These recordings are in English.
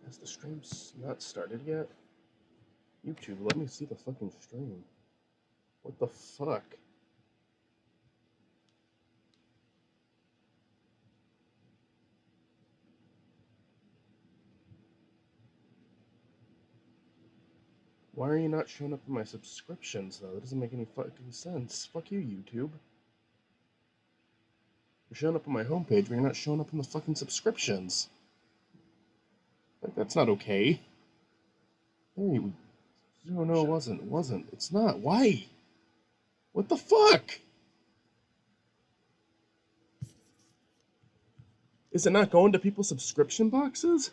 Has the stream's not started yet? YouTube, let me see the fucking stream. What the fuck? Why are you not showing up in my subscriptions, though? That doesn't make any fucking sense. Fuck you, YouTube. You're showing up on my homepage, but you're not showing up in the fucking subscriptions. Like, that's not okay. There you... No, it wasn't. It wasn't. It's not. Why? What the fuck? Is it not going to people's subscription boxes?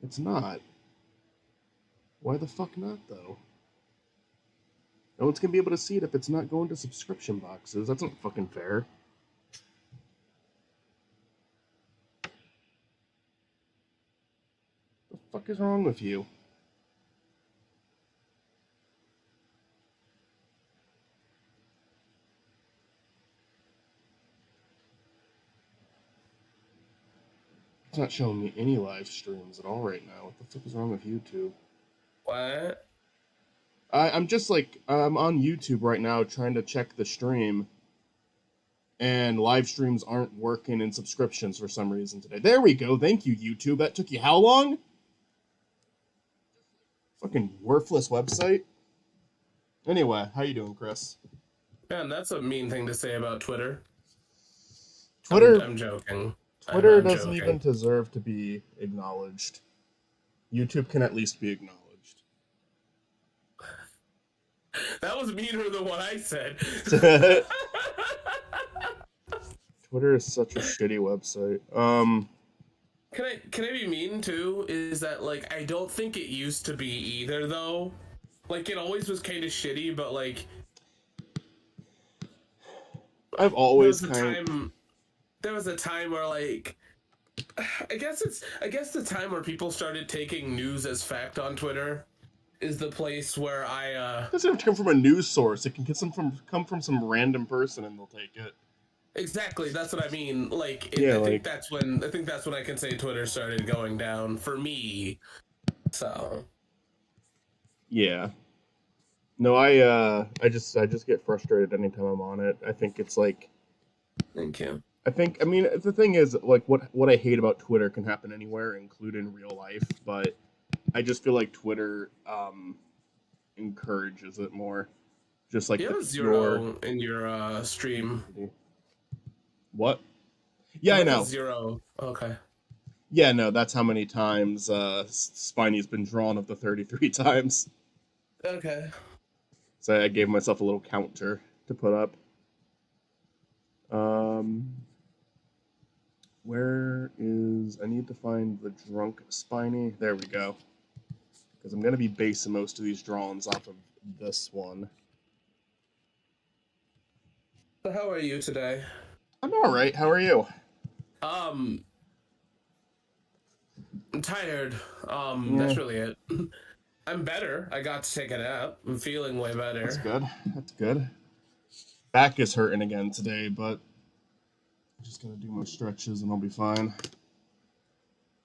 It's not. Why the fuck not, though? No one's gonna be able to see it if it's not going to subscription boxes. That's not fucking fair. What the fuck is wrong with you? It's not showing me any live streams at all right now. What the fuck is wrong with YouTube? What? I'm just like, I'm on YouTube right now trying to check the stream, and live streams aren't working in subscriptions for some reason today. There we go. Thank you, YouTube. That took you how long? Fucking worthless website. Anyway, how you doing, Chris? Man, that's a mean thing to say about Twitter. Twitter. I'm joking. Twitter doesn't even deserve to be acknowledged. YouTube can at least be acknowledged. That was meaner than what I said. Twitter is such a shitty website. Can I be mean too? Is that like I don't think it used to be either though. Like it always was kind of shitty, but like I've always there was a time where like I guess the time where people started taking news as fact on Twitter is the place where it doesn't have to come from a news source. It can come from some random person and they'll take it. Exactly, that's what I mean. Like, yeah, I think that's when I can say Twitter started going down for me. So, yeah. No, I just get frustrated anytime I'm on it. I think it's like. Thank you. I mean, the thing is, like, what I hate about Twitter can happen anywhere, including real life. But I just feel like Twitter encourages it more. Just like you have a zero in your stream. What? Yeah, I know. 0. Okay. Yeah, no, that's how many times Spiny's been drawn of the 33 times. Okay. So I gave myself a little counter to put up. Where is... I need to find the drunk Spiny. There we go. Because I'm going to be basing most of these drawings off of this one. So how are you today? I'm alright. How are you? I'm tired. That's really it. I'm better. I got to take a nap. I'm feeling way better. That's good. That's good. Back is hurting again today, but I'm just gonna do my stretches and I'll be fine.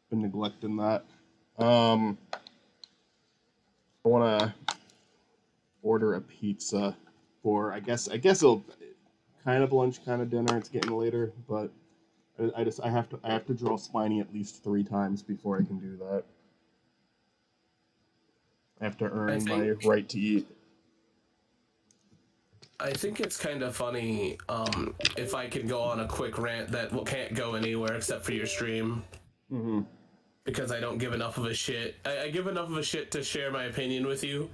Been neglecting that. I wanna order a pizza for I guess it'll kind of lunch, kind of dinner. It's getting later, but I have to draw Spiny at least 3 times before I can do that. I have to earn my right to eat. I think it's kind of funny if I could go on a quick rant that can't go anywhere except for your stream. Mm-hmm. Because I don't give enough of a shit. I give enough of a shit to share my opinion with you,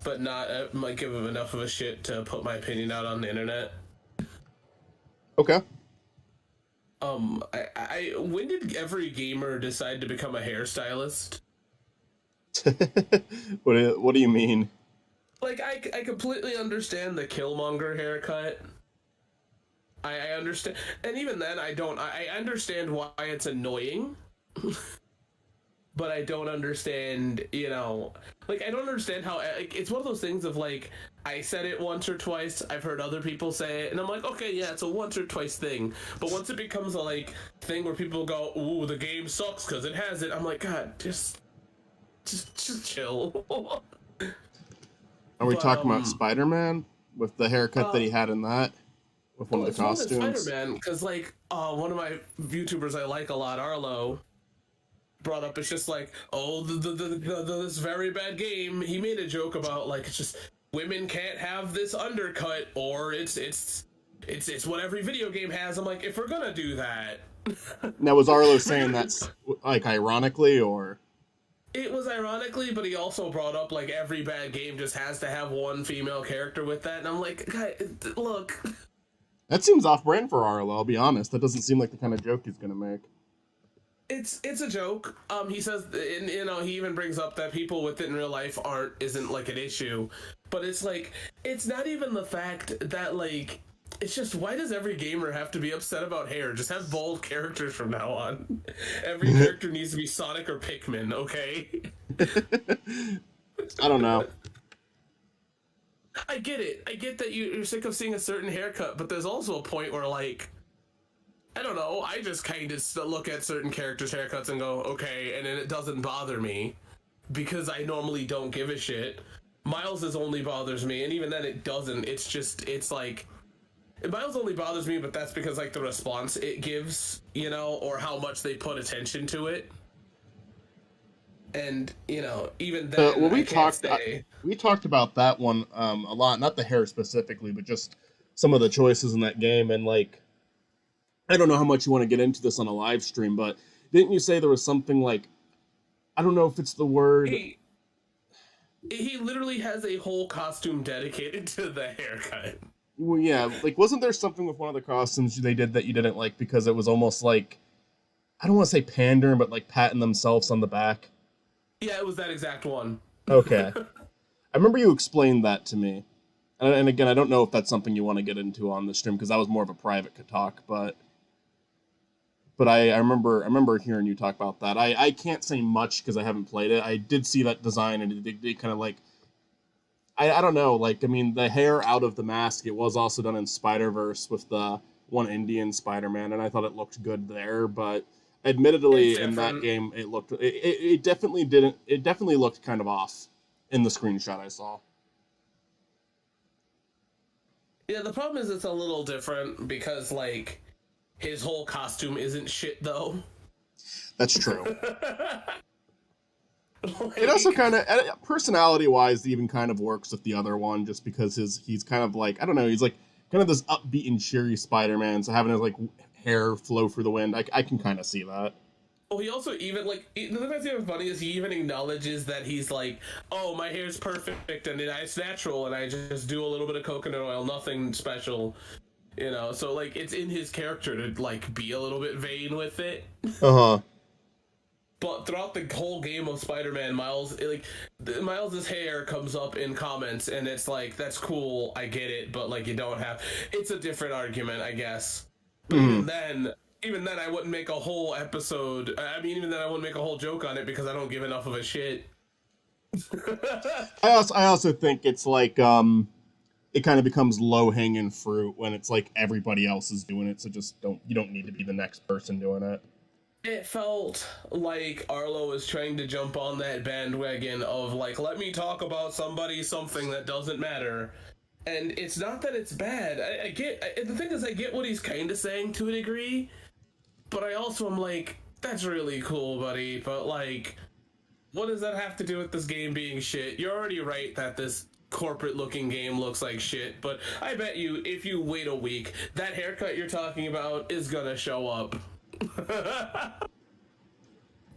but not give enough of a shit to put my opinion out on the internet. Okay. When did every gamer decide to become a hairstylist? What do you mean? Like, I completely understand the Killmonger haircut. I understand, and even then, I don't. I understand why it's annoying, but I don't understand, like I don't understand how, like, it's one of those things of like I said it once or twice, I've heard other people say it, and I'm like, okay, yeah, it's a once or twice thing. But once it becomes a like thing where people go, "Ooh, the game sucks because it has it," I'm like, God, just chill. Are we But talking about Spider-Man with the haircut that uh, he had in that with one well, of the it's more than costumes? Spider-Man because like one of my YouTubers I like a lot, Arlo, brought up, it's just like, oh, this very bad game. He made a joke about like it's just women can't have this undercut, or it's what every video game has. I'm like, if we're gonna do that, Now, was Arlo saying that's like ironically, or it was ironically, but he also brought up like every bad game just has to have one female character with that, and I'm like, guy, look, that seems off-brand for Arlo? I'll be honest. That doesn't seem like the kind of joke he's gonna make. it's a joke. He says, and, he even brings up that people with it in real life isn't like an issue, but it's like it's not even the fact that like it's just why does every gamer have to be upset about hair? Just have bold characters from now on. Every character needs to be Sonic or Pikmin, okay? I don't know. I get it. I get that you're sick of seeing a certain haircut, but there's also a point where like I don't know. I just kind of look at certain characters' haircuts and go, okay, and then it doesn't bother me because I normally don't give a shit. Miles's only bothers me, and even then it doesn't. It's like Miles only bothers me, but that's because like the response it gives, or how much they put attention to it. And even then, Well, I can't stay. we talked about that one a lot. Not the hair specifically, but just some of the choices in that game. And like, I don't know how much you want to get into this on a live stream, but didn't you say there was something like, I don't know if it's the word. He he literally has a whole costume dedicated to the haircut. Well, yeah, like wasn't there something with one of the costumes they did that you didn't like because it was almost like, I don't want to say pandering, but like patting themselves on the back. Yeah, it was that exact one. Okay, I remember you explained that to me, and again, I don't know if that's something you want to get into on the stream because that was more of a private talk, but I remember hearing you talk about that. I can't say much because I haven't played it. I did see that design and it kind of like I don't know, like I mean the hair out of the mask, it was also done in Spider-Verse with the one Indian Spider-Man, and I thought it looked good there, but It's admittedly in that different. game it definitely didn't, it definitely looked kind of off in the screenshot I saw. Yeah, the problem is it's a little different because like his whole costume isn't shit though. That's true. It also Like kind of personality wise even kind of works with the other one just because he's kind of like I don't know, he's like kind of this upbeat and cheery Spider-Man, so having his like hair flow through the wind, I can kind of see that. oh, he also even like the thing that's even funny is he even acknowledges that he's like, oh, my hair's perfect and it's natural and I just do a little bit of coconut oil, nothing special, So like it's in his character to like be a little bit vain with it. Uh-huh. But throughout the whole game of Spider-Man, Miles's hair comes up in comments, and it's like that's cool, I get it, but like you don't have. It's a different argument, I guess. But Mm. even then, I wouldn't make a whole episode. I mean, even then, I wouldn't make a whole joke on it because I don't give enough of a shit. I also think it's like it kind of becomes low hanging fruit when it's like everybody else is doing it, so just you don't need to be the next person doing it. It felt like Arlo was trying to jump on that bandwagon of like, let me talk about something that doesn't matter. And it's not that it's bad. I get the thing is I get what he's kind of saying to a degree, but I also am like, that's really cool, buddy. But like, what does that have to do with this game being shit? You're already right that this corporate-looking game looks like shit, but I bet you if you wait a week, that haircut you're talking about is gonna show up.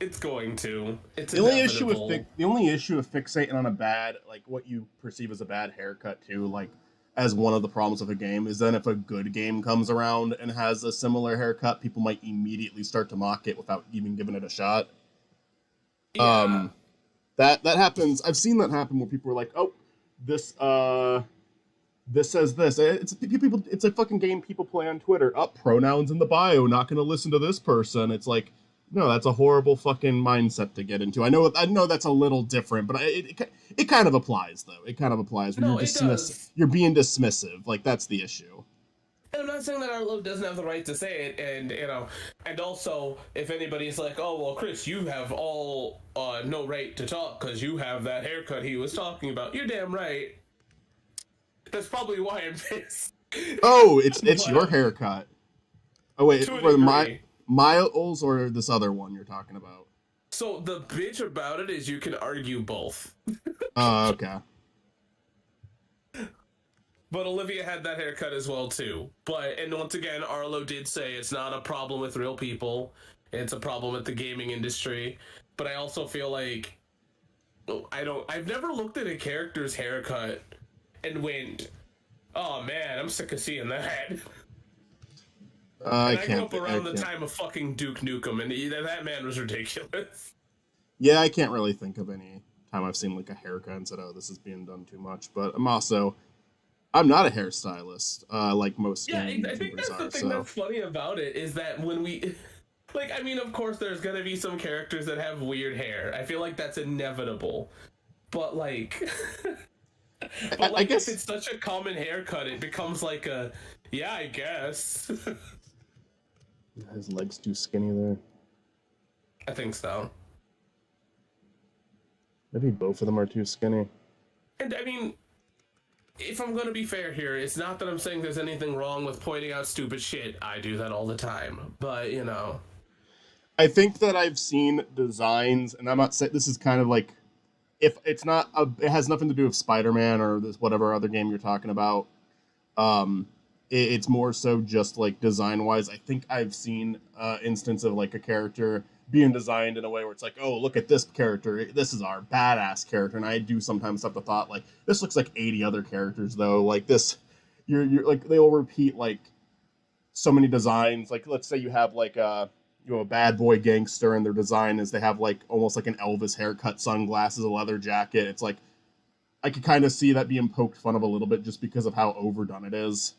It's going to. It's inevitable. The only issue with fixating on a bad, like what you perceive as a bad haircut too, like as one of the problems of a game, is then if a good game comes around and has a similar haircut, people might immediately start to mock it without even giving it a shot. Yeah. Um, that happens. I've seen that happen where people are like, "Oh, this this says this." It's people. It's a fucking game people play on Twitter. Up, pronouns in the bio. Not going to listen to this person. It's like, No, that's a horrible fucking mindset to get into. I know that's a little different, but it kind of applies though. It kind of applies where No, it does. you're being dismissive. Like that's the issue. And I'm not saying that Arlo doesn't have the right to say it, and and also if anybody's like, oh well, Chris, you have all no right to talk because you have that haircut he was talking about. You're damn right. That's probably why I'm pissed. Oh, it's but your haircut. Oh wait, to a for my degree. Miles or this other one you're talking about? So the bitch about it is you can argue both. Okay. But Olivia had that haircut as well too. But and once again, Arlo did say it's not a problem with real people. It's a problem with the gaming industry. But I also feel like I've never looked at a character's haircut and went, "Oh man, I'm sick of seeing that." I And I grew can't. up I around the can't. time of fucking Duke Nukem, and that man was ridiculous. Yeah, I can't really think of any time I've seen like a haircut and said, "Oh, this is being done too much." But I'm not a hairstylist, like most Yeah, gaming I think YouTubers that's the are. thing So that's funny about it is that when we like, I mean, of course there's gonna be some characters that have weird hair. I feel like that's inevitable. But like but I like if guess it's such a common haircut, it becomes like a yeah, I guess. his legs too skinny there. I think so. Maybe both of them are too skinny. And I mean, if I'm gonna be fair here, it's not that I'm saying there's anything wrong with pointing out stupid shit. I do that all the time. But, I think that I've seen designs, and I'm not saying this is kind of like if it's not it has nothing to do with Spider-Man or this whatever other game you're talking about. Um, it's more so just like design wise. I think I've seen instance of like a character being designed in a way where it's like, oh, look at this character. This is our badass character, and I do sometimes have the thought like, this looks like 80 other characters though. Like this, you're like they will repeat like so many designs. Like let's say you have like a bad boy gangster, and their design is they have like almost like an Elvis haircut, sunglasses, a leather jacket. It's like I could kind of see that being poked fun of a little bit just because of how overdone it is.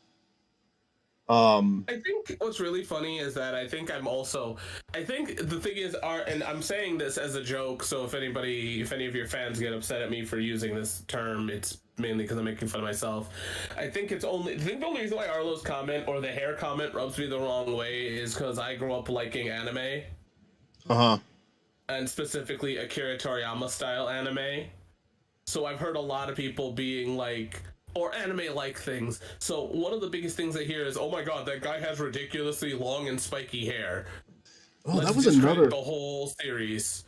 Um, I think what's really funny is that I think the thing is, and I'm saying this as a joke, so if any of your fans get upset at me for using this term, it's mainly because I'm making fun of myself. I think the only reason why Arlo's comment or the hair comment rubs me the wrong way is because I grew up liking anime, uh huh. and specifically Akira Toriyama style anime. So I've heard a lot of people being like, or anime like things. So one of the biggest things I hear is, "Oh my god, that guy has ridiculously long and spiky hair. Oh, Let's that was discredit another. the whole series."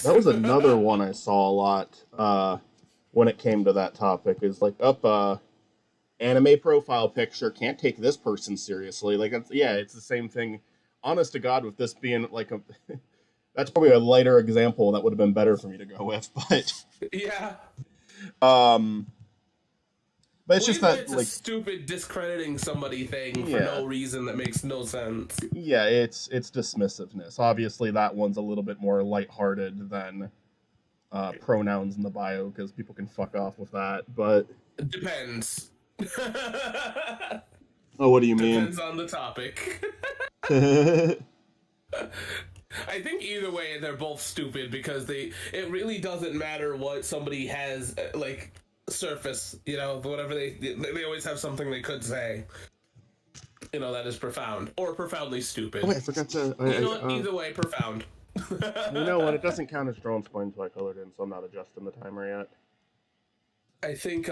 That was another one I saw a lot. When it came to that topic, is like up anime profile picture can't take this person seriously. Like that's yeah, it's the same thing. Honest to God, with this being like a that's probably a lighter example that would have been better for me to go with, Yeah. um, but it's Well, just either way, that it's a like stupid discrediting somebody thing for yeah, no reason that makes no sense. yeah, it's dismissiveness. Obviously, that one's a little bit more lighthearted than pronouns in the bio because people can fuck off with that. But Depends. oh, what do you mean? Depends on the topic. I think either way they're both stupid because it really doesn't matter what somebody has like surface, whatever they always have something they could say, that is profound or profoundly Oh stupid. wait, I forgot to. You know what? Either way, profound. You know what? It doesn't count as drone spline, so I colored in, so I'm not adjusting the timer yet. I think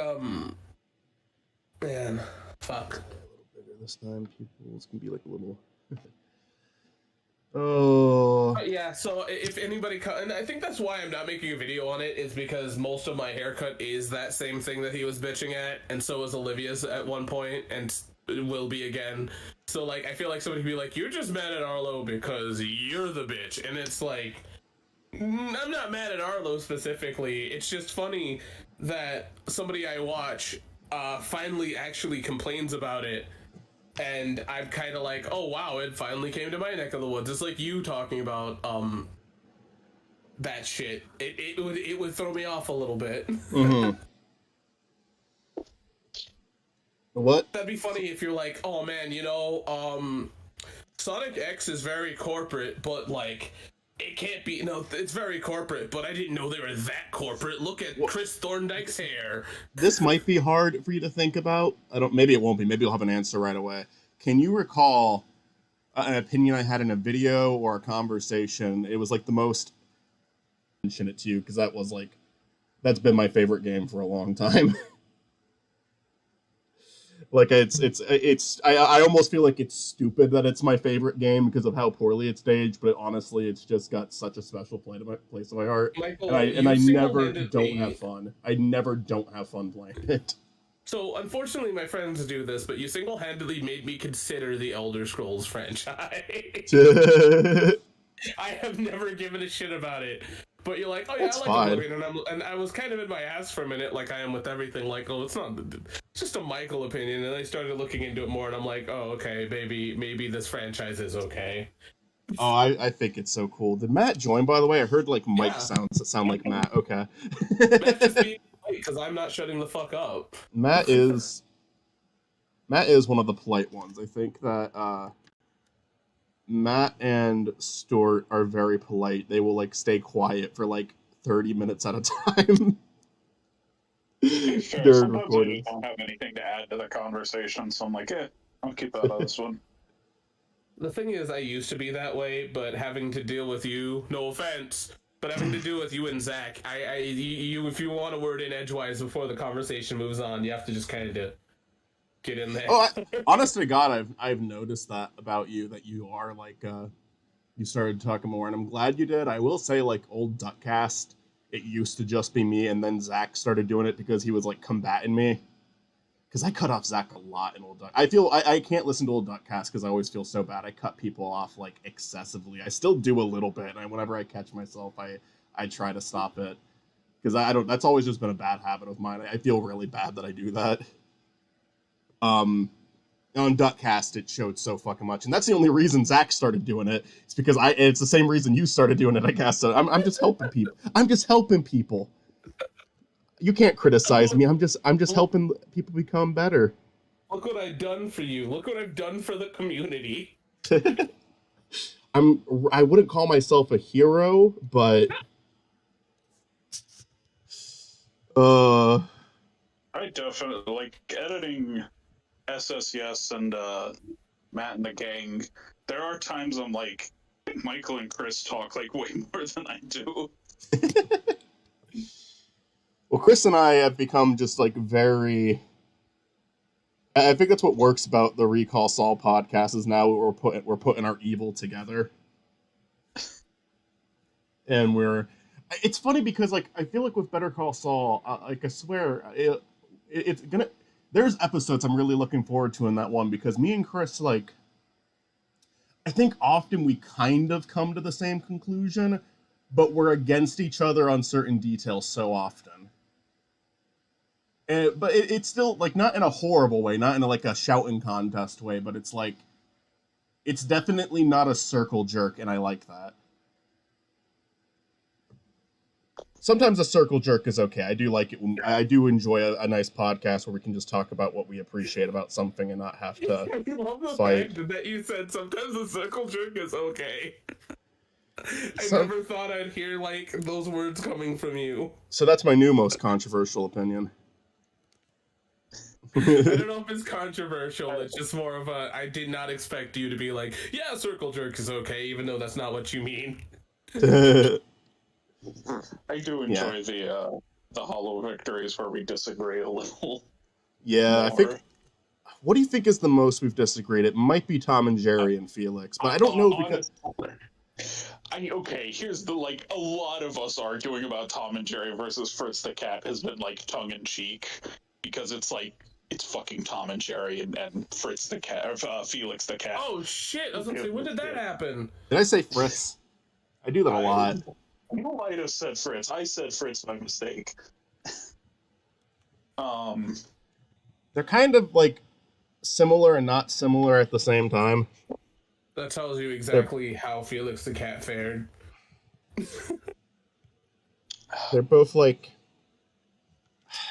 man, fuck. A little bigger this time. Pupils can be like a little. Oh. Yeah, so if anybody and I think that's why I'm not making a video on it is because most of my haircut is that same thing that he was bitching at, and so was Olivia's at one point, and will be again. So like, I feel like somebody could be like, "You're just mad at Arlo because you're the bitch," and it's like, I'm not mad at Arlo specifically. It's just funny that somebody I watch finally actually complains about it, and I'm kind of like, oh wow, it finally came to my neck of the woods. It's like you talking about that shit. It would throw me off a little bit. Mm-hmm. What? That'd be funny if you're like, oh man, Sonic X is very corporate, but like it can't be. No, it's very corporate, but I didn't know they were that corporate. Look at Well, Chris Thorndike's hair. this might be hard for you to think about. I don't. Maybe it won't be. Maybe you'll have an answer right away. Can you recall an opinion I had in a video or a conversation? It was like the most mention it to you because that was like that's been my favorite game for a long time. Like it's I almost feel like it's stupid that it's my favorite game because of how poorly it's staged, but honestly it's just got such a special place in my heart. Michael, And I you never don't have single-handedly. fun. I never don't have fun playing it. So, unfortunately, my friends do this, but you single-handedly made me consider the Elder Scrolls franchise. I have never given a shit about it. But you're like, oh yeah, That's I like fine. Oblivion, and I was kind of in my ass for a minute, like I am with everything. Like, oh, it's just a Michael opinion. And I started looking into it more, and I'm like, oh, okay, maybe this franchise is okay. Oh, I think it's so cool. Did Matt join, by the way? I heard like Mike Yeah, sounds that sound like Matt. Okay. Matt just being polite because I'm not shutting the fuck up. Matt is Matt is one of the polite ones. I think that Matt and Stuart are very polite. They will like stay quiet for like 30 minutes at a time Fair. during Sometimes I just recordings. don't have anything to add to the conversation, so I'm like, I'll keep out of this one. The thing is, I used to be that way, but having to deal with you, no offense, but having to deal with you and Zach, you, if you want a word in edgewise before the conversation moves on, you have to just kind of get in there. Oh, honest to God, I've noticed that about you that you are like you started talking more, and I'm glad you did. I will say, like old Duckcast, it used to just be me, and then Zach started doing it because he was like combating me. Because I cut off Zach a lot in old Duck. I feel I can't listen to old Duckcast because I always feel so bad. I cut people off like excessively. I still do a little bit, and whenever I catch myself, I try to stop it because I don't. That's always just been a bad habit of mine. I feel really bad that I do that. Um, on Duckcast, it showed so fucking much, and that's the only reason Zach started doing it. It's because It's the same reason you started doing it. I guess so. I'm just helping people. I'm just helping people. You can't criticize me. I'm just helping people become better. Look what I've done for you. Look what I've done for the community. I wouldn't call myself a hero, but uh I definitely like editing SSS and Matt and the gang. There are times I'm like, Michael and Chris talk like way more than I do. well, Chris and I have become just like very. I think that's what works about the Recall Saul podcast is now we're putting our evil together, and we're. It's funny because like I feel like with Better Call Saul, like I swear it's gonna. There's episodes I'm really looking forward to in that one because me and Chris like. I think often we kind of come to the same conclusion, but we're against each other on certain details so often. But it's still like not in a horrible way, not in like a shouting contest way, but it's like it's definitely not a circle jerk, and I like that. Sometimes a circle jerk is okay. I do like it. I do enjoy a nice podcast where we can just talk about what we appreciate about something and not have to I love the fight. fact that you said sometimes a circle jerk is okay. I So, never thought I'd hear like those words coming from you. so that's my new most controversial opinion. I don't know if it's controversial. It's just more of a. I did not expect you to be like, yeah, circle jerk is okay, even though that's not what you mean. I do enjoy the hollow victories where we disagree a little. Yeah, more. I think. What do you think is the most we've disagreed? It might be Tom and Jerry and Felix, but I don't know because. Okay, here's the like a lot of us arguing about Tom and Jerry versus Fritz the cat has been like tongue in cheek because it's like it's fucking Tom and Jerry and Fritz the cat or Felix the cat. Oh shit! I was gonna say, when did that happen? Did I say Fritz? I do that a lot. I might have said Fritz. I said Fritz by mistake. They're kind of like similar and not similar at the same time. That tells you exactly how Felix the cat fared. They're both like.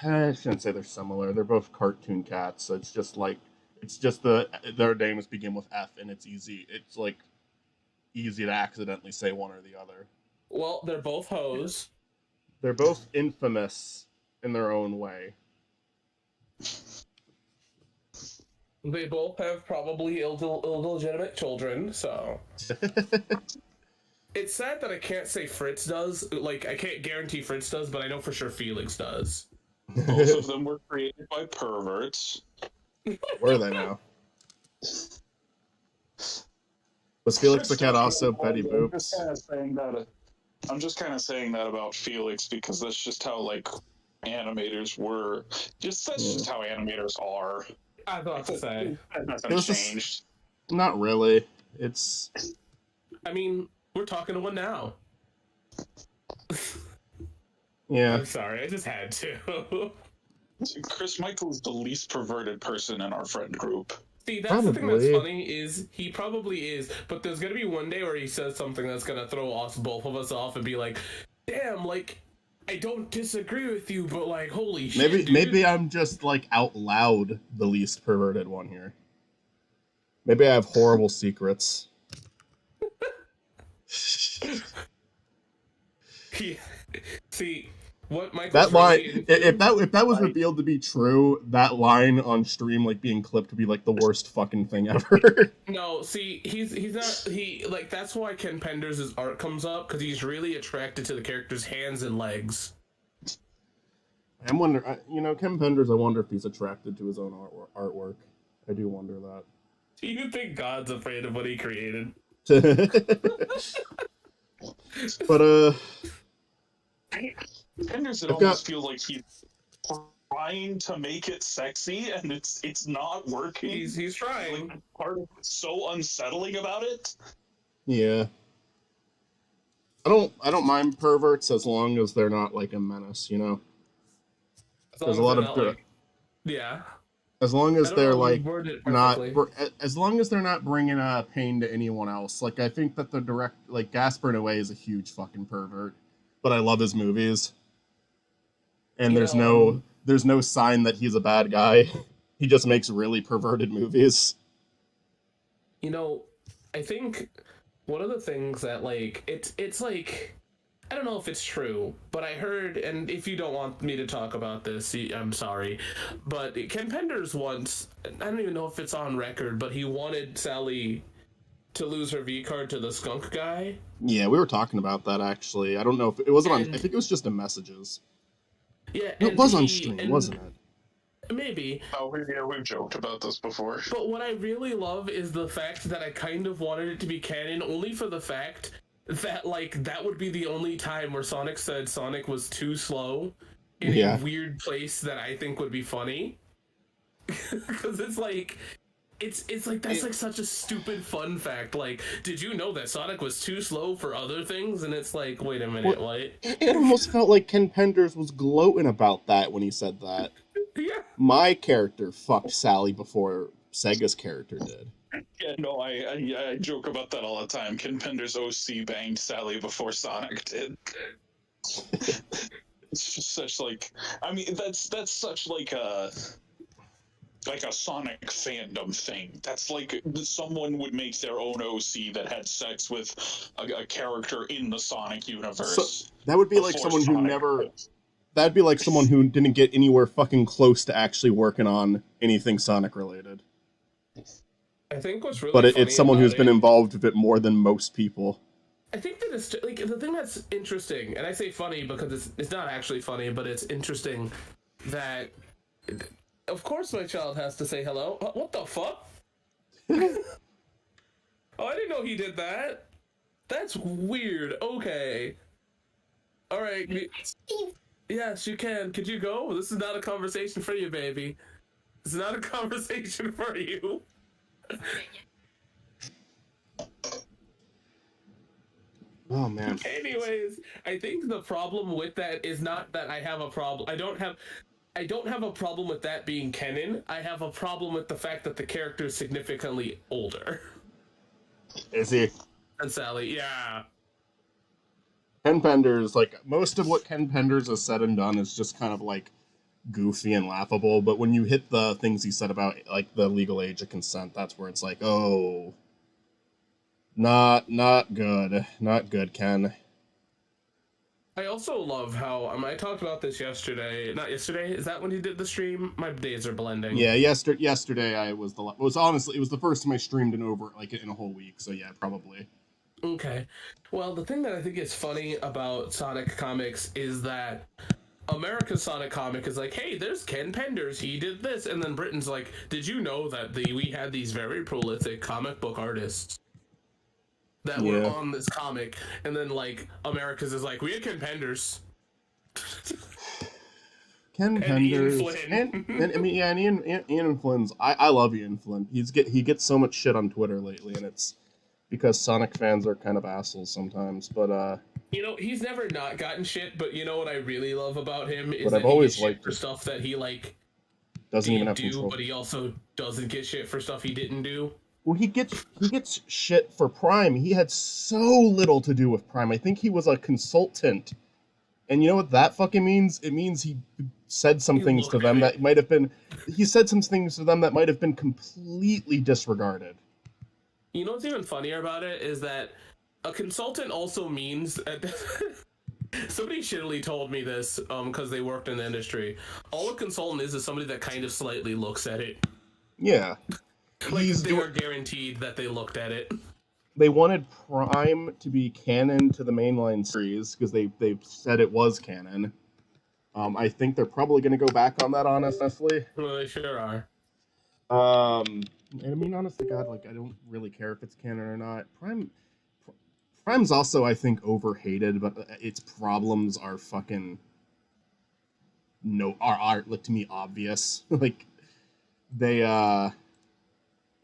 I shouldn't say they're similar. They're both cartoon cats, so it's It's just their names begin with F, and it's easy. It's like easy to accidentally say one or the other. Well, they're both hoes. They're both infamous in their own way. They both have probably illegitimate children, so. It's sad that I can't say Fritz does. Like, I can't guarantee Fritz does, but I know for sure Felix does. Both of them were created by perverts. Were they now? Was Felix the cat also Betty Boops? I'm just kind of saying that about Felix because that's just how like animators were. That's just how animators are. I thought to say. Nothing changed. Not really. It's. I mean, we're talking to one now. Yeah. I'm sorry, I just had to. Chris Michael is the least perverted person in our friend group. See, that's the thing that's funny is he probably is, but there's gonna be one day where he says something that's gonna throw us both of us off and be like, "Damn, like I don't disagree with you, but like, holy shit, maybe I'm just like out loud the least perverted one here. Maybe I have horrible secrets." Yeah. See. What Michael that line, if that was revealed to be true, that line on stream like being clipped would be like the worst fucking thing ever. No, see, he's not like that's why Ken Penders' art comes up because he's really attracted to the character's hands and legs. I'm wondering, Ken Penders. I wonder if he's attracted to his own artwork. I do wonder that. Do you think God's afraid of what he created? But Penders, it almost feels like he's trying to make it sexy, and it's not working. He's trying. Like, part of what's so unsettling about it. Yeah, I don't mind perverts as long as they're not like a menace, There's a lot of yeah. As long as they're like not, as long as they're not bringing pain to anyone else. Like I think that Gaspar Noé is a huge fucking pervert, but I love his movies. And there's no sign that he's a bad guy. He just makes really perverted movies. I think one of the things that like it's like I don't know if it's true, but I heard, and if you don't want me to talk about this, I'm sorry, but Ken Penders once, I don't even know if it's on record, but he wanted Sally to lose her V card to the skunk guy. Yeah, we were talking about that actually. I don't know if it wasn't on. I think it was just in messages. Yeah, no, it was on stream, wasn't it? Maybe. Oh, yeah, we've joked about this before. But what I really love is the fact that I kind of wanted it to be canon, only for the fact that, like, that would be the only time where Sonic said Sonic was too slow in a weird place that I think would be funny. Because it's like... It's like that's like such a stupid fun fact. Like, did you know that Sonic was too slow for other things? And it's like, wait a minute, what? It almost felt like Ken Penders was gloating about that when he said that. Yeah. My character fucked Sally before Sega's character did. Yeah, no, I joke about that all the time. Ken Penders OC banged Sally before Sonic did. It's just such like, I mean, that's such like a Sonic fandom thing. That's like someone would make their own OC that had sex with a character in the Sonic universe. So, that would be like someone who never... That'd be like someone who didn't get anywhere fucking close to actually working on anything Sonic related. I think what's really But it's someone who's been involved with it more than most people. I think that it's like the thing that's interesting, and I say funny because it's not actually funny, but it's interesting that of course my child has to say hello. What the fuck? Oh, I didn't know he did that. That's weird. Okay. All right. Yes, you can. Could you go? This is not a conversation for you, baby. This is not a conversation for you. Oh, man. Anyways, I think the problem with that is not that I have a problem. I don't have a problem with that being canon. I have a problem with the fact that the character is significantly older. Is he? And Sally, yeah. Ken Penders, like, most of what Ken Penders has said and done is just kind of, like, goofy and laughable, but when you hit the things he said about like the legal age of consent, that's where it's like, oh, not good, not good, Ken. I also love how I talked about this yesterday. Not yesterday. Is that when he did the stream? My days are blending. Yeah, yesterday I was honestly it was the first time I streamed in over like in a whole week. So yeah, probably. Okay. Well, the thing that I think is funny about Sonic comics is that America's Sonic comic is like, hey, there's Ken Penders, he did this, and then Britain's like, did you know that we had these very prolific comic book artists that were Yeah. on this comic, and then like America's is like, we had Ken Penders. Ken And Ian Penders Flynn. and I mean yeah, and Ian Flynn's I love Ian Flynn. He gets so much shit on Twitter lately, and it's because Sonic fans are kind of assholes sometimes. But You know, he's never not gotten shit, but you know what I really love about him is But that I've he always gets shit liked for it. stuff that he like doesn't even didn't have do, control. but he also doesn't get shit for stuff he didn't do. Well, he gets shit for Prime. He had so little to do with Prime. I think he was a consultant. And you know what that fucking means? It means he said some things to them that might have been he said some things to them that might have been completely disregarded. You know what's even funnier about it is that a consultant also means that somebody shittily told me this because they worked in the industry. All a consultant is somebody that kind of slightly looks at it. Yeah. Like they are guaranteed that they looked at it. They wanted Prime to be canon to the mainline series because they said it was canon. I think they're probably going to go back on that, honestly. Well, they sure are. And I mean, honestly, God, like I don't really care if it's canon or not. Prime's also, I think, overhated, but its problems are fucking are like, to me obvious. Like they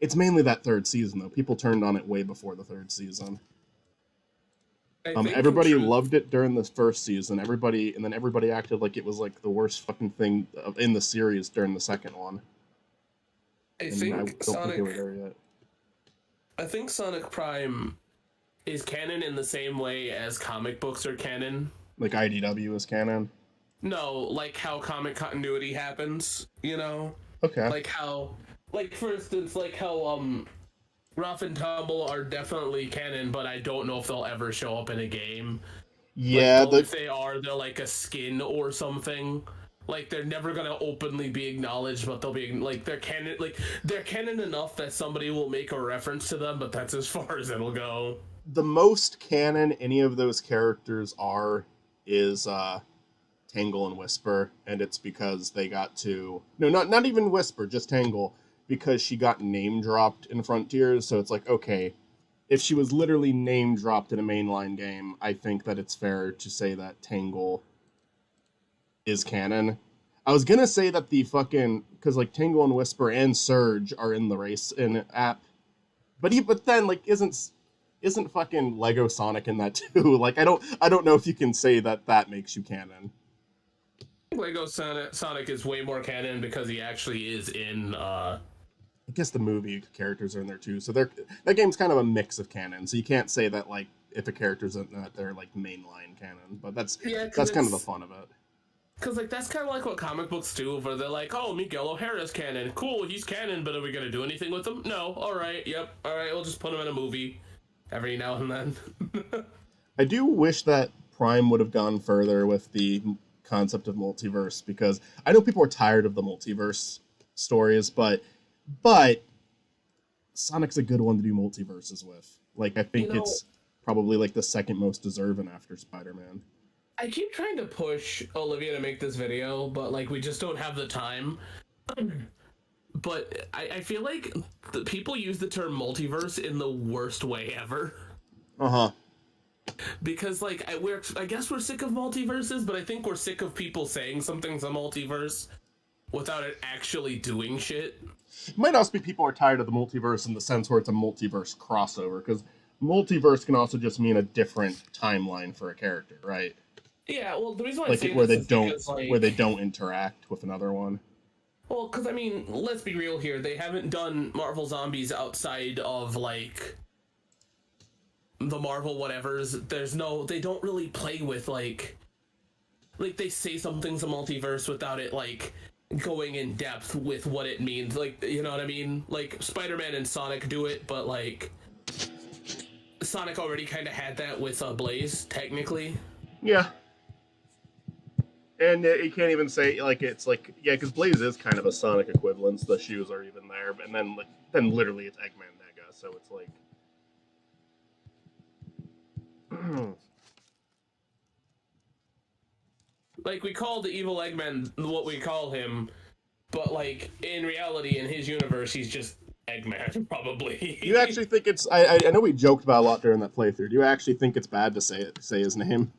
it's mainly that third season though. People turned on it way before the third season. Everybody loved it during the first season. Everybody acted like it was like the worst fucking thing in the series during the second one. I think think they were there yet. I think Sonic Prime is canon in the same way as comic books are canon. Like IDW is canon? No, like how comic continuity happens, you know? Okay. Like how, like for instance, like how Rough and Tumble are definitely canon, but I don't know if they'll ever show up in a game. Yeah, like, if they are, they're like a skin or something. Like they're never gonna openly be acknowledged, but they'll be like they're canon. Like they're canon enough that somebody will make a reference to them, but that's as far as it'll go. The most canon any of those characters is Tangle and Whisper, and it's because they got to not even Whisper, just Tangle, because she got name dropped in Frontiers. So it's like, okay, if she was literally name dropped in a mainline game, I think that it's fair to say that Tangle is canon. I was gonna say that the fucking because like Tangle and Whisper and Surge are in the race in app, but then like isn't fucking Lego Sonic in that too? Like I don't know if you can say that makes you canon. Lego Sonic is way more canon because he actually is in. I guess the movie characters are in there too, so that game's kind of a mix of canon. So you can't say that like if a character's in that they're like mainline canon, but that's kind of the fun of it. Because, like, that's kind of like what comic books do, where they're like, oh, Miguel O'Hara's canon. Cool, he's canon, but are we going to do anything with him? No. All right, yep. All right, we'll just put him in a movie every now and then. I do wish that Prime would have gone further with the concept of multiverse, because I know people are tired of the multiverse stories, but Sonic's a good one to do multiverses with. Like, I think it's probably, like, the second most deserving after Spider-Man. I keep trying to push Olivia to make this video, but like we just don't have the time. But I feel like the people use the term multiverse in the worst way ever. Uh-huh. Because like I guess we're sick of multiverses, but I think we're sick of people saying something's a multiverse without it actually doing shit. It might also be people are tired of the multiverse in the sense where it's a multiverse crossover, because multiverse can also just mean a different timeline for a character, right? Yeah, well, the reason why like I say where this they don't because, like, where they don't interact with another one. Well, because I mean, let's be real here. They haven't done Marvel Zombies outside of like the Marvel whatevers. They don't really play with like like they say something's a multiverse without it like going in depth with what it means. Like, you know what I mean? Like Spider-Man and Sonic do it, but like Sonic already kind of had that with Blaze, technically. Yeah. And you can't even say like it's like yeah, because Blaze is kind of a Sonic equivalent. So the shoes are even there, and then like then literally it's Eggman Nega, so it's like Like we call the evil Eggman what we call him, but like in reality, in his universe, he's just Eggman, probably. Do you actually think it's? I know we joked about a lot during that playthrough. Do you actually think it's bad to say his name?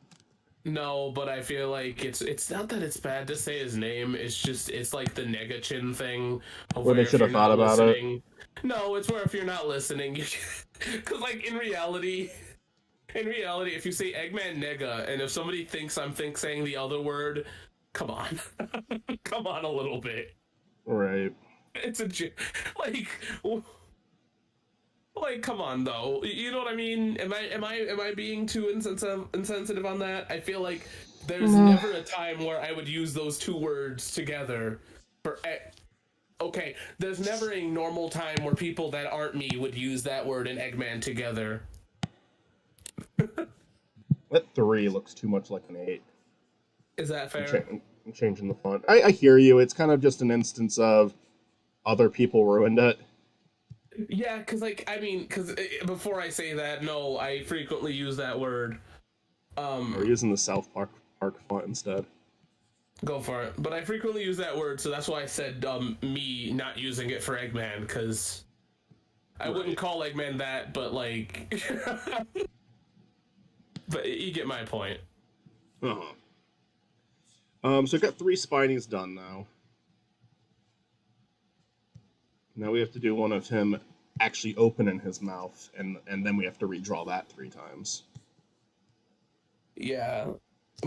No, but I feel like it's not that it's bad to say his name. It's just it's like the Negachin thing of Where they if should have you're thought not about listening. No, it's where if you're not listening, because like in reality, if you say Eggman Nega, and if somebody thinks I'm saying the other word, come on, come on a little bit. Right. It's a like like come on though, you know what I mean? Am I being too insensitive on that? I feel like there's never a time where I would use those two words together for okay, there's never a normal time where people that aren't me would use that word and Eggman together. That 3 looks too much like an 8. Is that fair? I'm changing the font. I hear you. It's kind of just an instance of other people ruined it. Yeah, because like I mean, because before I say that, no, I frequently use that word. We're using the South Park font instead. Go for it. But I frequently use that word, so that's why I said me not using it for Eggman, because I wouldn't call Eggman that, but like, but you get my point. Uh-huh. So we've got 3 Spinies done now. Now we have to do one of him actually opening his mouth, and then we have to redraw that 3 times. Yeah,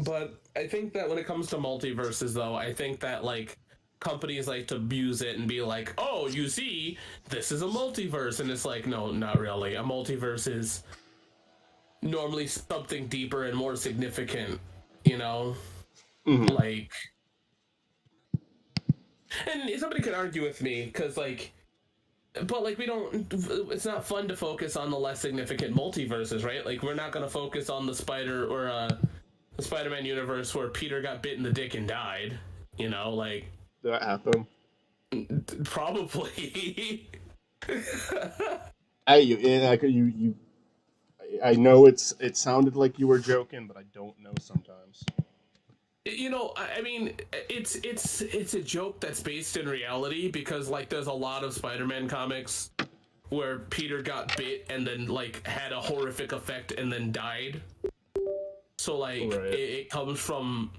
but I think that when it comes to multiverses, though, I think that like companies like to abuse it and be like, "Oh, you see, this is a multiverse," and it's like, no, not really. A multiverse is normally something deeper and more significant, you know, like. And somebody could argue with me because like but like we don't it's not fun to focus on the less significant multiverses, right? Like we're not going to focus on the the Spider-Man universe where Peter got bit in the dick and died, you know, like Did that happen? probably. I know it sounded like you were joking, but I don't know sometimes. You know, I mean, it's a joke that's based in reality because like there's a lot of Spider-Man comics where Peter got bit and then like had a horrific effect and then died. So like it comes from,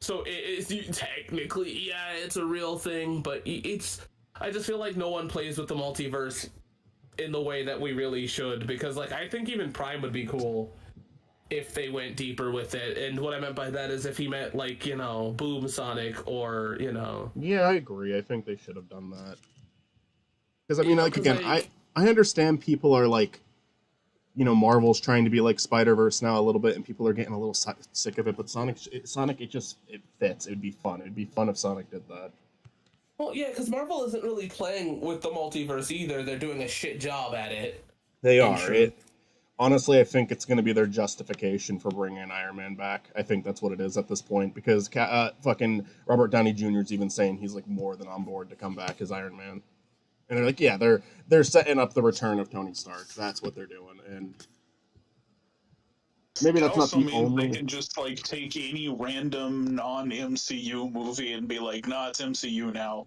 so it's technically, yeah, it's a real thing, but it's, I just feel like no one plays with the multiverse in the way that we really should, because like I think even Prime would be cool if they went deeper with it. And what I meant by that is if he meant like, you know, Boom Sonic or, you know. Yeah, I agree. I think they should have done that. Because I mean, You know, like again, like, I understand people are like, you know, Marvel's trying to be like Spider-Verse now a little bit, and people are getting a little sick of it. But Sonic, it fits. It would be fun. It would be fun if Sonic did that. well, yeah, because Marvel isn't really playing with the multiverse either. They're doing a shit job at it. They are. Honestly, I think it's going to be their justification for bringing Iron Man back. I think that's what it is at this point, because fucking Robert Downey Jr. is even saying he's like more than on board to come back as Iron Man. And they're like, yeah, they're setting up the return of Tony Stark. That's what they're doing, and maybe that's not the only. They can just like take any random non-MCU movie and be like, "Nah, it's MCU now."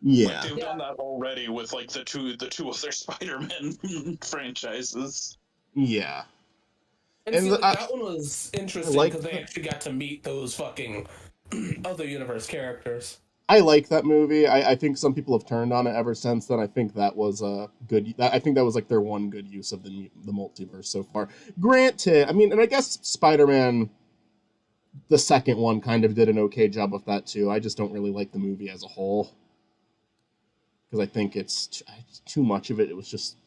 Yeah, Like they've done that already with like the two other Spider-Man franchises. Yeah. And see, like, that one was interesting because they actually got to meet those fucking other universe characters. I like that movie. I think some people have turned on it ever since then. I think that was a good. I think that was like their one good use of the multiverse so far. Granted, I mean, and I guess Spider-Man, the second one, kind of did an okay job of that too. I just don't really like the movie as a whole because I think it's too much of it. It was just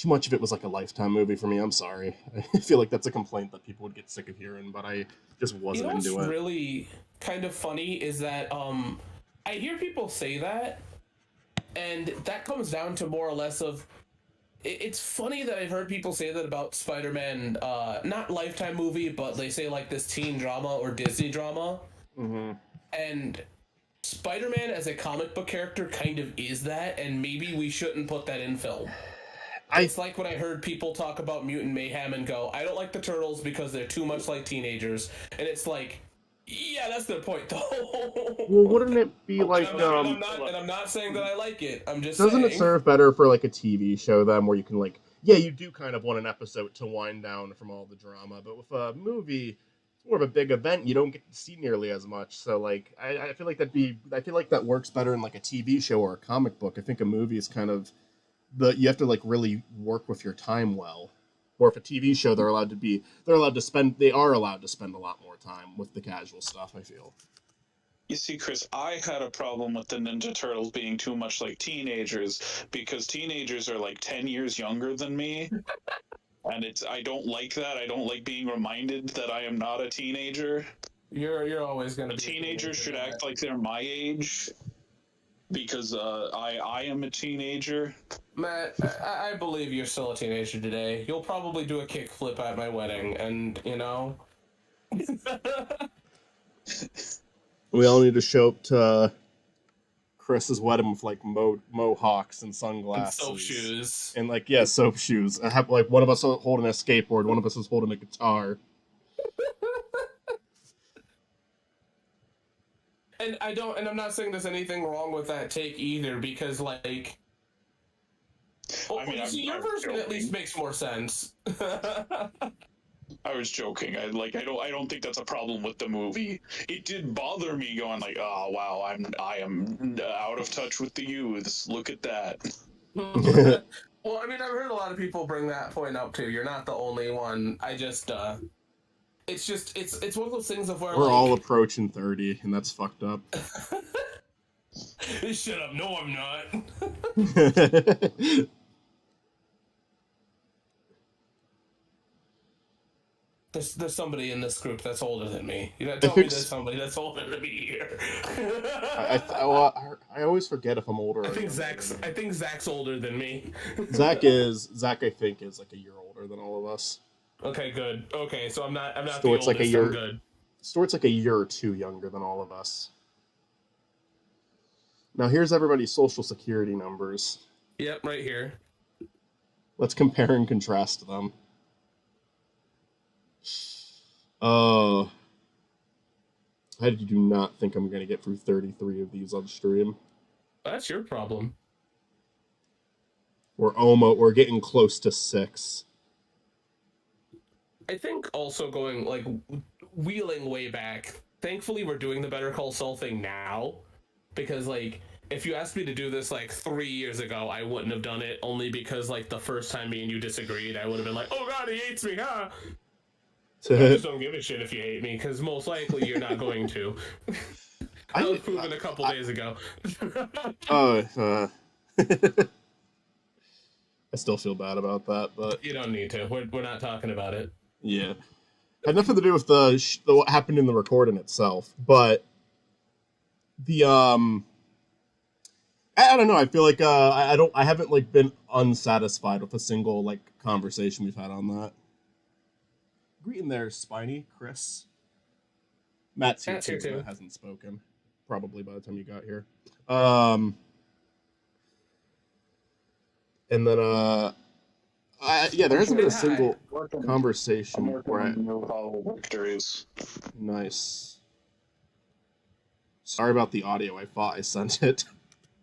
too much of it was like a Lifetime movie for me. I'm sorry. I feel like that's a complaint that people would get sick of hearing, but I just You wasn't know what's into it. really kind of funny is that I hear people say that, and that comes down to more or less of it's funny that I've heard people say that about Spider-Man, not Lifetime movie, but they say like this teen drama or Disney drama, Mm-hmm. and Spider-Man as a comic book character kind of is that, and maybe we shouldn't put that in film. It's like when I heard people talk about Mutant Mayhem and go, I don't like the Turtles because they're too much like teenagers, and it's like, yeah, that's their point though. Well, wouldn't it be and like I'm not saying that I like it. I'm just doesn't it saying. serve better for like a TV show then, where you can like, yeah, you do kind of want an episode to wind down from all the drama, but with a movie, it's more of a big event. You don't get to see nearly as much. So like, I feel like I feel like that works better in like a TV show or a comic book. I think a movie is kind of you have to like really work with your time well. Or if a TV show, they are allowed to spend a lot more time with the casual stuff. I feel. You see, Chris, I had a problem with the Ninja Turtles being too much like teenagers because teenagers are like 10 years younger than me. And I don't like that. I don't like being reminded that I am not a teenager. You're always gonna be Teenagers should Matt. act like they're my age because I am a teenager. Matt, I believe you're still a teenager today. You'll probably do a kickflip at my wedding, and you know. We all need to show up to Chris's wedding with like mohawks and sunglasses, and soap shoes, and like soap shoes. I have like one of us holding a skateboard, one of us is holding a guitar. And I'm not saying there's anything wrong with that take either, because like, I mean, your version at least makes more sense. I was joking. I don't think that's a problem with the movie. It did bother me going like, oh wow, I am out of touch with the youths. Look at that. Well, I mean, I've heard a lot of people bring that point up too. You're not the only one. I just it's one of those things of where we're like, all approaching 30, and that's fucked up. Shut up! No, I'm not. There's somebody in this group that's older than me. You know, tell me there's somebody that's older than me here. I always forget if I'm older. I think Zach's older than me. Zach, I think, is like a year older than all of us. Okay, good. Okay, so I'm not Stuart's the oldest. like a year. I'm good. Stuart's like a year or two younger than all of us. Now here's everybody's social security numbers. Yep, right here. Let's compare and contrast them. I do not think I'm going to get through 33 of these on stream. That's your problem. We're getting close to 6. I think also going like wheeling way back. Thankfully, we're doing the Better Call Saul thing now, because like if you asked me to do this like 3 years ago, I wouldn't have done it. Only because like the first time me and you disagreed, I would have been like, "Oh God, he hates me, huh?" I just don't give a shit if you hate me, because most likely you're not going to. That was proven a couple days ago. I still feel bad about that, but you don't need to. We're not talking about it. Yeah, had nothing to do with what happened in the recording itself, but the I don't know. I feel like I haven't like been unsatisfied with a single like conversation we've had on that. Greeting there, Spiny, Chris. Matt's here too, but hasn't spoken. Probably by the time you got here. And then there hasn't been a single conversation where Nice. Sorry about the audio. I thought I sent it.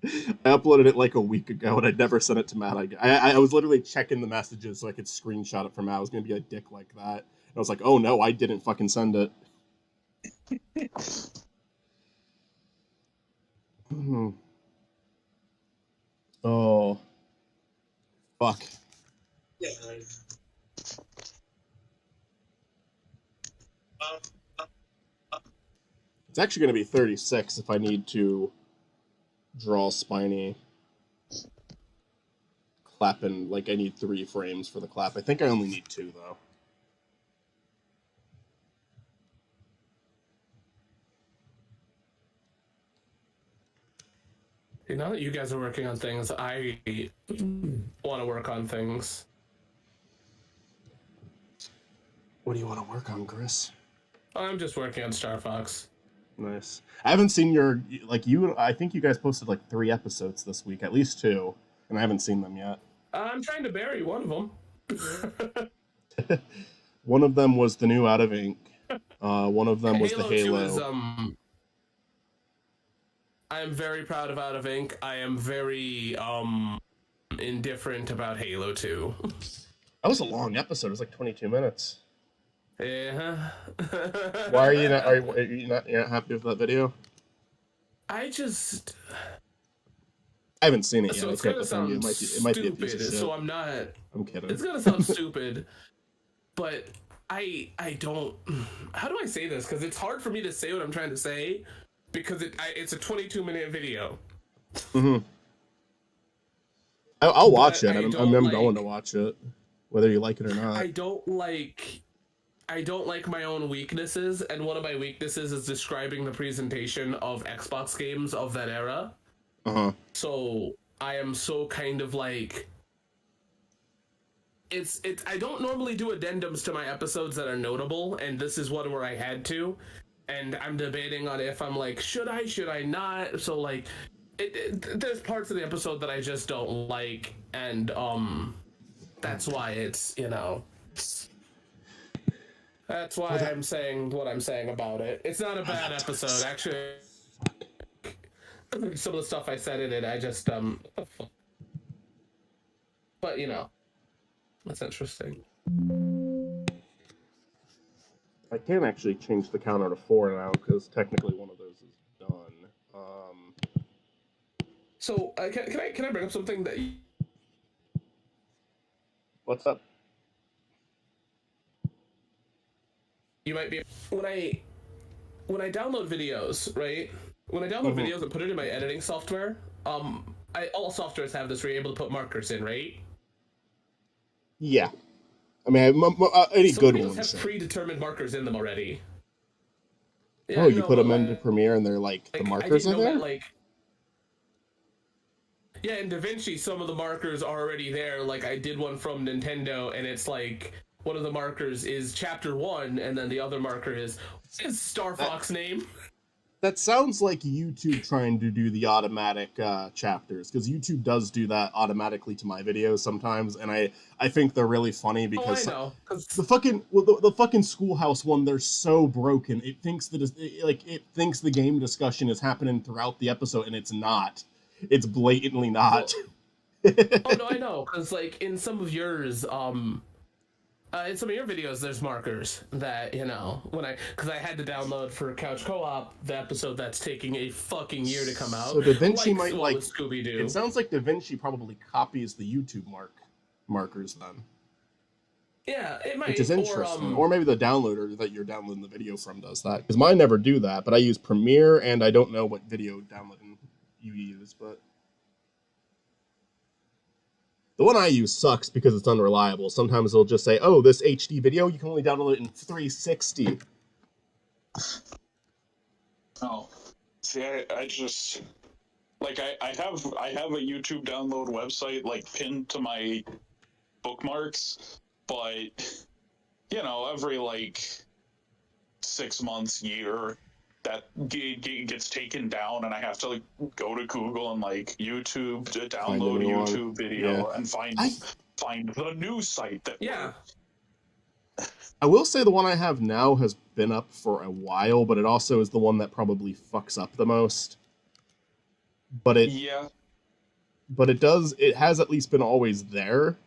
I uploaded it like a week ago, and I'd never sent it to Matt. I was literally checking the messages so I could screenshot it for Matt. I was going to be a dick like that. And I was like, oh no, I didn't fucking send it. Oh. Fuck. Yeah. It's actually going to be 36 if I need to draw Spiny clapping. Like, I need 3 frames for the clap. I think I only need 2, though. Now that you guys are working on things, I want to work on things. What do you want to work on, Chris? I'm just working on Star Fox. Nice. I haven't seen your, like, you, I think you guys posted like 3 episodes this week, at least 2, and I haven't seen them yet. I'm trying to bury one of them. One of them was the new Out of Ink. One of them was the Halo. 2 is, I am very proud of Out of Ink. I am very, indifferent about Halo 2. That was a long episode. It was like 22 minutes. Yeah. Why are you not? Are you not? You're not happy with that video? I haven't seen it yet. So it's I can't gonna defend you. sound It might be a piece of stupid. shit. So I'm not. I'm kidding. It's gonna sound stupid, but I don't. How do I say this? Because it's hard for me to say what I'm trying to say, because it's a 22-minute video. Mm-hmm. I'll watch it. I'm like, going to watch it, whether you like it or not. I don't like my own weaknesses, and one of my weaknesses is describing the presentation of Xbox games of that era. So I am so kind of like, it's I don't normally do addendums to my episodes that are notable, and this is one where I had to, and I'm debating on if I'm like, should I not? So like, there's parts of the episode that I just don't like, and that's why it's, that's why I'm saying what I'm saying about it. It's not a bad episode, actually. Some of the stuff I said in it, I just but that's interesting. I can actually change the counter to 4 now because technically one of those is done. So can I bring up something that? What's up? You might be when I download videos, right? When I download videos and put it in my editing software, all softwares have this where you're able to put markers in, right? Yeah. I mean, any Some good videos ones have predetermined markers in them already. Yeah, you put them into Premiere and they're like the markers are there? Yeah, in DaVinci, some of the markers are already there. Like, I did one from Nintendo, and it's like, one of the markers is Chapter 1, and then the other marker is Star Fox name. That sounds like YouTube trying to do the automatic chapters, because YouTube does do that automatically to my videos sometimes, and I think they're really funny because the fucking Schoolhouse one, they're so broken. It thinks that it thinks the game discussion is happening throughout the episode, and it's not. It's blatantly not. Well, oh no, I know, because like in some of yours, in some of your videos, there's markers that, because I had to download for Couch Co-op the episode that's taking a fucking year to come out. So DaVinci might like Scooby-Doo. It sounds like DaVinci probably copies the YouTube markers then. Yeah, it might. Which is interesting. Or maybe the downloader that you're downloading the video from does that. Because mine never do that, but I use Premiere, and I don't know what video downloading you use, but the one I use sucks because it's unreliable. Sometimes it'll just say, oh, this HD video, you can only download it in 360. Oh. See, I just... Like, I have a YouTube download website, like, pinned to my bookmarks, but, every, like, 6 months, year, that gets taken down, and I have to like go to Google and like YouTube to download YouTube video and find the new site that I will say the one I have now has been up for a while, but it also is the one that probably fucks up the most. But it has at least been always there,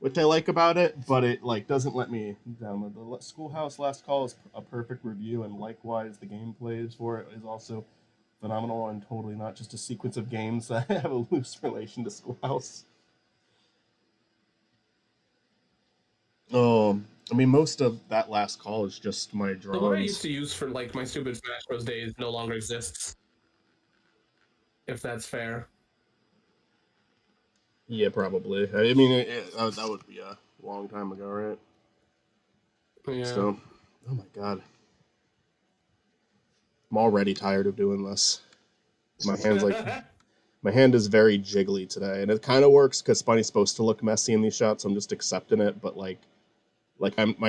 which I like about it, but it like doesn't let me download. The Schoolhouse Last Call is a perfect review, and likewise the gameplays for it is also phenomenal and totally not just a sequence of games that have a loose relation to Schoolhouse. I mean, most of that Last Call is just my drawings. The one I used to use for like my stupid Smash Bros. Days no longer exists. If that's fair. Yeah, probably. I mean, that would be a long time ago, right? Yeah. So, oh my god, I'm already tired of doing this. My hand's like, my hand is very jiggly today, and it kind of works because Spunny's supposed to look messy in these shots, so I'm just accepting it. But my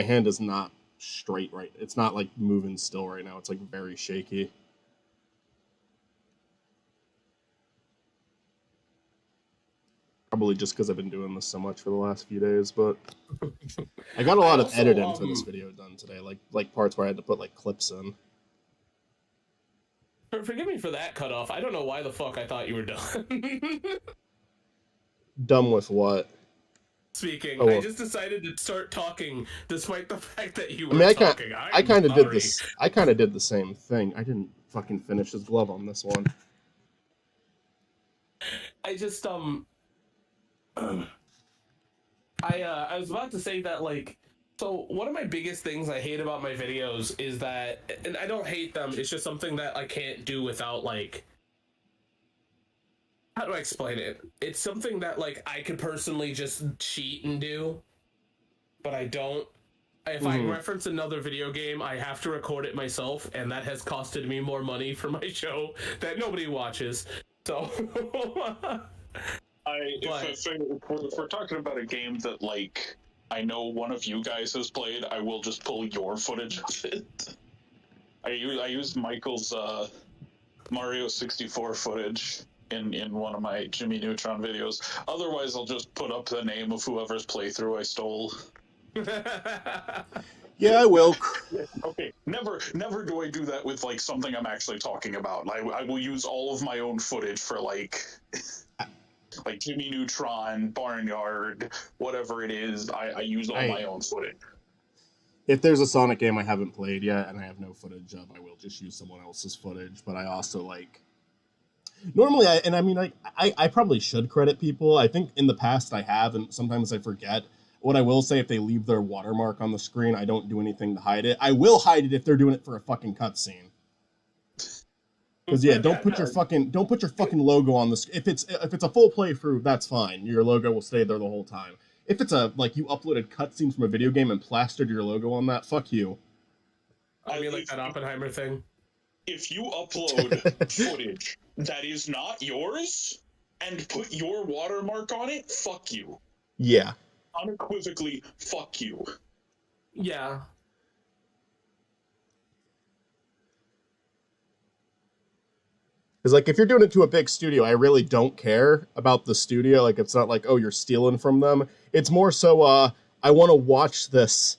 hand is not straight right. It's not like moving still right now. It's like very shaky. Probably just because I've been doing this so much for the last few days, but I got a I lot of also editing for this video done today, like parts where I had to put like clips in. forgive me for that cutoff. I don't know why the fuck I thought you were done. Dumb with what? Speaking, Oh, I well. just decided to start talking despite the fact that you I were mean, talking. I I'm kind of did sorry. this. I kind of did the same thing. I didn't fucking finish his glove on this one. I just I was about to say that, like, so one of my biggest things I hate about my videos is that, and I don't hate them, it's just something that I can't do without, like, how do I explain it? It's something that, like, I could personally just cheat and do, but I don't. If I Mm-hmm. reference another video game, I have to record it myself, and that has costed me more money for my show that nobody watches. So, If we're talking about a game that like I know one of you guys has played, I will just pull your footage of it. I used Michael's Mario 64 footage in one of my Jimmy Neutron videos. Otherwise, I'll just put up the name of whoever's playthrough I stole. Yeah, I will. Okay, never do I do that with like something I'm actually talking about. I will use all of my own footage for like Jimmy Neutron, Barnyard, whatever it is. I use all my own footage. If there's a Sonic game I haven't played yet and I have no footage of, I will just use someone else's footage. But I also like normally, I probably should credit people. I think in the past I have, and sometimes I forget. What I will say, if they leave their watermark on the screen, I don't do anything to hide it. I will hide it if they're doing it for a fucking cutscene. Because yeah, don't put your fucking logo on this. If it's a full playthrough, that's fine. Your logo will stay there the whole time. If it's a like you uploaded cutscenes from a video game and plastered your logo on that, fuck you. I mean, like that Oppenheimer thing. If you upload footage that is not yours and put your watermark on it, fuck you. Yeah. Unequivocally, fuck you. Yeah. Because like if you're doing it to a big studio, I really don't care about the studio. Like it's not like, oh, you're stealing from them. It's more so I want to watch this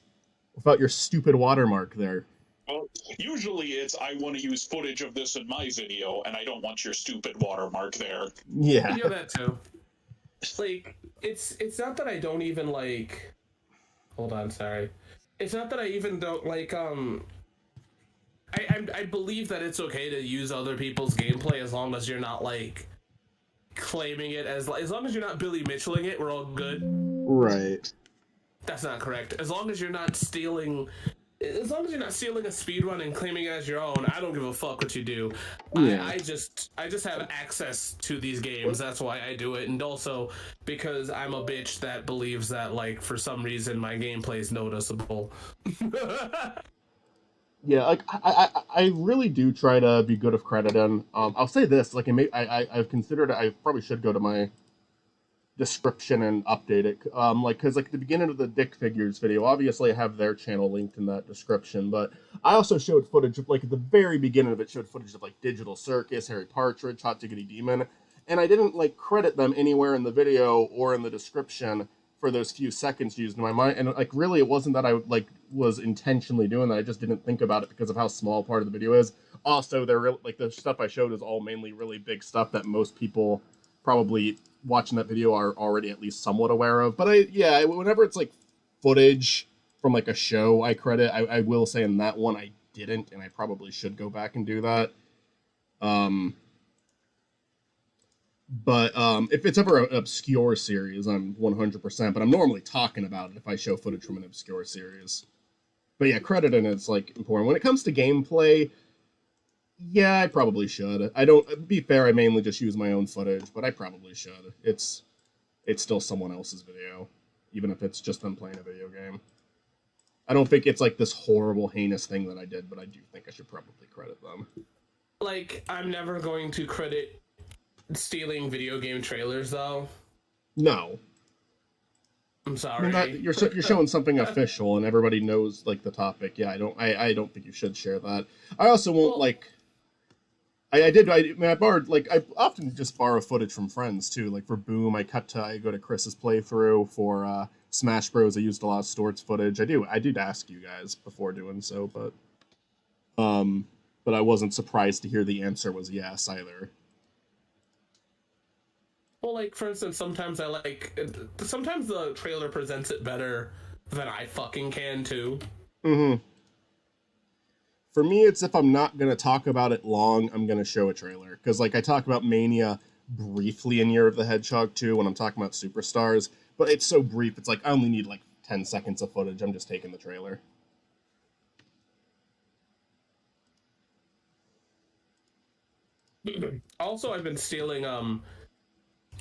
without your stupid watermark there. Well, usually it's I want to use footage of this in my video and I don't want your stupid watermark there. Yeah. You know that too. Like, it's not that I don't even like. Hold on, sorry. It's not that I even don't like. I believe that it's okay to use other people's gameplay as long as you're not like claiming it as long as you're not Billy Mitchelling it, we're all good. Right. That's not correct. As long as you're not stealing. As long as you're not stealing a speedrun and claiming it as your own, I don't give a fuck what you do. Yeah. I just have access to these games. That's why I do it, and also because I'm a bitch that believes that, like, for some reason my gameplay is noticeable. Yeah, like I really do try to be good of crediting. I'll say this, like I've considered I probably should go to my description and update it. Because like at the beginning of the Dick Figures video, obviously I have their channel linked in that description, but I also showed footage of like at the very beginning of it showed footage of like Digital Circus, Harry Partridge, Hot Diggity Demon, and I didn't like credit them anywhere in the video or in the description for those few seconds used in my mind. And like really it wasn't that I like was intentionally doing that. I just didn't think about it because of how small part of the video is. Also, they're like the stuff I showed is all mainly really big stuff that most people probably watching that video are already at least somewhat aware of. But whenever it's like footage from like a show I credit, I will say in that one I didn't, and I probably should go back and do that. But if it's ever an obscure series, I'm 100%, but I'm normally talking about it if I show footage from an obscure series. But yeah, crediting is like important. When it comes to gameplay, yeah, I probably should. I don't, be fair, I mainly just use my own footage, but I probably should. It's it's still someone else's video, even if it's just them playing a video game. I don't think it's like this horrible, heinous thing that I did, but I do think I should probably credit them. Like, I'm never going to credit stealing video game trailers, though. No. I'm I sorry. mean, that, you're showing something official and everybody knows like the topic. Yeah, I don't think you should share that. I also won't like. I borrowed like I often just borrow footage from friends too. Like for Boom, I go to Chris's playthrough. For Smash Bros, I used a lot of Stort's footage. I did ask you guys before doing so, but I wasn't surprised to hear the answer was yes either. Well, like, for instance, sometimes sometimes the trailer presents it better than I fucking can, too. Mm-hmm. For me, it's if I'm not gonna talk about it long, I'm gonna show a trailer. Because like I talk about Mania briefly in Year of the Hedgehog 2 when I'm talking about Superstars, but it's so brief, it's like I only need like 10 seconds of footage. I'm just taking the trailer. Also, I've been stealing,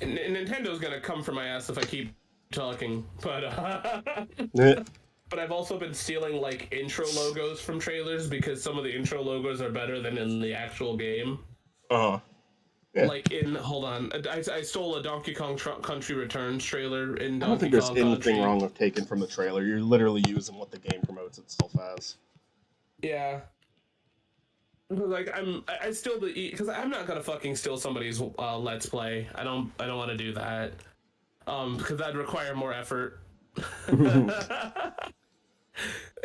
Nintendo's gonna come for my ass if I keep talking, but, but I've also been stealing, like, intro logos from trailers because some of the intro logos are better than in the actual game. Uh-huh. Yeah. Like hold on, I stole a Donkey Kong Country Returns trailer in Donkey Kong. I don't think there's anything Country. wrong with taking from the trailer. You're literally using what the game promotes itself as. Yeah. Like I steal because I'm not gonna fucking steal somebody's Let's Play. I don't want to do that. Because that'd require more effort.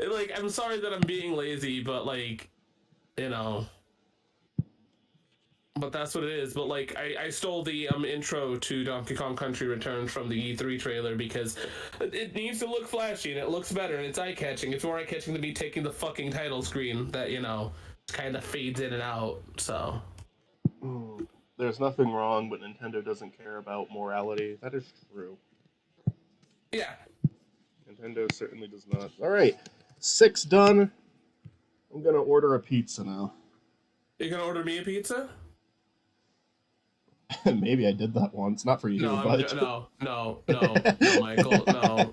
Like, I'm sorry that I'm being lazy, but like, you know. But that's what it is. But like, I stole the intro to Donkey Kong Country Returns from the E3 trailer because it needs to look flashy and it looks better and it's eye-catching. It's more eye-catching than me taking the fucking title screen that, you know, kind of fades in and out. So There's nothing wrong, but Nintendo doesn't care about morality. That is true. Yeah. Nintendo certainly does not. All right, 6 done. I'm gonna order a pizza now. You gonna order me a pizza? Maybe I did that once, not for you, No, but no, Michael, no.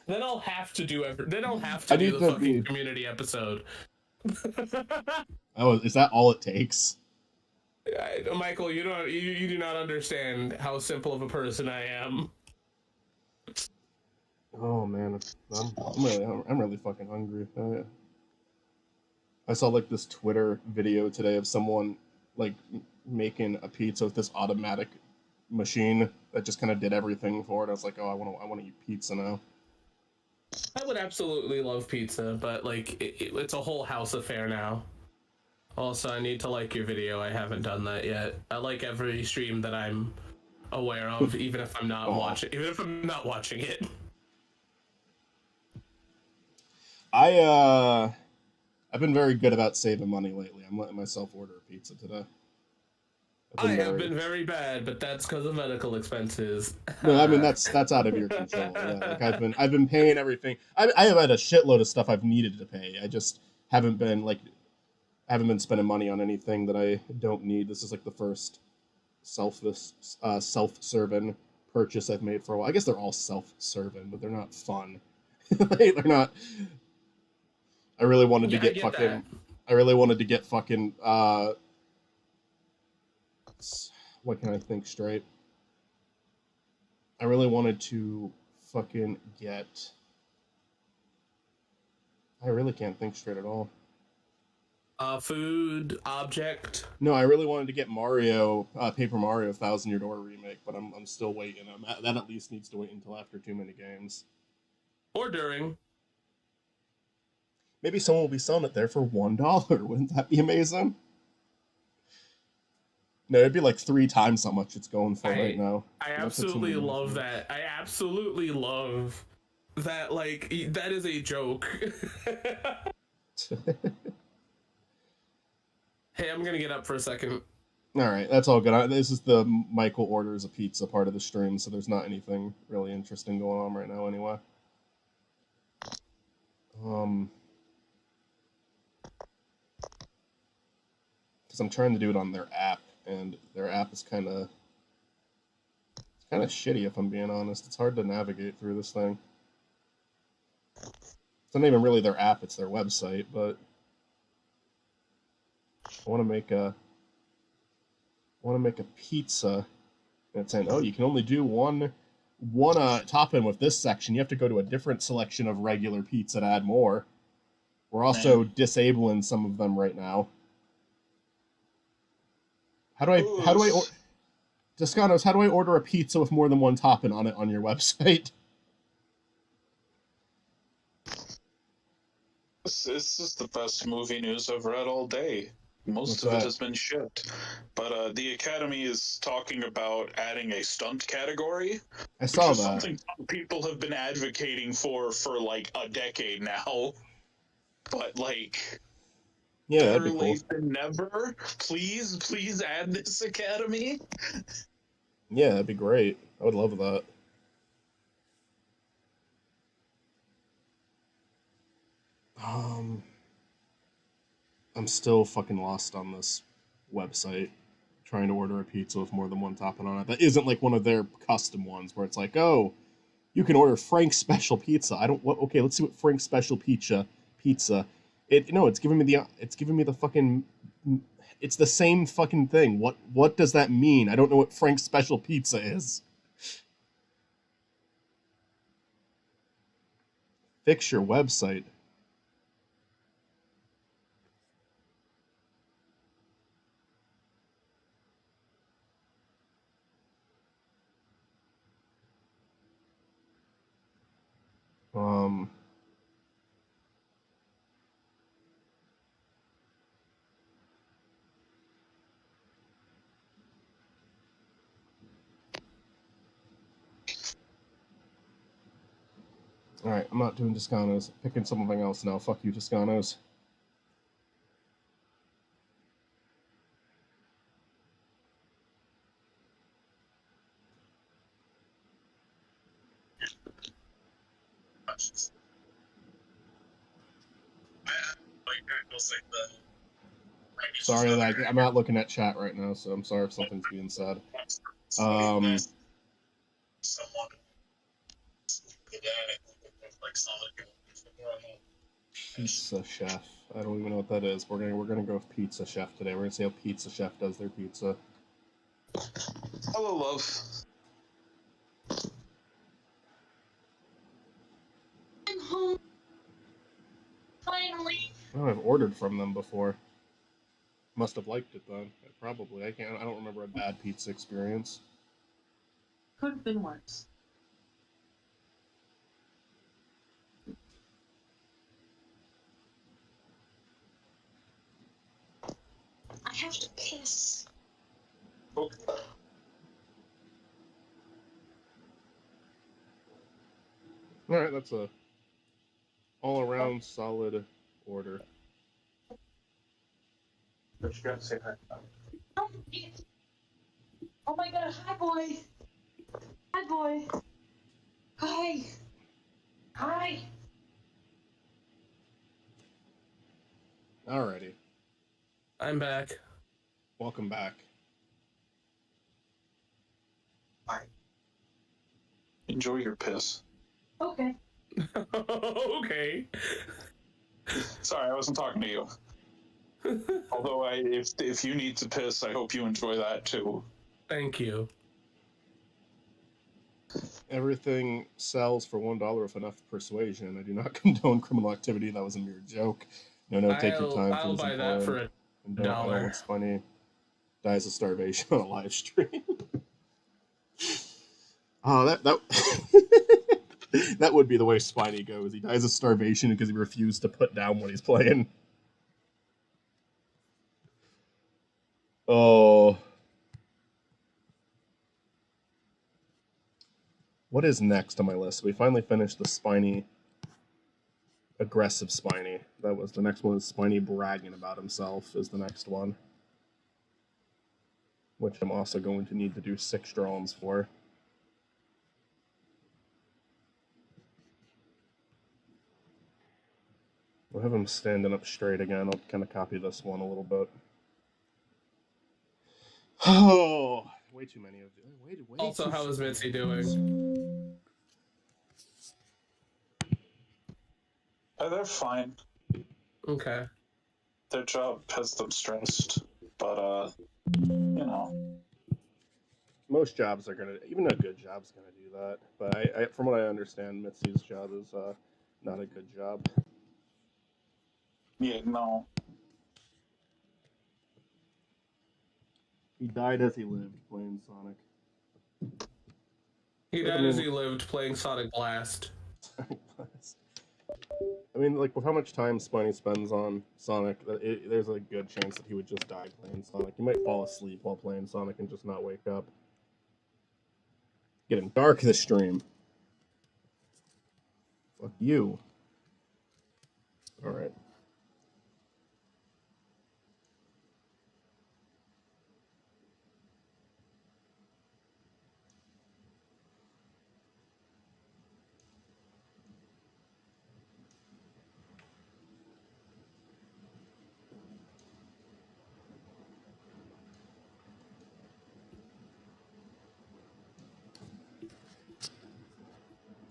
Then I'll have to do the fucking community episode. Oh, is that all it takes? Michael, you do not understand how simple of a person I am. Oh man, I'm really fucking hungry. I saw like this Twitter video today of someone like making a pizza with this automatic machine that just kind of did everything for it. I was like, oh, I want to eat pizza now. I would absolutely love pizza, but like it's a whole house affair now. Also, I need to like your video. I haven't done that yet. I like every stream that I'm aware of, even if I'm not watching it. I've been very good about saving money lately. I'm letting myself order a pizza today. I have been very bad, but that's because of medical expenses. No, I mean that's out of your control. Yeah, like I've been paying everything. I have had a shitload of stuff I've needed to pay. I just haven't been spending money on anything that I don't need. This is like the first self-serving purchase I've made for a while. I guess they're all self-serving, but they're not fun. They're not. I really wanted to get fucking. That. I really wanted to get fucking. What can I think straight? I really wanted to fucking get. I really can't think straight at all. Food object. No, I really wanted to get Mario, Paper Mario 1,000 Year Door remake, but I'm still waiting. That at least needs to wait until after too many games. Or during. Maybe someone will be selling it there for $1. Wouldn't that be amazing? No, it'd be like 3 times how much it's going for right now. I absolutely love that. I absolutely love that. Like, that is a joke. Hey, I'm gonna get up for a second. All right, that's all good. This is the Michael orders a pizza part of the stream, so there's not anything really interesting going on right now anyway. Because I'm trying to do it on their app. and their app is kind of shitty. If I'm being honest, it's hard to navigate through this thing. It's not even really their app; it's their website. But I want to make a pizza, and it's saying, oh, you can only do one topping with this section. You have to go to a different selection of regular pizza to add more. We're also disabling some of them right now. How do I Toscanos, how do I order a pizza with more than one topping on it on your website? This is the best movie news I've read all day. Most What's of it that? has been shipped. But the Academy is talking about adding a stunt category, I which saw is that. something people have been advocating for like a decade now. But like, Yeah, that'd better be cool. late than never. Please add this Academy. Yeah, that'd be great. I would love that. I'm still fucking lost on this website trying to order a pizza with more than one topping on it. That isn't like one of their custom ones where it's like, oh, you can order Frank's special pizza. I don't. What? Okay, let's see what Frank's special pizza. It's giving me the fucking. It's the same fucking thing. What does that mean? I don't know what Frank's special pizza is. Fix your website. Um. All right, I'm not doing Toscanos. Picking something else now. Fuck you, Toscanos. Sorry, I'm not looking at chat right now, so I'm sorry if something's being said. Pizza Chef. I don't even know what that is. We're gonna go with Pizza Chef today. We're gonna see how Pizza Chef does their pizza. Hello, love. I'm home. Finally. Oh, I've ordered from them before. Must have liked it then. Probably. I don't remember a bad pizza experience. Could have been worse. I have to piss. Okay. All right, that's a all-around solid order. But you gotta say hi. Oh my god, hi boy. Hi boy. Hi. Hi. Alrighty. I'm back. Welcome back. Enjoy your piss. Okay. Okay. Sorry, I wasn't talking to you. Although if you need to piss, I hope you enjoy that too. Thank you. Everything sells for $1 with enough persuasion. I do not condone criminal activity. That was a mere joke. No, take your time. I'll buy that for and $1. I don't want Spiny dies of starvation on a live stream. Oh, that that would be the way Spiny goes. He dies of starvation because he refused to put down what he's playing. Oh. What is next on my list? We finally finished the Spiny, aggressive Spiny. That was the next one. Is Spiny bragging about himself is the next one, which I'm also going to need to do 6 drones for. We'll have him standing up straight again. I'll kind of copy this one a little bit. Oh, way too many of you. Way Also, too how is many Mitzi of doing? They're fine. Okay. Their job has them stressed, but you know. Most jobs are gonna, even a good job's gonna do that. But from what I understand, Mitzi's job is not a good job. Yeah, no. He died as he lived playing Sonic. He But, died as he lived playing Sonic Blast. I mean, like with how much time Spiny spends on Sonic, there's a good chance that he would just die playing Sonic. He might fall asleep while playing Sonic and just not wake up. Getting dark this stream. Fuck you. All right.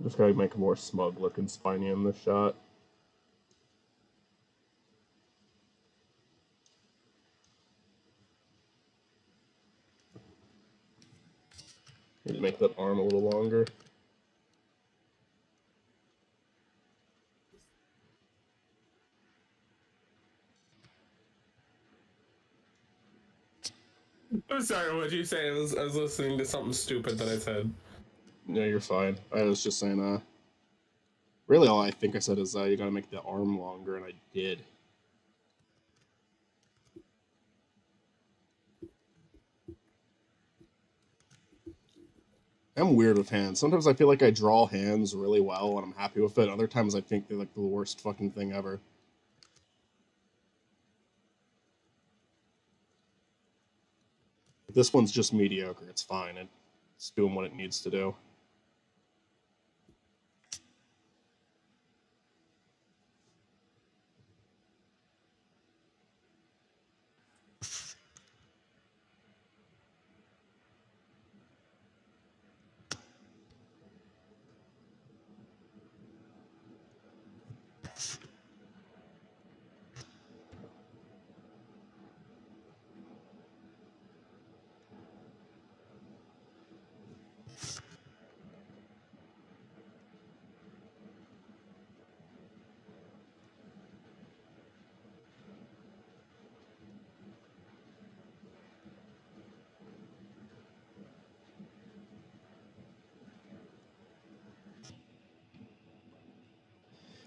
Just gotta make a more smug looking Spiny in this shot. Need to make that arm a little longer. I'm sorry, what did you say? I was listening to something stupid that I said. No, you're fine. I was just saying, really all I think I said is, you gotta make the arm longer, and I did. I'm weird with hands. Sometimes I feel like I draw hands really well and I'm happy with it. Other times I think they're like the worst fucking thing ever. This one's just mediocre. It's fine. It's doing what it needs to do.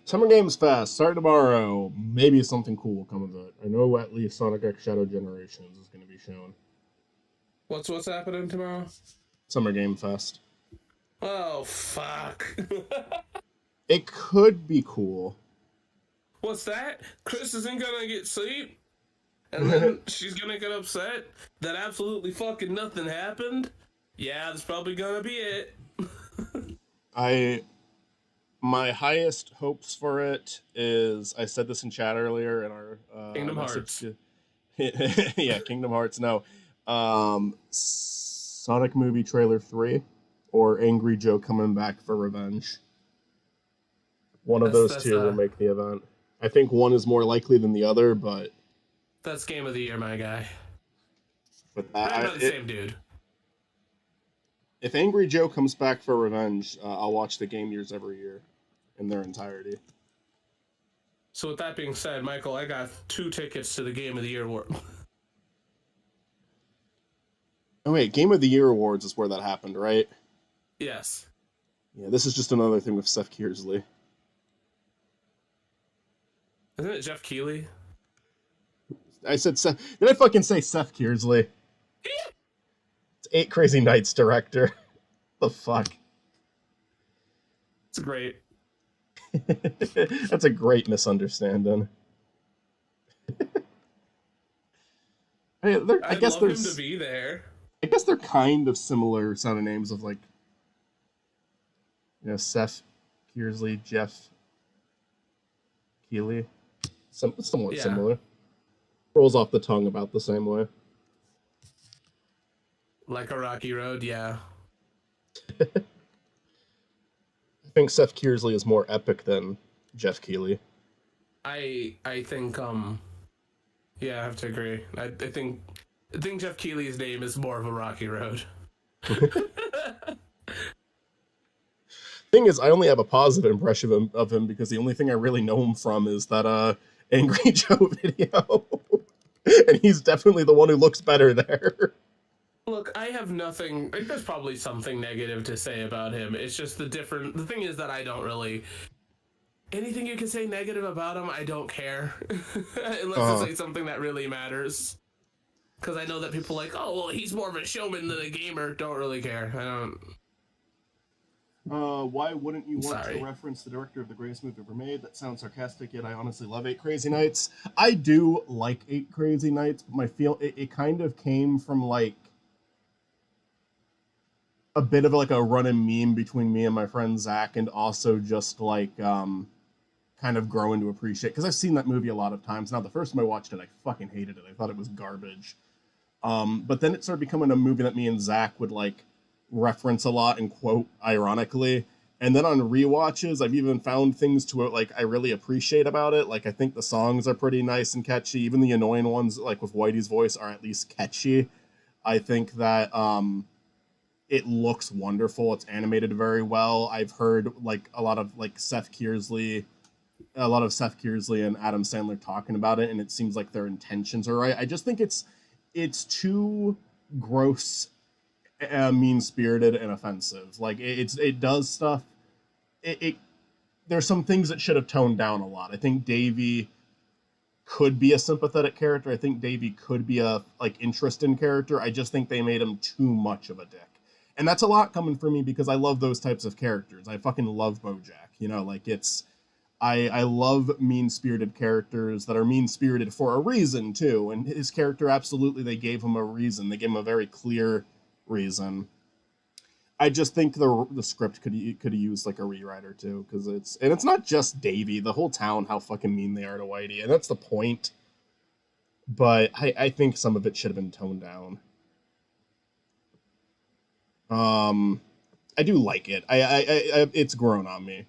Summer Games Fest, start tomorrow. Maybe something cool will come of it. I know at least Sonic X Shadow Generations is going to be shown. What's happening tomorrow? Summer Game Fest. Oh, fuck. It could be cool. What's that? Chris isn't gonna get sleep? And then she's gonna get upset that absolutely fucking nothing happened? Yeah, that's probably gonna be it. My highest hopes for it is, I said this in chat earlier in our Kingdom message Hearts. to yeah, Kingdom Hearts. No, Sonic movie trailer 3, or Angry Joe coming back for revenge. One of those two will make the event. I think one is more likely than the other, but that's game of the year, my guy. But Probably not the same dude. If Angry Joe comes back for revenge, I'll watch the Game Years every year in their entirety. So with that being said, Michael, I got 2 tickets to the Game of the Year award. Oh wait, Game of the Year awards is where that happened, right? Yes. Yeah, this is just another thing with Seth Kearsley. Isn't it Jeff Keighley? I said Seth. Did I fucking say Seth Kearsley? It's 8 Crazy Nights director. The fuck? It's great. That's a great misunderstanding. I guess love there's him to be there. I guess they're kind of similar sounding names of, like, Seth Kearsley, Jeff Keighley. Somewhat similar. Rolls off the tongue about the same way. Like a rocky road, yeah. I think Seth Kearsley is more epic than Jeff Keighley. I think yeah, I have to agree. I think Jeff Keighley's name is more of a rocky road. Thing is, I only have a positive impression of him because the only thing I really know him from is that Angry Joe video. And he's definitely the one who looks better there. Look, I have nothing. Like, there's probably something negative to say about him. It's just the thing is that I don't really. Anything you can say negative about him, I don't care. Unless it's like something that really matters. Because I know that people like, oh, well, he's more of a showman than a gamer. Don't really care. I don't. Why wouldn't you want to reference the director of the greatest movie ever made? That sounds sarcastic, yet I honestly love 8 Crazy Nights. I do like 8 Crazy Nights, but it kind of came from like a bit of like a running meme between me and my friend Zach, and also just like kind of growing to appreciate, because I've seen that movie a lot of times. Now, the first time I watched it, I fucking hated it. I thought it was garbage. But then it started becoming a movie that me and Zach would like reference a lot and quote ironically. And then on rewatches, I've even found things to like I really appreciate about it. Like I think the songs are pretty nice and catchy. Even the annoying ones, like with Whitey's voice, are at least catchy. I think that it looks wonderful. It's animated very well. I've heard like a lot of Seth Kearsley and Adam Sandler talking about it, and it seems like their intentions are right. I just think it's too gross, mean-spirited, and offensive. Like it does stuff. It there's some things that should have toned down a lot. I think Davey could be a sympathetic character. I think Davey could be a interesting character. I just think they made him too much of a dick. And that's a lot coming from me because I love those types of characters. I fucking love BoJack. You know, like I love mean-spirited characters that are mean-spirited for a reason, too. And his character, absolutely, they gave him a reason. They gave him a very clear reason. I just think the script could have used like a rewrite or two, because it's not just Davey. The whole town, how fucking mean they are to Whitey, and that's the point. But I think some of it should have been toned down. I do like it. I it's grown on me.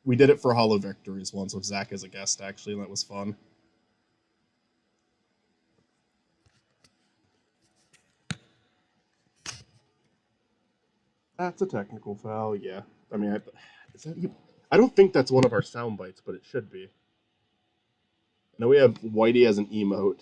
We did it for Hollow Victories once with Zach as a guest, actually, and that was fun. That's a technical foul, yeah. I mean, I don't think that's one of our sound bites, but it should be. I know we have Whitey as an emote.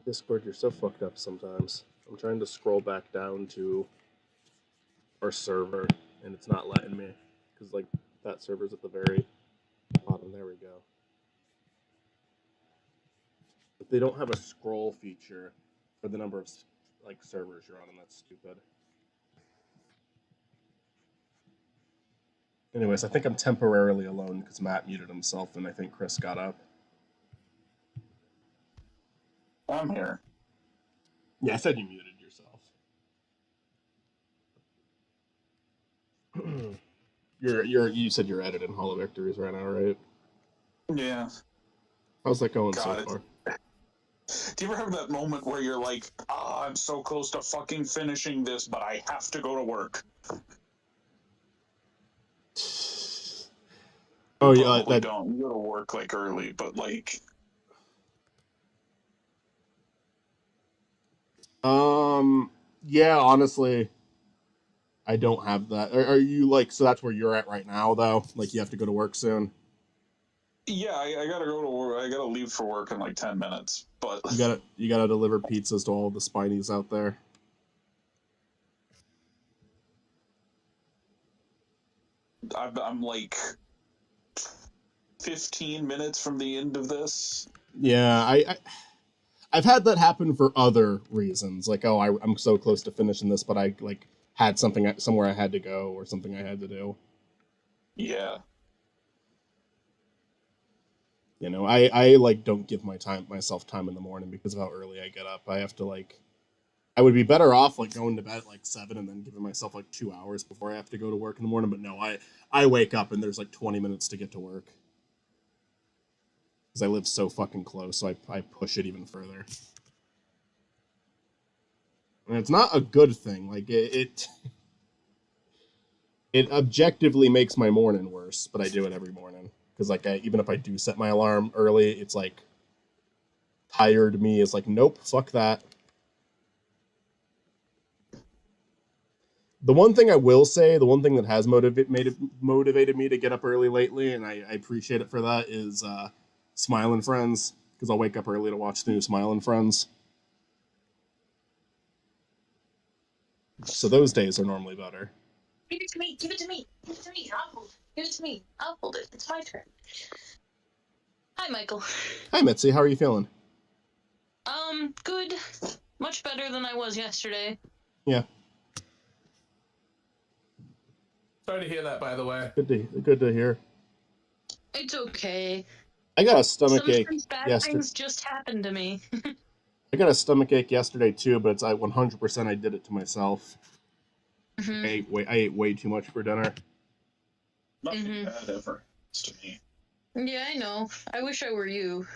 Discord, you're so fucked up sometimes. I'm trying to scroll back down to our server, and it's not letting me, because like that server's at the very bottom. There we go. But they don't have a scroll feature for the number of like servers you're on, and that's stupid. Anyways, I think I'm temporarily alone because Matt muted himself, and I think Chris got up. I'm here. Yeah, I said you muted yourself. You said you're editing Hollow Victories right now, right? Yeah. How's that going so far? Do you ever have that moment where you're like, I'm so close to fucking finishing this, but I have to go to work? Oh yeah, that don't. You go to work like early, but like. Yeah, honestly, I don't have that. Are you like, so that's where you're at right now, though? Like, you have to go to work soon? Yeah, I gotta go to work. I gotta leave for work in like 10 minutes, but you gotta deliver pizzas to all the Spinies out there. I'm like 15 minutes from the end of this. Yeah, I've had that happen for other reasons. Like, oh, I'm so close to finishing this, but I like had something somewhere I had to go or something I had to do. Yeah. You know, I like don't give myself time in the morning because of how early I get up. I have to like I would be better off like going to bed at like 7 and then giving myself like 2 hours before I have to go to work in the morning. But no, I wake up and there's like 20 minutes to get to work because I live so fucking close. So I push it even further, and it's not a good thing. Like it objectively makes my morning worse, but I do it every morning because like even if I do set my alarm early, it's like tired me is like nope, fuck that. The one thing I will say, the one thing that has motivated me to get up early lately, and I appreciate it for that, is Smiling Friends, because I'll wake up early to watch the new Smiling Friends. So those days are normally better. Give it to me. Give it to me. Give it to me. I'll hold it. Give it to me. I'll hold it. It's my turn. Hi, Michael. Hi, Mitzi. How are you feeling? Good. Much better than I was yesterday. Yeah. Sorry to hear that, by the way. Good to hear. It's okay. I got a stomach ache Sometimes bad yesterday. things just happen to me. I got a stomach ache yesterday too, but it's 100% I did it to myself. Mm-hmm. I ate way too much for dinner. Nothing bad ever happens to me. Yeah, I know. I wish I were you.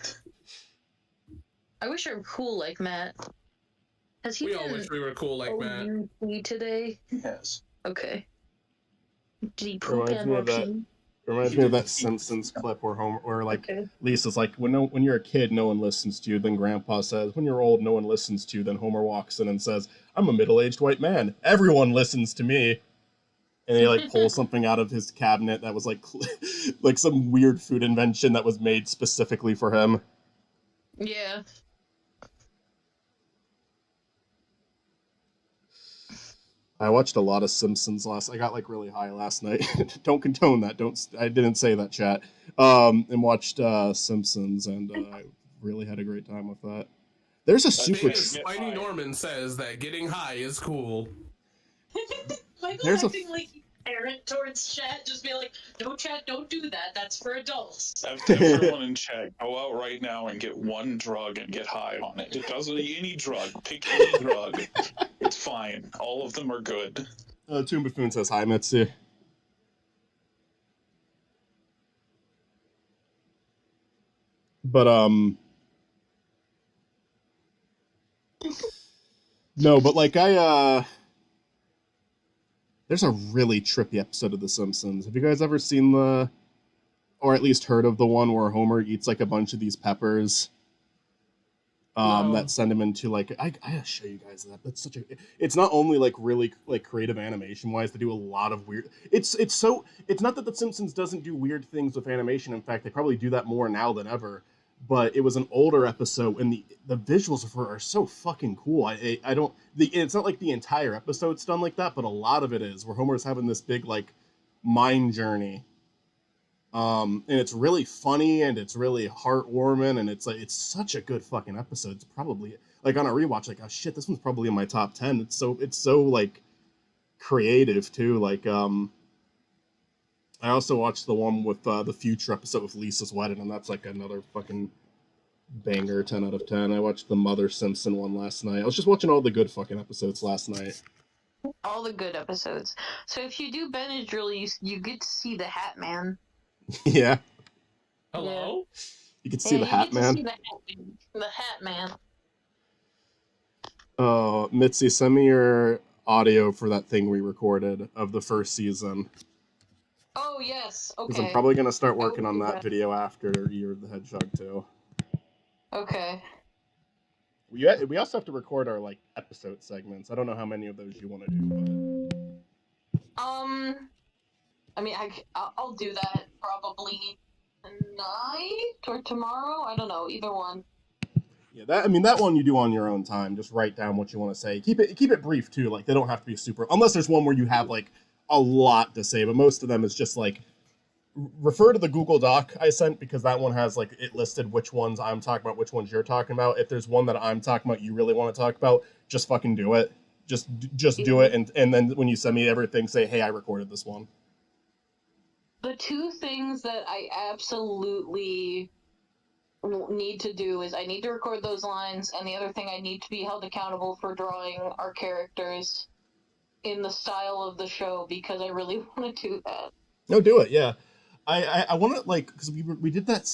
I wish I were cool like Matt. Has he We been all wish we were cool like Matt. OUP today? Yes. Okay. Did he poop Reminds and me or of that. pee? Reminds me of that Simpsons clip where Homer, or like Okay. Lisa's like, when you're a kid, no one listens to you. Then Grandpa says, when you're old, no one listens to you. Then Homer walks in and says, I'm a middle-aged white man. Everyone listens to me. And he like pulls something out of his cabinet that was like like some weird food invention that was made specifically for him. Yeah. I watched a lot of Simpsons I got like really high last night. Don't condone that. I didn't say that, chat. And watched Simpsons, and I really had a great time with that. There's a super. Big as Spiny Norman says that getting high is cool. Michael There's a- acting like he's a parent towards chat, just be like, "No, chat, don't do that. That's for adults." Everyone in chat, go out right now and get one drug and get high on it. It doesn't any drug. Pick any drug. It's fine. All of them are good. Toon Buffoon says hi, Mitsu. But no, but like there's a really trippy episode of The Simpsons. Have you guys ever seen or at least heard of the one where Homer eats like a bunch of these peppers? No. That send him into like I gotta show you guys that. That's such a. It's not only like really like creative animation wise. They do a lot of weird. It's not that The Simpsons doesn't do weird things with animation. In fact, they probably do that more now than ever. But it was an older episode, and the visuals of her are so fucking cool. I don't. It's not like the entire episode's done like that, but a lot of it is where Homer's having this big like mind journey. And it's really funny and it's really heartwarming and it's like it's such a good fucking episode. It's probably like on a rewatch, like oh shit, this one's probably in my top 10. It's so like creative too. Like I also watched the one with the future episode with Lisa's wedding, and that's like another fucking banger, 10 out of 10. I watched the Mother Simpson one last night. I was just watching all the good fucking episodes last night. All the good episodes. So if you do Benadryl, you get to see the Hat Man. Yeah. Hello? You can see the Hat Man. The Hat Man. Oh, Mitzi, send me your audio for that thing we recorded of the first season. Oh, yes. Okay. Because I'm probably going to start working on that video after Year of the Hedgehog too. Okay. We also have to record our like episode segments. I don't know how many of those you want to do, but I mean, I'll do that probably tonight or tomorrow. I don't know, either one. yeah, that one you do on your own time. Just write down what you want to say. Keep it brief too. Like they don't have to be super. Unless there's one where you have like a lot to say, but most of them is just like refer to the Google Doc I sent because that one has like it listed which ones I'm talking about, which ones you're talking about. If there's one that I'm talking about you really want to talk about, just fucking do it. Just do it, and then when you send me everything, say, hey, I recorded this one. The two things that I absolutely need to do is I need to record those lines, and the other thing I need to be held accountable for drawing our characters in the style of the show, because I really want to do that. No, do it. Yeah, I want to like because we did that.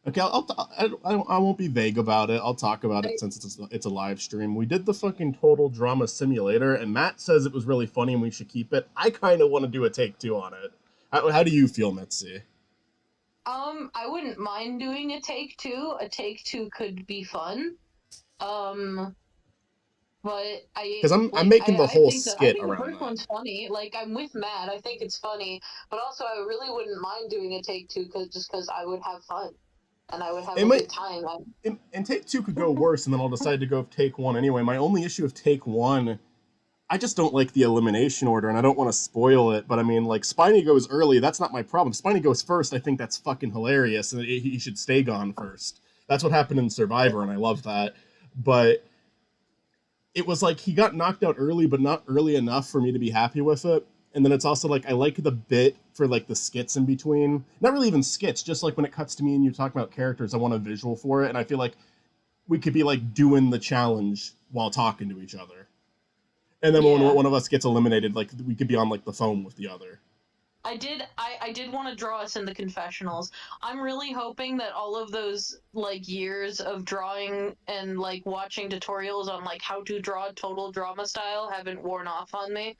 Okay, I won't be vague about it. I'll talk about it since it's a live stream. We did the fucking Total Drama Simulator, and Matt says it was really funny and we should keep it. I kind of want to do a take two on it. How do you feel, Mitzi? I wouldn't mind doing a take two. A take two could be fun. But Because I'm making the whole skit the around first that. one's funny. Like, I'm with Matt. I think it's funny, but also I really wouldn't mind doing a take two because I would have fun and I would have good time. And take two could go worse, and then I'll decide to go with take one anyway. My only issue with take one, I just don't like the elimination order, and I don't want to spoil it. But I mean, like Spiny goes early. That's not my problem. Spiny goes first. I think that's fucking hilarious, and he should stay gone first. That's what happened in Survivor, and I love that. But it was like he got knocked out early, but not early enough for me to be happy with it. And then it's also like I like the bit for like the skits in between. Not really even skits, just like when it cuts to me and you talk about characters, I want a visual for it. And I feel like we could be like doing the challenge while talking to each other. And then when one of us gets eliminated, like we could be on like the phone with the other. I did want to draw us in the confessionals. I'm really hoping that all of those like years of drawing and like watching tutorials on like how to draw Total Drama style haven't worn off on me.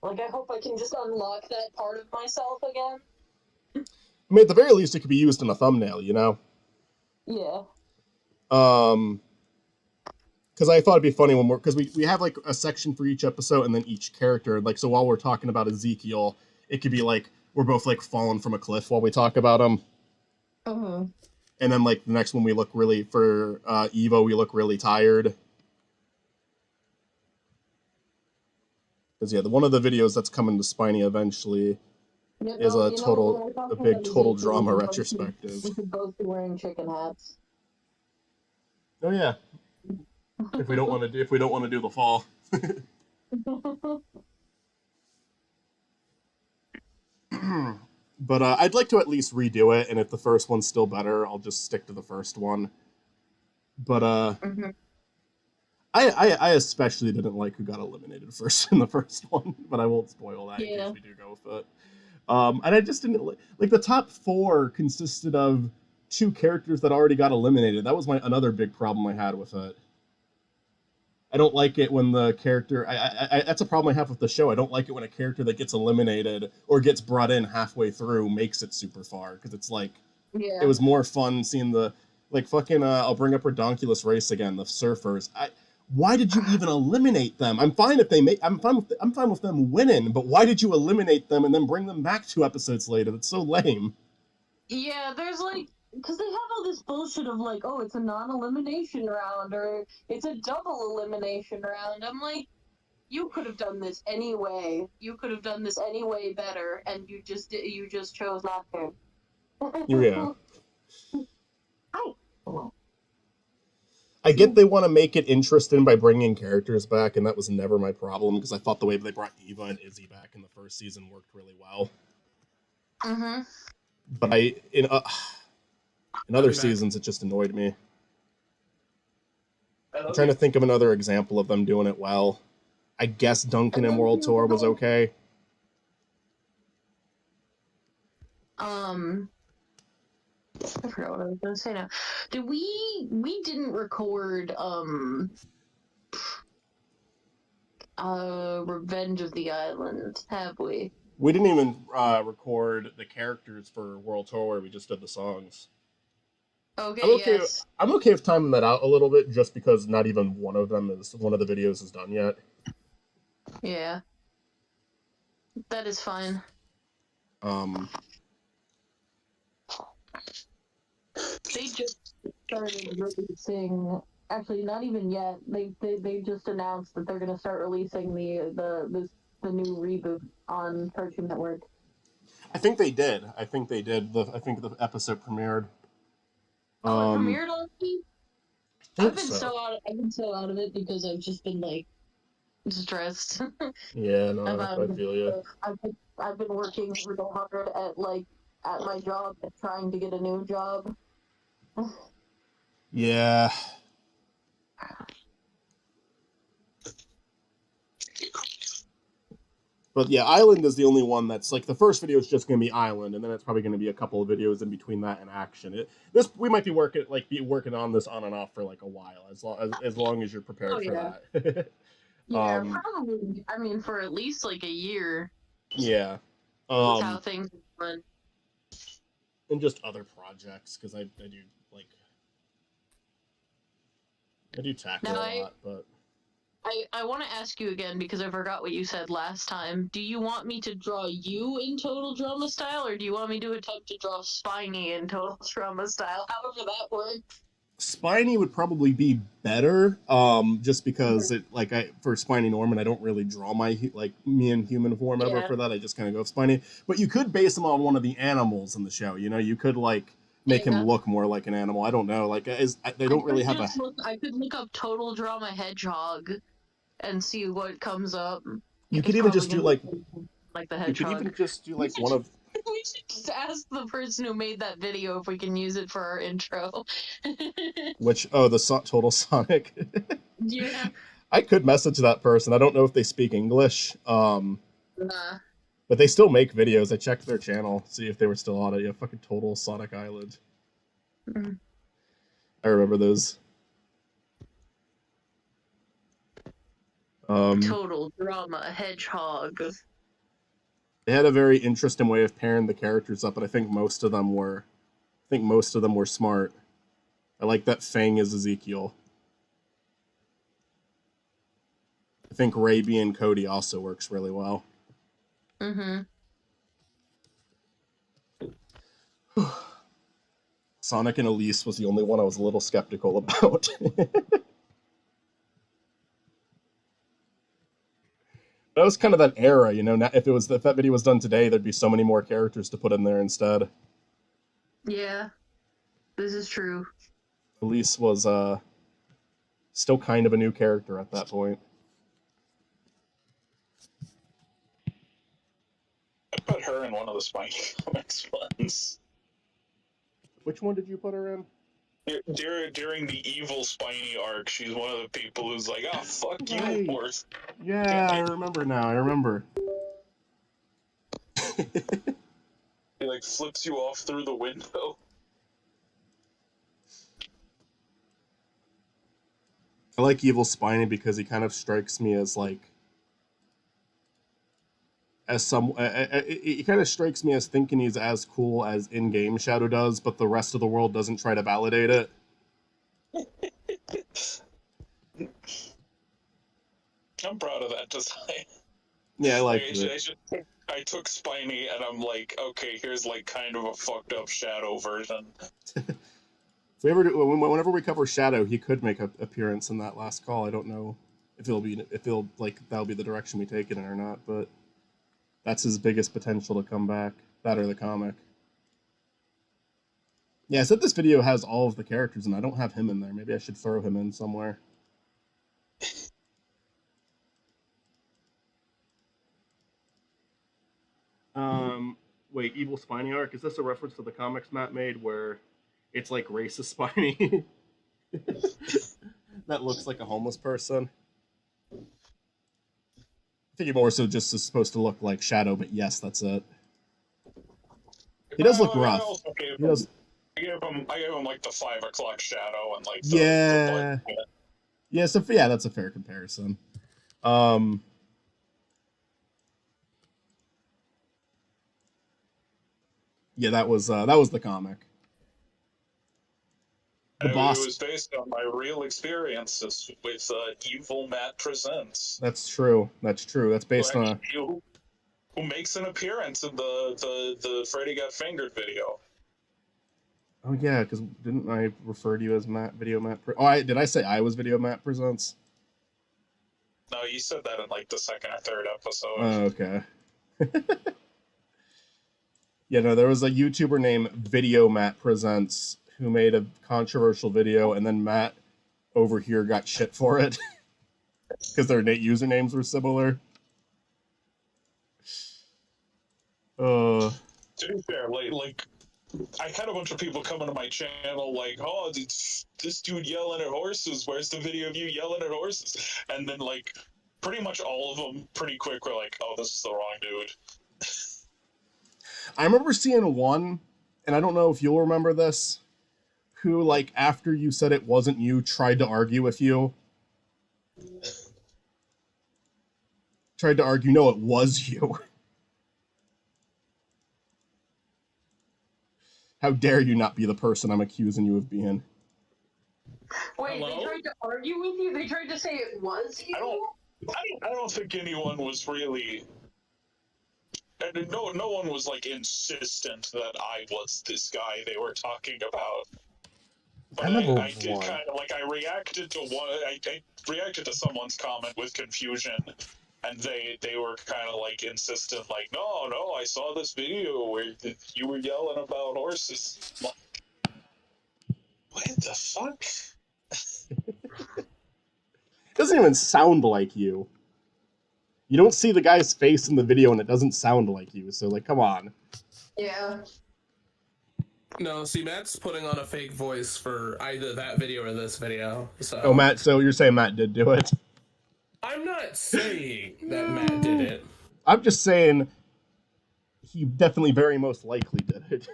Like, I hope I can just unlock that part of myself again. I mean, at the very least, it could be used in a thumbnail, you know? Yeah. Because I thought it'd be funny when because we have like a section for each episode and then each character. Like, so while we're talking about Ezekiel, it could be like we're both like falling from a cliff while we talk about him. Mm-hmm. And then like the next one we look really for Evo, we look really tired. Because yeah, one of the videos that's coming to Spiny eventually is a big total drama retrospective. We could both be wearing chicken hats. Oh yeah. If we don't want to do the fall. But I'd like to at least redo it, and if the first one's still better, I'll just stick to the first one. But mm-hmm. I especially didn't like who got eliminated first in the first one, but I won't spoil that in case we do go with it. And I just didn't like the top 4 consisted of 2 characters that already got eliminated. That was another big problem I had with it. I don't like it when the character. That's a problem I have with the show. I don't like it when a character that gets eliminated or gets brought in halfway through makes it super far, because it's like it was more fun seeing the like fucking. I'll bring up Redonkulous Race again. The surfers. Why did you even eliminate them? I'm fine if they make. I'm fine with them winning, but why did you eliminate them and then bring them back 2 episodes later? That's so lame. Yeah, there's like. Because they have all this bullshit of like, oh, it's a non-elimination round, or it's a double elimination round. I'm like, you could have done this anyway. You could have done this anyway better, and you just chose not to. Yeah. I get they want to make it interesting by bringing characters back, and that was never my problem, because I thought the way they brought Eva and Izzy back in the first season worked really well. Mm-hmm. But in other seasons, it just annoyed me. I'm trying to think of another example of them doing it well. I guess Duncan in World Tour was okay. I forgot what I was going to say now. We didn't record Revenge of the Island, have we? We didn't even record the characters for World Tour. We just did the songs. Okay, I'm okay with timing that out a little bit, just because not even one of the videos is done yet. Yeah. That is fine. They just started releasing. Actually, not even yet. They just announced that they're gonna start releasing the new reboot on Cartoon Network. I think they did. I think the episode premiered. It premiered on TV? I've been so out of it because I've just been like stressed. Yeah, no, I feel you. I've been working real hard at like at my job and trying to get a new job. Yeah. But yeah, Island is the only one that's like the first video is just going to be Island, and then it's probably going to be a couple of videos in between that and action. We might be working on this on and off for like a while, as long as you're prepared for that. Yeah, probably. I mean, for at least like a year. Yeah. That's how things went. And just other projects because I do like I do tackle a lot, but. I want to ask you again because I forgot what you said last time. Do you want me to draw you in total drama style, or do you want me to attempt to draw Spiny in total drama style? However that works. Spiny would probably be better, just because for Spiny Norman, I don't really draw me in human form ever for that. I just kind of go with Spiny. But you could base him on one of the animals in the show. You know, you could make him look more like an animal. I don't know. They don't really have I could look up total drama hedgehog and see what comes up. You could even just do the hedgehog. You could even just do one of. We should just ask the person who made that video if we can use it for our intro. Total Sonic. Yeah. I could message that person. I don't know if they speak English. But they still make videos. I checked their channel, see if they were still on it. Yeah, fucking Total Sonic Island. Mm-hmm. I remember those. Total drama hedgehog. They had a very interesting way of pairing the characters up, but I think most of them were smart. I like that Fang is Ezekiel. I think Raby and Cody also works really well. Mm-hmm. Sonic and Elise was the only one I was a little skeptical about. That was kind of that era, you know. If that video was done today, there'd be so many more characters to put in there instead. Yeah, this is true. Elise was still kind of a new character at that point. I put her in one of the Spiny Comics ones. Which one did you put her in? During the evil Spiny arc, she's one of the people who's like, "Oh, fuck you, horse." Yeah, I remember now. I remember. He flips you off through the window. I like evil Spiny because he kind of strikes me as he kind of strikes me as thinking he's as cool as in-game Shadow does, but the rest of the world doesn't try to validate it. I'm proud of that design. Yeah, I like it. I took Spiny and I'm like, okay, here's kind of a fucked up Shadow version. Whenever we cover Shadow, he could make an appearance in that last call. I don't know if that'll be the direction we take it in or not, but that's his biggest potential to come back. That or the comic. Yeah, I said this video has all of the characters, and I don't have him in there. Maybe I should throw him in somewhere. Wait, Evil Spiny arc? Is this a reference to the comics Matt made where it's racist Spiny that looks like a homeless person? I think he more so just is supposed to look like Shadow, but yes, that's it. He does look rough. I gave him the 5 o'clock Shadow and yeah. Yeah, so yeah, that's a fair comparison. Yeah, that was the comic. It was based on my real experiences with Evil Matt Presents. That's true. That's based on who makes an appearance in the Freddy Got Fingered video. Oh yeah, because didn't I refer to you as Video Matt? Did I say I was Video Matt Presents? No, you said that in the second or third episode. Oh, okay. Yeah, no, there was a YouTuber named Video Matt Presents who made a controversial video, and then Matt over here got shit for it because their usernames were similar. To be fair, like I had a bunch of people coming to my channel like, oh, this dude yelling at horses. Where's the video of you yelling at horses? And then like pretty much all of them pretty quick were like, oh, this is the wrong dude. I remember seeing one, and I don't know if you'll remember this, who, like, after you said it wasn't you, tried to argue with you. Tried to argue, no, it was you. How dare you not be the person I'm accusing you of being? Wait, Hello? they tried to argue with you? They tried to say it was you? I don't think anyone was really. And no one was like insistent that I was this guy they were talking about. But I did one. kind of like I reacted to one. I reacted to someone's comment with confusion, and they were kind of like insistent, like, no, I saw this video where you were yelling about horses. I'm like, what the fuck? It doesn't even sound like you. You don't see the guy's face in the video, and it doesn't sound like you. So, like, come on. Yeah. No, see, Matt's putting on a fake voice for either that video or this video. So Oh, Matt. So you're saying Matt did do it? I'm not saying that Matt did it. I'm just saying he definitely very most likely did it.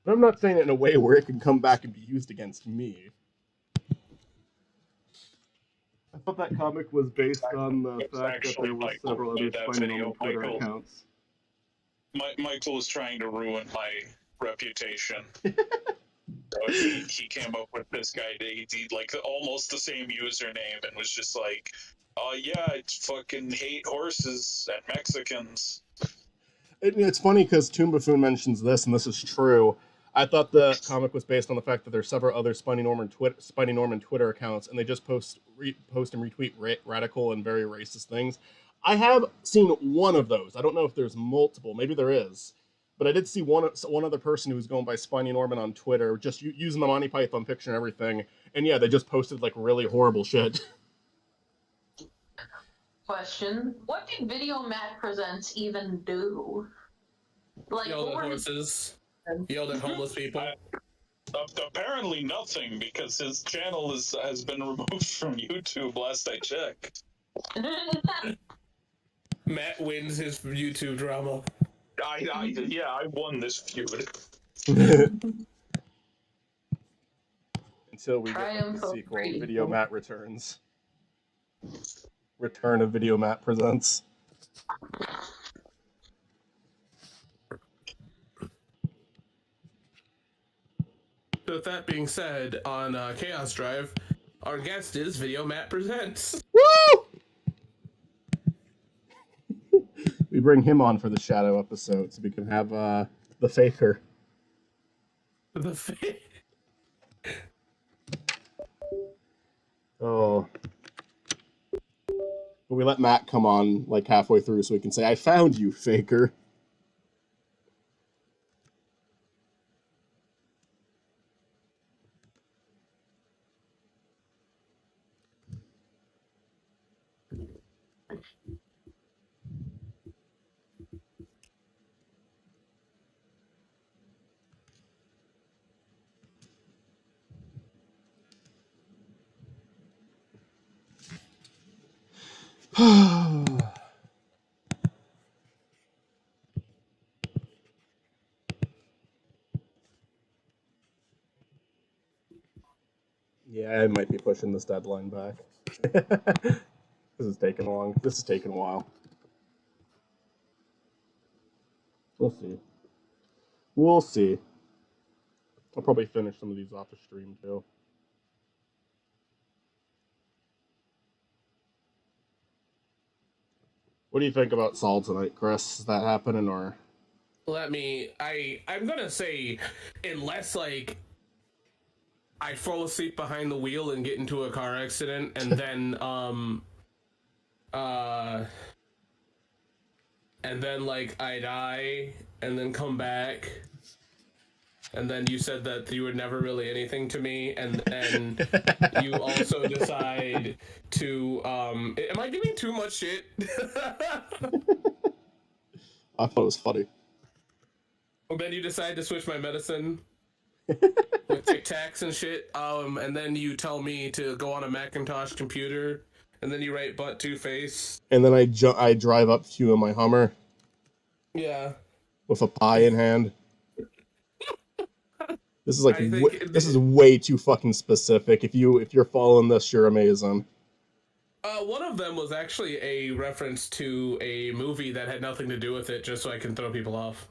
But I'm not saying it in a way where it can come back and be used against me. I thought that comic was based on the fact that there was several other Spiny on Twitter accounts. Michael was trying to ruin my reputation. So he came up with this guy. He like almost the same username and was just like, "Oh yeah, I fucking hate horses and Mexicans." It's funny because Toon Buffoon mentions this, and this is true. I thought the comic was based on the fact that there's several other Spiny Norman Twitter accounts, and they just post and retweet radical and very racist things. I have seen one of those. I don't know if there's multiple. Maybe there is. But I did see one other person who was going by Spiny Norman on Twitter, just using the Monty Python picture and everything. And yeah, they just posted like really horrible shit. Question: what did Video Matt Presents even do? Like, Yelled at what were horses. Yelled at homeless people. Apparently nothing, because his channel has been removed from YouTube last I checked. Matt wins his YouTube drama. I won this feud. Until we get the sequel, Video Matt returns. Return of Video Matt Presents. So with that being said, on Chaos Drive, our guest is Video Matt Presents. Woo! We bring him on for the Shadow episode so we can have the Faker. Oh. But we let Matt come on like halfway through so we can say, I found you, Faker. Yeah, I might be pushing this deadline back. This is taking long. This is taking a while. We'll see. We'll see. I'll probably finish some of these off the stream too. What do you think about Saul tonight, Chris? Is that happening or? I'm gonna say, unless like I fall asleep behind the wheel and get into a car accident, and then like I die and then come back, and then you said that you were never really anything to me, and then you also decide to am I giving too much shit? I thought it was funny. And then you decide to switch my medicine with Tic Tacs and shit. And then you tell me to go on a Macintosh computer, and then you write "butt two face." And then I drive up to you in my Hummer Yeah, with a pie in hand. This is like I think this is way too fucking specific. If you're following this, you're amazing. One of them was actually a reference to a movie that had nothing to do with it, just so I can throw people off.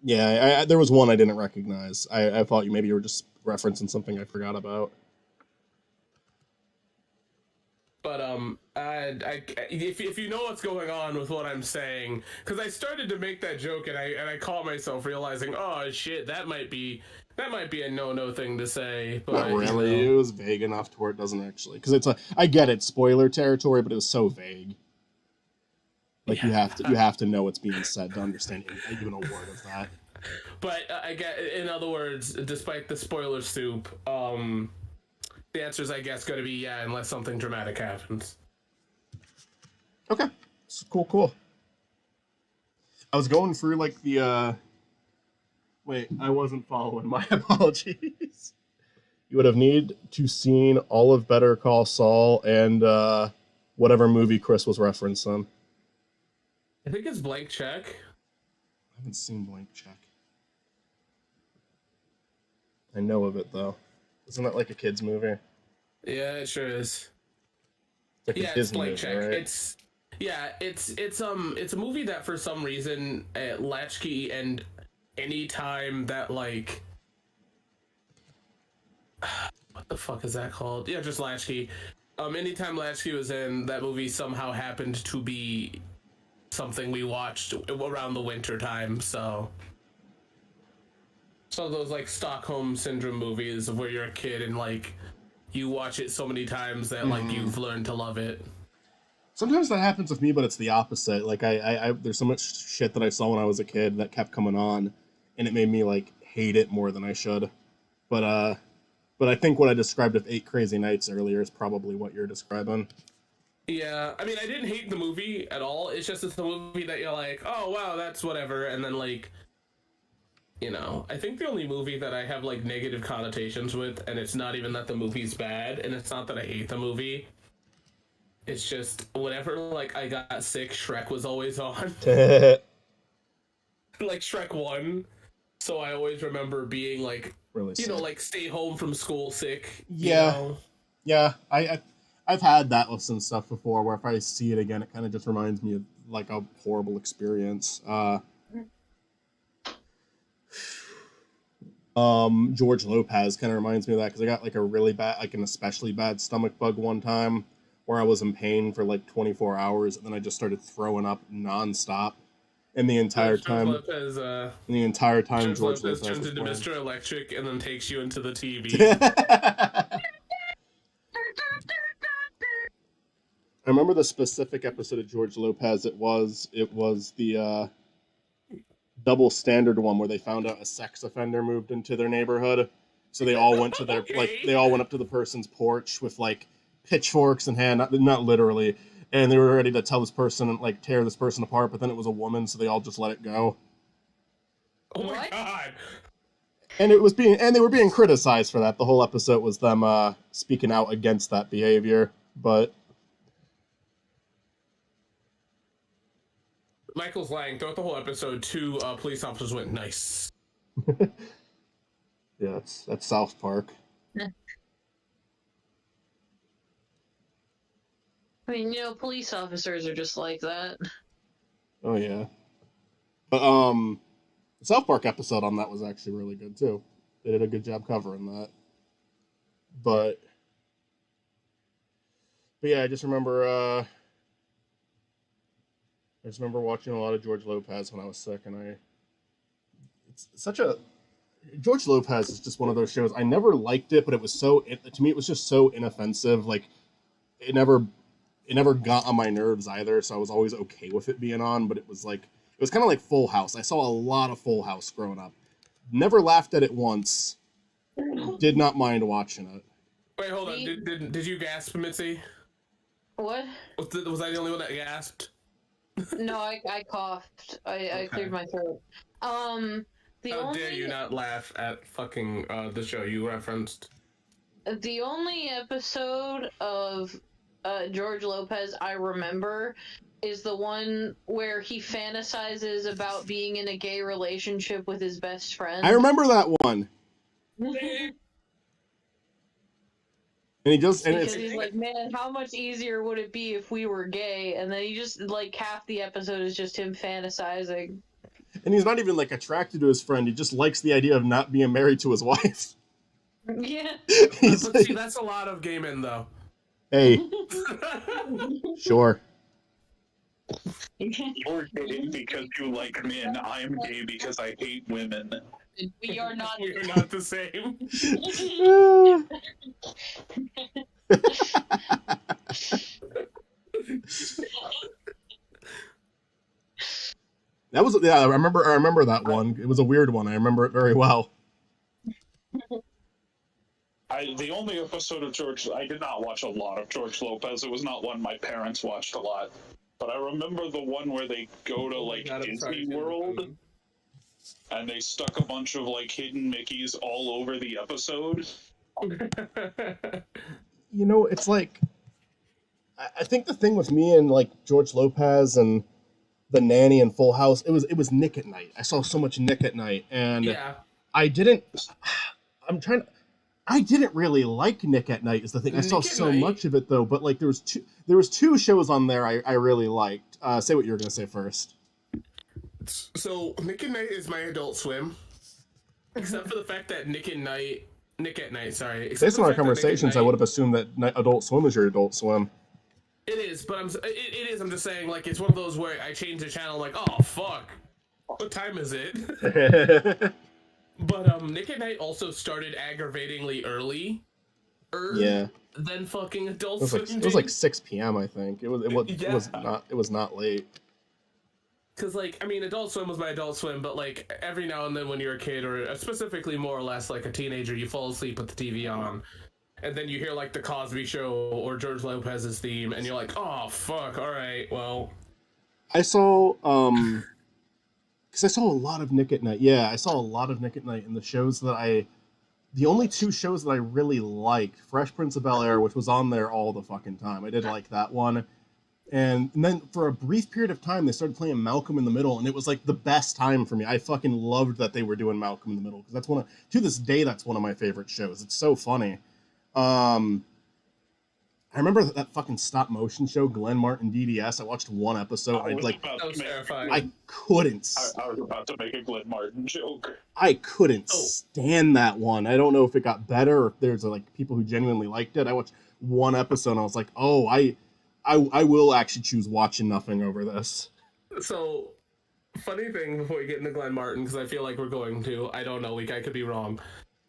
Yeah, there was one I didn't recognize. I thought maybe you were just referencing something I forgot about. But if you know what's going on with what I'm saying, because I started to make that joke and I caught myself realizing, oh shit, that might be a no thing to say. But Not really. It was vague enough to where it doesn't actually. Because I get it, spoiler territory, but it was so vague. Like yeah. you have to know what's being said to understand even a word of that. But I get, in other words, despite the spoiler soup, the answer is, I guess, going to be yeah, unless something dramatic happens. Okay, cool. I was going through like the. Wait, I wasn't following. My apologies. You would have need to seen all of Better Call Saul and whatever movie Chris was referencing. I think it's Blank Check. I haven't seen Blank Check. I know of it though. Isn't that like a kids movie? Yeah, it sure is. It's like yeah, a it's Disney Blank movie, Check. right? It's a movie that for some reason Latchkey, and any time that like what the fuck is that called? Yeah, just Latchkey. Anytime Latchkey was in, that movie somehow happened to be something we watched around the winter time. So some of those like Stockholm Syndrome movies of where you're a kid and like you watch it so many times that like you've learned to love it. Sometimes that happens with me, but it's the opposite. Like I there's so much shit that I saw when I was a kid that kept coming on, and it made me like hate it more than I should. But I think what I described of 8 Crazy Nights earlier is probably what you're describing. Yeah, I mean, I didn't hate the movie at all. It's just it's a movie that you're like, oh wow, that's whatever, and then like, I think the only movie that I have like negative connotations with, and it's not even that the movie's bad, and it's not that I hate the movie. It's just whenever like I got sick, Shrek was always on. Like Shrek 1. So I always remember being like, Really sick. like stay home from school sick. Yeah. Yeah, I've had that with some stuff before where if I see it again, it kind of just reminds me of like a horrible experience. George Lopez kind of reminds me of that because I got like a really bad, like an especially bad stomach bug one time where I was in pain for like 24 hours and then I just started throwing up nonstop. And the entire time, George Lopez turns was into playing. Mr. Electric and then takes you into the TV. I remember the specific episode of George Lopez. It was the double standard one where they found out a sex offender moved into their neighborhood. So they all went to their they all went up to the person's porch with like pitchforks in hand, not literally, and they were ready to tell this person like tear this person apart, but then it was a woman, so they all just let it go. Oh my god. And they were being criticized for that. The whole episode was them speaking out against that behavior, but Michael's lying. Throughout the whole episode, 2 police officers went, nice. Yeah, that's South Park. I mean, police officers are just like that. Oh yeah. But the South Park episode on that was actually really good too. They did a good job covering that. But yeah, I just remember watching a lot of George Lopez when I was sick, and it's such a George Lopez is just one of those shows. I never liked it, but it was to me it was just so inoffensive. Like it never got on my nerves either, so I was always okay with it being on. But it was kind of like Full House. I saw a lot of Full House growing up. Never laughed at it once. Did not mind watching it. Wait, hold on. Did you gasp, Mitzi? What? Was I the only one that gasped? No, I coughed. I Okay. cleared my throat. The How only dare you not laugh at fucking the show you referenced? the only episode of George Lopez I remember is the one where he fantasizes about being in a gay relationship with his best friend. I remember that one. And he just and Because it's he's like, man, how much easier would it be if we were gay? And then he just like half the episode is just him fantasizing. and he's not even like attracted to his friend. He just likes the idea of not being married to his wife. Yeah. He's But see, that's a lot of gay men, though. hey, sure. You're gay because you like men. I am gay because I hate women. We are not. We are not the same. That was I remember that one. It was a weird one. I remember it very well. The only episode of George, I did not watch a lot of George Lopez. It was not one my parents watched a lot. But I remember the one where they go to like Disney World and they stuck a bunch of like hidden Mickeys all over the episode. You know, it's like I think the thing with me and like George Lopez and The Nanny and Full House, it was Nick at Night. I saw so much Nick at Night, and Yeah. I didn't really like Nick at Night is the thing. I saw Nick at so Night- much of it though, but like there was two shows on there I really liked. Say what you were gonna say first. So Nick at Night is my Adult Swim, except for the fact that Nick at Night, sorry. except Based for on the our fact that Nick at conversations, I Night- would have assumed that Adult Swim was your Adult Swim. It is, but it is. I'm just saying, like, it's one of those where I change the channel, like, oh fuck, what time is it? But Nick at Night also started aggravatingly early. Yeah. Than fucking Adult It was Swim. like it was like 6 p.m. I think. It was not late. Because, like, I mean, Adult Swim was my Adult Swim, but, like, every now and then when you're a kid, or specifically more or less like a teenager, you fall asleep with the TV on, and then you hear, like, The Cosby Show or George Lopez's theme, and you're like, oh, fuck, alright, well... I saw, because I saw a lot of Nick at Night. Yeah, I saw a lot of Nick at Night, and the only two shows that I really liked, Fresh Prince of Bel-Air, which was on there all the fucking time. I did like that one. And then for a brief period of time, they started playing Malcolm in the Middle, and it was like the best time for me. I fucking loved that they were doing Malcolm in the Middle, because to this day, that's one of my favorite shows. It's so funny. I remember that fucking stop motion show, Glenn Martin DDS. I watched one episode. I was about to make a Glenn Martin joke. I couldn't stand that one. I don't know if it got better or if there's like people who genuinely liked it. I watched one episode and I was like, oh, I will actually choose watching nothing over this. So, funny thing before we get into Glenn Martin, because I feel like we're going to. I don't know, I could be wrong.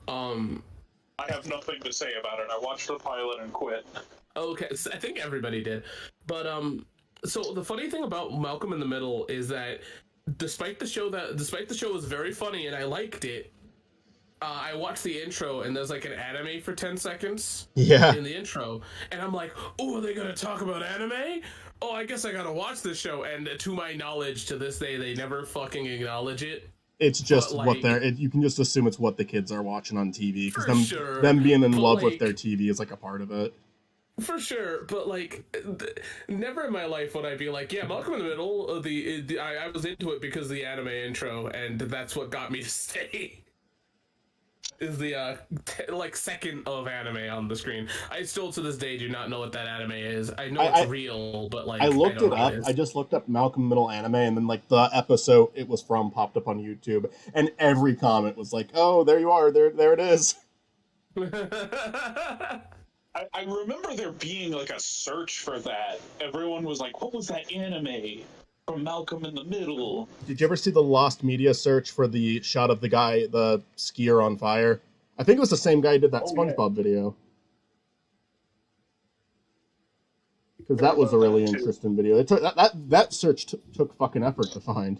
I have nothing to say about it. I watched the pilot and quit. Okay, so I think everybody did. But, so the funny thing about Malcolm in the Middle is that despite the show was very funny and I liked it, I watched the intro and there's like an anime for 10 seconds in the intro. And I'm like, oh, are they going to talk about anime? Oh, I guess I got to watch this show. And to my knowledge, to this day, they never fucking acknowledge it. It's just what you can just assume it's what the kids are watching on TV. Because them being in love with their TV is like a part of it. For sure, but like, never in my life would I be like, yeah, Malcolm in the Middle. I was into it because of the anime intro, and that's what got me to stay. Is the second of anime on the screen. I still to this day do not know what that anime is. I know it's real, but like I looked it up. I just looked up Malcolm Middle anime, and then like the episode it was from popped up on YouTube, and every comment was like, "Oh, there you are. There it is." I remember there being like a search for that. Everyone was like, what was that anime from Malcolm in the Middle? Did you ever see the lost media search for the shot of the guy, the skier on fire? I think it was the same guy who did that SpongeBob video. Because that was a really interesting video. It took, that search took fucking effort to find.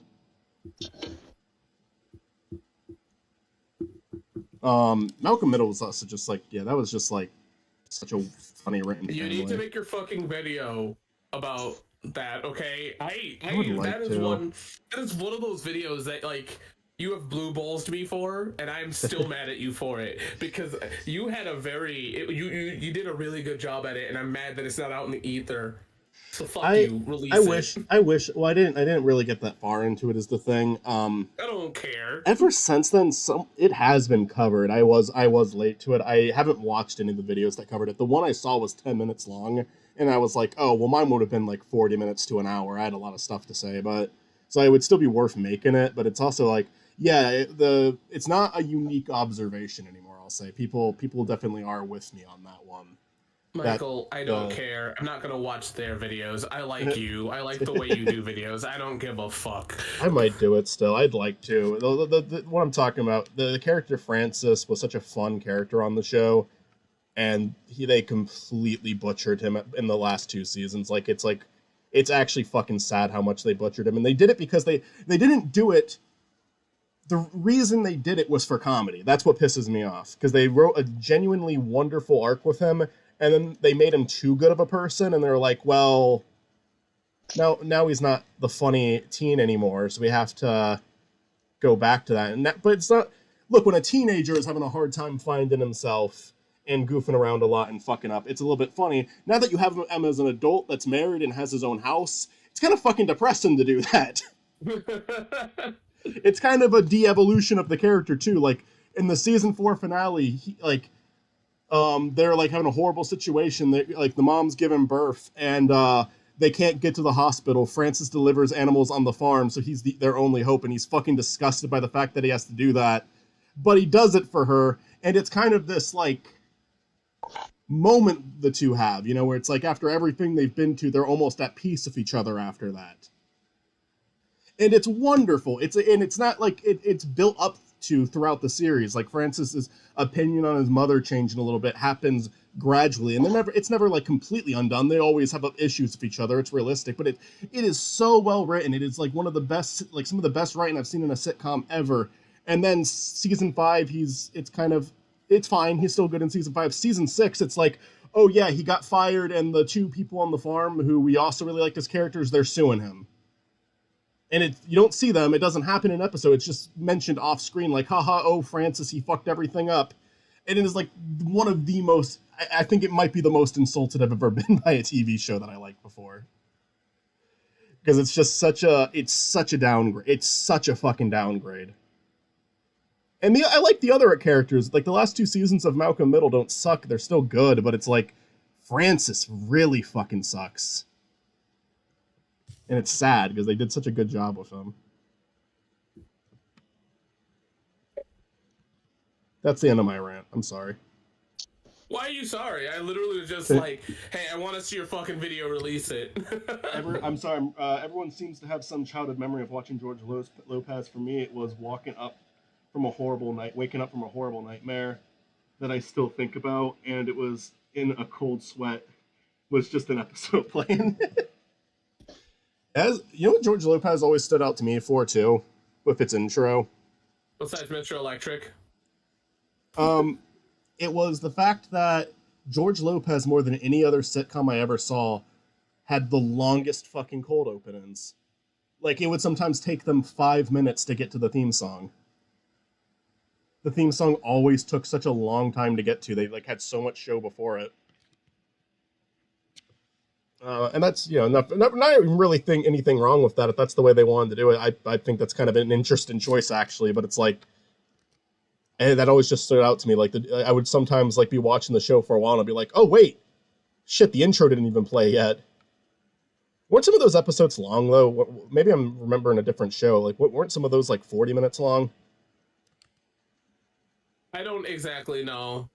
Malcolm Middle was also just like, that was just like such a funny written You need to make your fucking video about that. Okay, I would like that is to. one of those videos that like you have blue balls to me for, and I'm still mad at you for it because you had you did a really good job at it, and I'm mad that it's not out in the ether. So fuck I you, I release it. wish I wish. Well, I didn't really get that far into it. Is the thing. I don't care. Ever since then, it has been covered. I was late to it. I haven't watched any of the videos that covered it. The one I saw was 10 minutes long, and I was like, oh well, mine would have been like 40 minutes to an hour. I had a lot of stuff to say, but so it would still be worth making it. But it's also like, yeah, it's not a unique observation anymore. I'll say people definitely are with me on that one. That Michael, I don't the care. I'm not gonna watch their videos. I like you. I like the way you do videos. I don't give a fuck. I might do it still. I'd like to. What I'm talking about, the character Francis was such a fun character on the show, and they completely butchered him in the last two seasons. It's actually fucking sad how much they butchered him, and they did it because they didn't do it. The reason they did it was for comedy. That's what pisses me off because they wrote a genuinely wonderful arc with him, and then they made him too good of a person, and they're like, well, now he's not the funny teen anymore, so we have to go back to that. But it's not. Look, when a teenager is having a hard time finding himself and goofing around a lot and fucking up, it's a little bit funny. Now that you have him as an adult that's married and has his own house, it's kind of fucking depressing to do that. It's kind of a de-evolution of the character too. Like in the season 4 finale, they're like having a horrible situation. Like the mom's giving birth, and they can't get to the hospital. Francis delivers animals on the farm, so he's their only hope, and he's fucking disgusted by the fact that he has to do that. But he does it for her, and it's kind of this like moment the two have, where it's like after everything they've been to, they're almost at peace with each other after that. And it's wonderful. It's not like it's built up to throughout the series. Like Francis's opinion on his mother changing a little bit happens gradually, and it's never like completely undone. They always have issues with each other. It's realistic, but it is so well written. It is like one of the best, like some of the best writing I've seen in a sitcom ever. And then season 5, it's fine. He's still good in season 5. Season 6, it's like, oh yeah, he got fired, and the two people on the farm who we also really liked as characters, they're suing him. And you don't see them. It doesn't happen in an episode. It's just mentioned off screen, like, haha, oh, Francis, he fucked everything up. And it is like one of the most, I think it might be the most insulted I've ever been by a TV show that I liked before. Because it's such a downgrade. It's such a fucking downgrade. And I like the other characters. Like the last 2 seasons of Malcolm Middle don't suck. They're still good, but it's like Francis really fucking sucks. And it's sad because they did such a good job with him. That's the end of my rant. I'm sorry. Why are you sorry? I literally was just like, hey, I want to see your fucking video, release it. I'm sorry. Everyone seems to have some childhood memory of watching George Lopez. For me, it was waking up from a horrible nightmare that I still think about, and it was in a cold sweat. Was just an episode playing. As you know, what George Lopez always stood out to me for too, with its intro. Besides Mr. Electric. It was the fact that George Lopez, more than any other sitcom I ever saw, had the longest fucking cold openings. Like it would sometimes take them 5 minutes to get to the theme song. The theme song always took such a long time to get to. They like had so much show before it. And that's, not even really think anything wrong with that. If that's the way they wanted to do it, I think that's kind of an interesting choice, actually. But it's like, and that always just stood out to me. Like, I would sometimes like be watching the show for a while and I'd be like, oh, wait, shit, the intro didn't even play yet. Weren't some of those episodes long, though? Maybe I'm remembering a different show. Like, weren't some of those like 40 minutes long? I don't exactly know.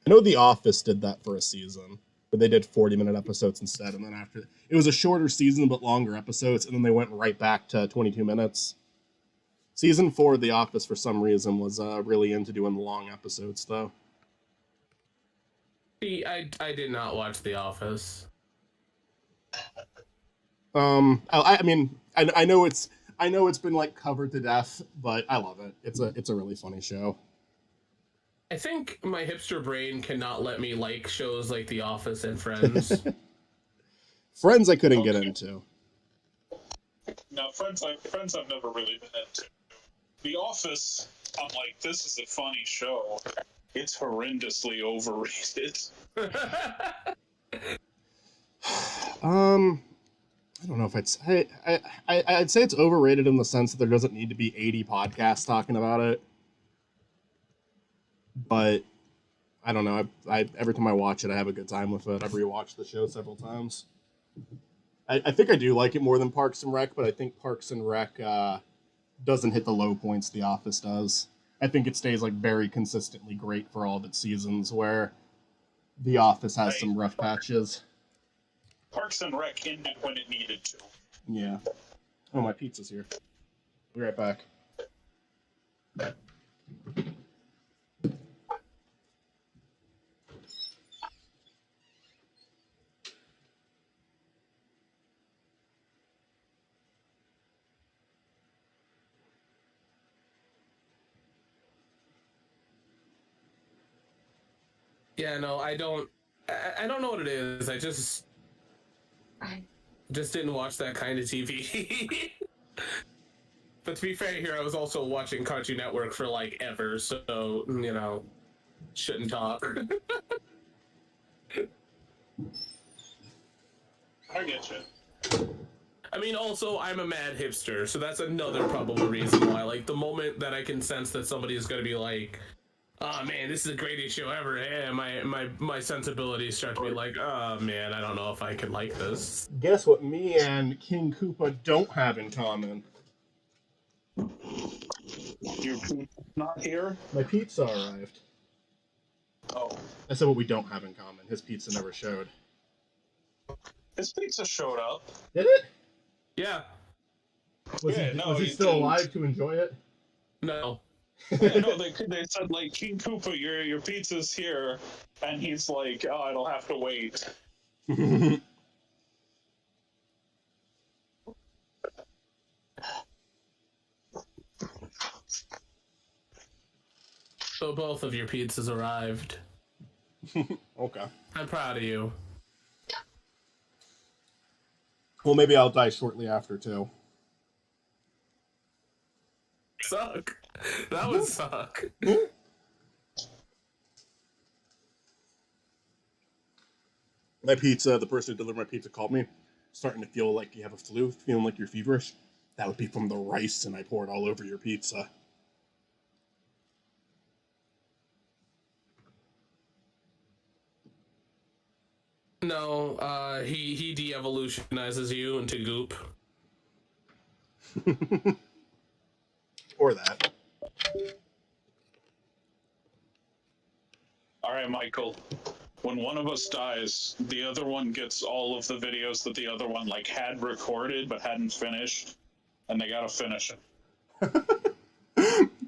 I know The Office did that for a season. But they did 40-minute episodes instead, and then after it was a shorter season but longer episodes, and then they went right back to 22 minutes. Season 4 of The Office, for some reason, was really into doing the long episodes, though. See, I did not watch The Office. I mean, I know it's been like covered to death, but I love it. It's a really funny show. I think my hipster brain cannot let me like shows like The Office and Friends. Friends I couldn't get Okay. into. Now, Friends I've never really been into. The Office, I'm like, this is a funny show. It's horrendously overrated. I don't know if I'd say it's overrated in the sense that there doesn't need to be 80 podcasts talking about it. But I don't know. I every time I watch it, I have a good time with it. I've rewatched the show several times. I think I do like it more than Parks and Rec, but I think Parks and Rec doesn't hit the low points The Office does. I think it stays like very consistently great for all of its seasons, where The Office has some rough patches. Parks and Rec ended when it needed to. Yeah. Oh, my pizza's here. Be right back. Yeah, no, I don't know what it is. I just didn't watch that kind of TV. But to be fair here, I was also watching Cartoon Network for like ever, so you know, shouldn't talk. I get you. I mean, also, I'm a mad hipster, so that's another probable reason why. Like, the moment that I can sense that somebody is going to be like, oh man, this is the greatest show ever, yeah, my sensibilities start to be like, oh man, I don't know if I can like this. Guess what me and King Koopa don't have in common? You're not here? My pizza arrived. Oh. I said what we don't have in common. His pizza never showed. His pizza showed up. Did it? Yeah. Was he still alive to enjoy it? No. Yeah, no, they said, like, King Koopa, your pizza's here. And he's like, oh, it'll have to wait. So both of your pizzas arrived. Okay. I'm proud of you. Well, maybe I'll die shortly after, too. Suck. That would suck. My pizza, the person who delivered my pizza called me, starting to feel like you have a flu, feeling like you're feverish. That would be from the rice, and I poured all over your pizza. No, he de-evolutionizes you into goop. Or that. All right, Michael. When one of us dies, the other one gets all of the videos that the other one like had recorded but hadn't finished, and they gotta finish it.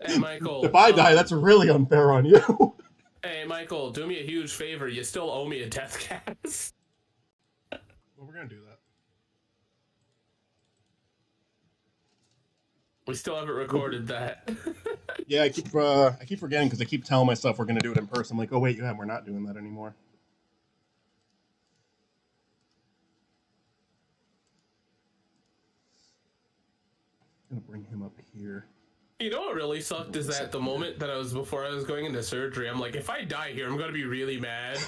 Hey, Michael. If I die, that's really unfair on you. Hey, Michael, do me a huge favor. You still owe me a death cast. Well, we're gonna do that. We still haven't recorded that. Yeah, I keep forgetting because I keep telling myself we're gonna do it in person. I'm like, oh wait, yeah, we're not doing that anymore. I'm gonna bring him up here. You know what really sucked is that the moment that before I was going into surgery, I'm like, if I die here, I'm gonna be really mad.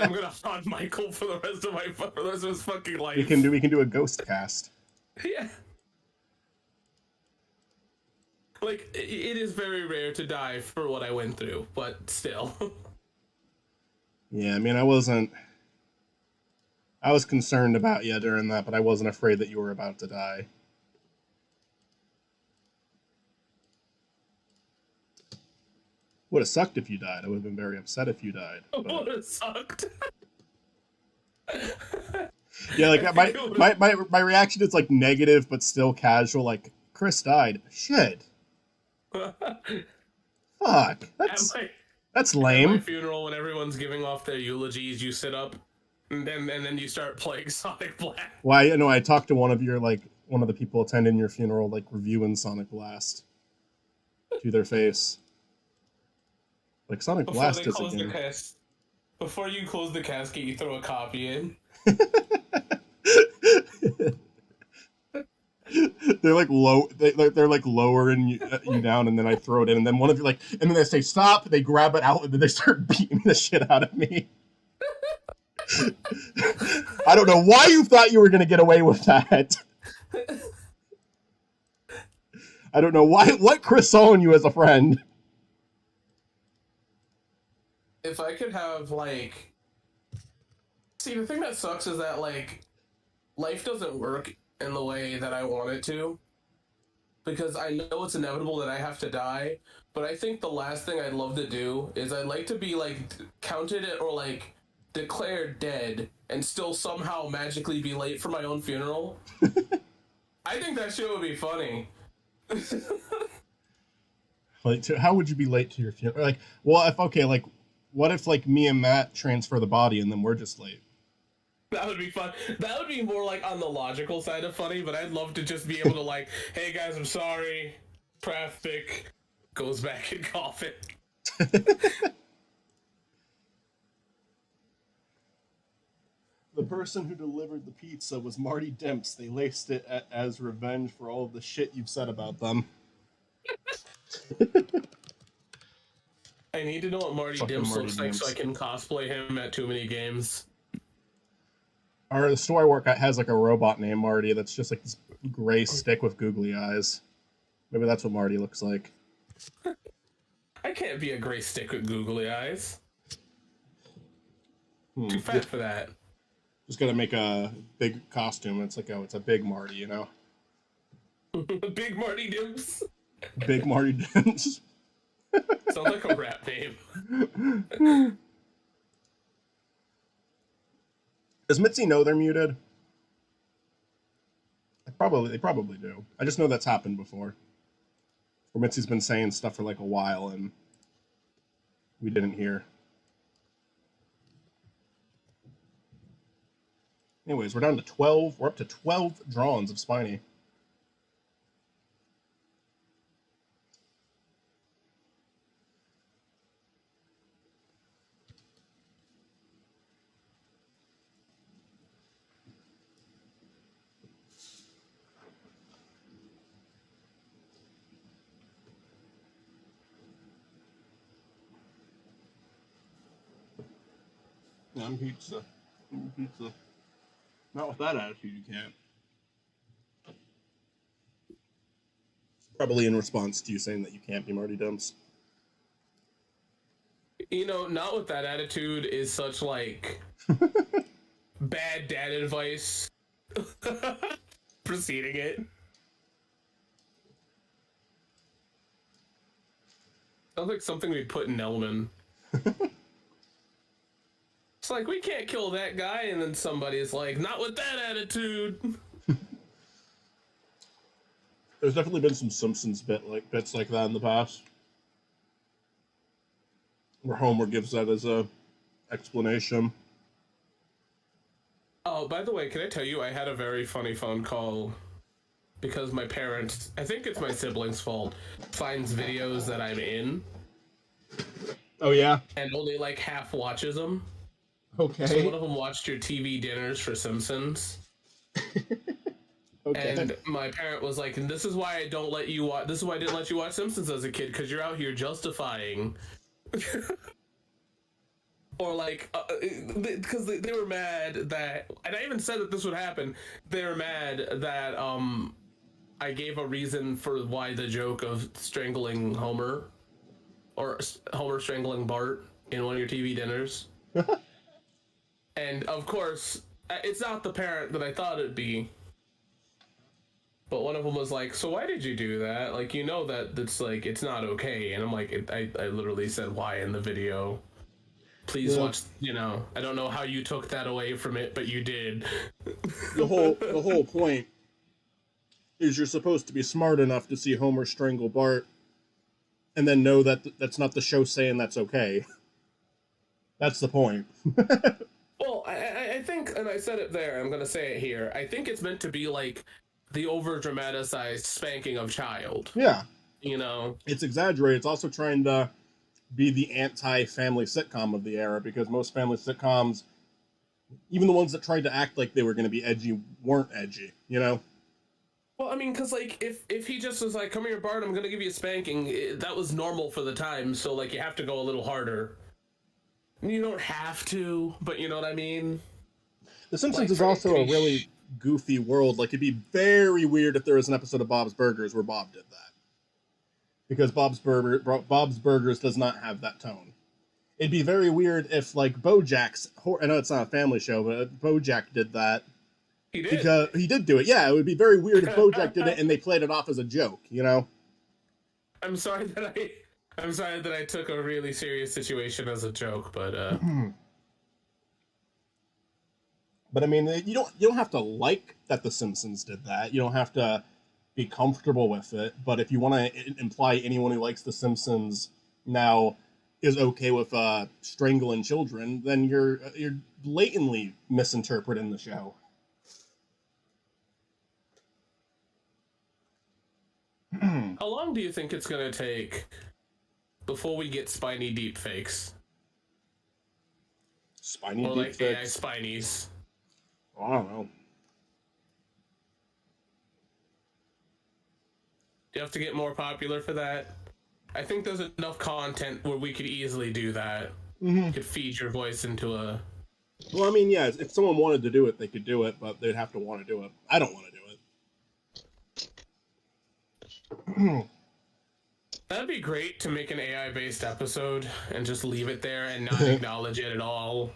I'm gonna haunt Michael for the rest of his fucking life. We can do a ghost cast. Yeah. Like, it is very rare to die for what I went through, but still. Yeah, I mean, I was concerned about you during that, but I wasn't afraid that you were about to die. Would have sucked if you died. I would have been very upset if you died. But... Would have sucked. Yeah, like my reaction is like negative, but still casual. Like, Chris died. Shit. Fuck. That's lame. At my funeral, when everyone's giving off their eulogies, you sit up, and then you start playing Sonic Blast. Well, I talked to one of the people attending your funeral, like reviewing Sonic Blast to their face. Like, Sonic Blast is a game. Before you close the casket, you throw a copy in. They're like low. They're like lowering you down, and then I throw it in, and then one of you like, and then they say stop. They grab it out, and then they start beating the shit out of me. I don't know why you thought you were gonna get away with that. I don't know what Chris saw in you as a friend. If I could have like, see, the thing that sucks is that like, life doesn't work in the way that I want it to. Because I know it's inevitable that I have to die, but I think the last thing I'd love to do is I'd like to be like counted or like declared dead and still somehow magically be late for my own funeral. I think that shit would be funny. Like, how would you be late to your funeral? Like, well, if okay, like, what if like me and Matt transfer the body and then we're just late? That would be fun. That would be more like on the logical side of funny, but I'd love to just be able to like, hey guys, I'm sorry. Traffic goes back in coffin. The person who delivered the pizza was Marty Dimps. They laced it as revenge for all of the shit you've said about them. I need to know what Marty Fucking Dimps Marty looks like Dimps. so I can cosplay him at too many games. The store I work at has like a robot named Marty that's just like this gray stick with googly eyes. Maybe that's what Marty looks like. I can't be a gray stick with googly eyes. Too fat for that. Just gotta make a big costume. It's like, oh, it's a big Marty, you know? Big Marty Dimps. Big Marty Dimps. Sounds like a rap name. Does Mitzi know they're muted? They probably do. I just know that's happened before. Where Mitzi's been saying stuff for like a while and we didn't hear. Anyways, we're down to 12. We're up to 12 drawings of Spiny. I'm pizza. I'm pizza. Not with that attitude, you can't. Probably in response to you saying that you can't be Marty Dumps. You know, not with that attitude is such like bad dad advice. Preceding it. Sounds like something we'd put in Elman. It's like, we can't kill that guy, and then somebody's like, not with that attitude. There's definitely been some Simpsons bits like that in the past. Where Homer gives that as a explanation. Oh, by the way, can I tell you, I had a very funny phone call because my parents, I think it's my siblings' fault, finds videos that I'm in. Oh, yeah? And only like half watches them. Okay. So one of them watched your TV dinners for Simpsons. Okay. And my parent was like, and this is why I don't let you watch, this is why I didn't let you watch Simpsons as a kid, because you're out here justifying. Or like, because they were mad that, and I even said that this would happen, they were mad that I gave a reason for why the joke of strangling Homer, or Homer strangling Bart in one of your TV dinners. And of course, it's not the parent that I thought it'd be. But one of them was like, so why did you do that? Like, you know that it's like, it's not okay. And I'm like, I literally said why in the video. Please watch, you know, I don't know how you took that away from it, but you did. The whole point is you're supposed to be smart enough to see Homer strangle Bart and then know that that's not the show saying that's okay. That's the point. Well, I think, and I said it there, I'm going to say it here, I think it's meant to be like the over-dramatized spanking of child. Yeah. You know? It's exaggerated. It's also trying to be the anti-family sitcom of the era, because most family sitcoms, even the ones that tried to act like they were going to be edgy, weren't edgy, you know? Well, I mean, because like if he just was like, "Come here, Bart, I'm gonna give you a spanking," that was normal for the time. So like, you have to go a little harder. You don't have to, but you know what I mean. The Simpsons Like is for it to also a be, really goofy world. Like, it'd be very weird if there was an episode of Bob's Burgers where Bob did that, because Bob's Burgers does not have that tone. It'd be very weird if like I know it's not a family show, but BoJack did that, he did. because he did do it. Yeah, it would be very weird if BoJack did it and they played it off as a joke. You know. I'm sorry that I'm sorry that I took a really serious situation as a joke, but But I mean, you don't have to like that The Simpsons did that. You don't have to be comfortable with it. But if you want to imply anyone who likes The Simpsons now is okay with strangling children, then you're blatantly misinterpreting the show. how long do you think it's gonna take before we get Spiny deep fakes Spiny or like AI deepfakes. Spinies? I don't know. Do you have to get more popular for that? I think there's enough content where we could easily do that. Mm-hmm. You could feed your voice into a. Well, I mean, yeah, if someone wanted to do it, they could do it, but they'd have to want to do it. I don't want to do it. That'd be great to make an AI based episode and just leave it there and not acknowledge it at all.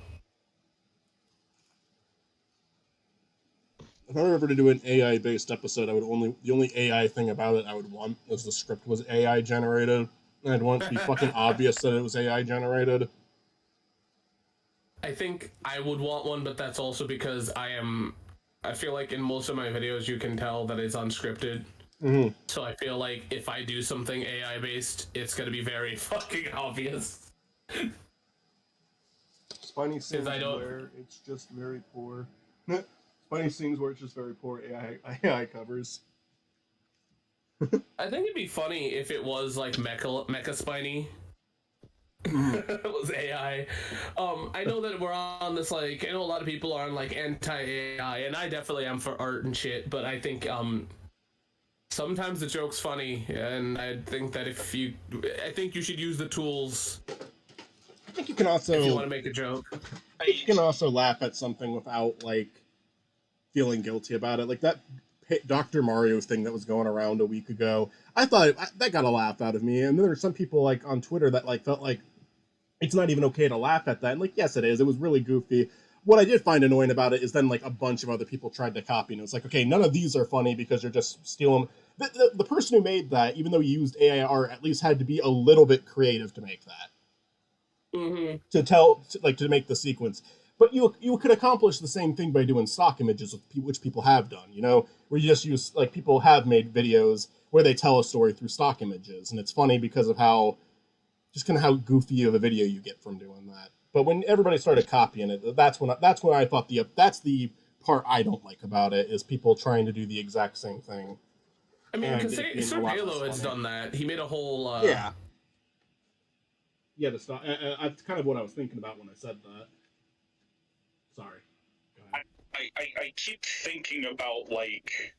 If I were ever to do an AI based episode, the only AI thing about it I would want was the script was AI generated. And I'd want it to be fucking obvious that it was AI generated. I think I would want one, but that's also because I feel like in most of my videos you can tell that it's unscripted. Mm-hmm. So I feel like if I do something AI based, it's gonna be very fucking obvious. Spiny sings I don't- where it's just very poor. Spiny sings where it's just very poor AI covers. I think it'd be funny if it was like Mecha Spiny. It was AI. I know that we're on this like I know a lot of people are on like anti-AI, and I definitely am for art and shit, but I think sometimes the joke's funny, and I think that I think you should use the tools I think you can also if you want to make a joke. you can also laugh at something without like feeling guilty about it. Like that Dr. Mario thing that was going around a week ago. I thought that got a laugh out of me, and then there were some people like on Twitter that like felt like it's not even okay to laugh at that. And like, yes, it is. It was really goofy. What I did find annoying about it is then like a bunch of other people tried to copy, and it's like, okay, none of these are funny because you're just stealing. The person who made that, even though he used AI art, at least had to be a little bit creative to make that. Mm-hmm. To make the sequence. But you could accomplish the same thing by doing stock images, which people have done. You know, where you just use like people have made videos where they tell a story through stock images, and it's funny because of how how goofy of a video you get from doing that. But when everybody started copying it, that's when I thought that's the part I don't like about it is people trying to do the exact same thing. I mean, because Sir Halo has done that. He made a whole yeah, the stock. That's kind of what I was thinking about when I said that. Sorry. Go ahead. I keep thinking about like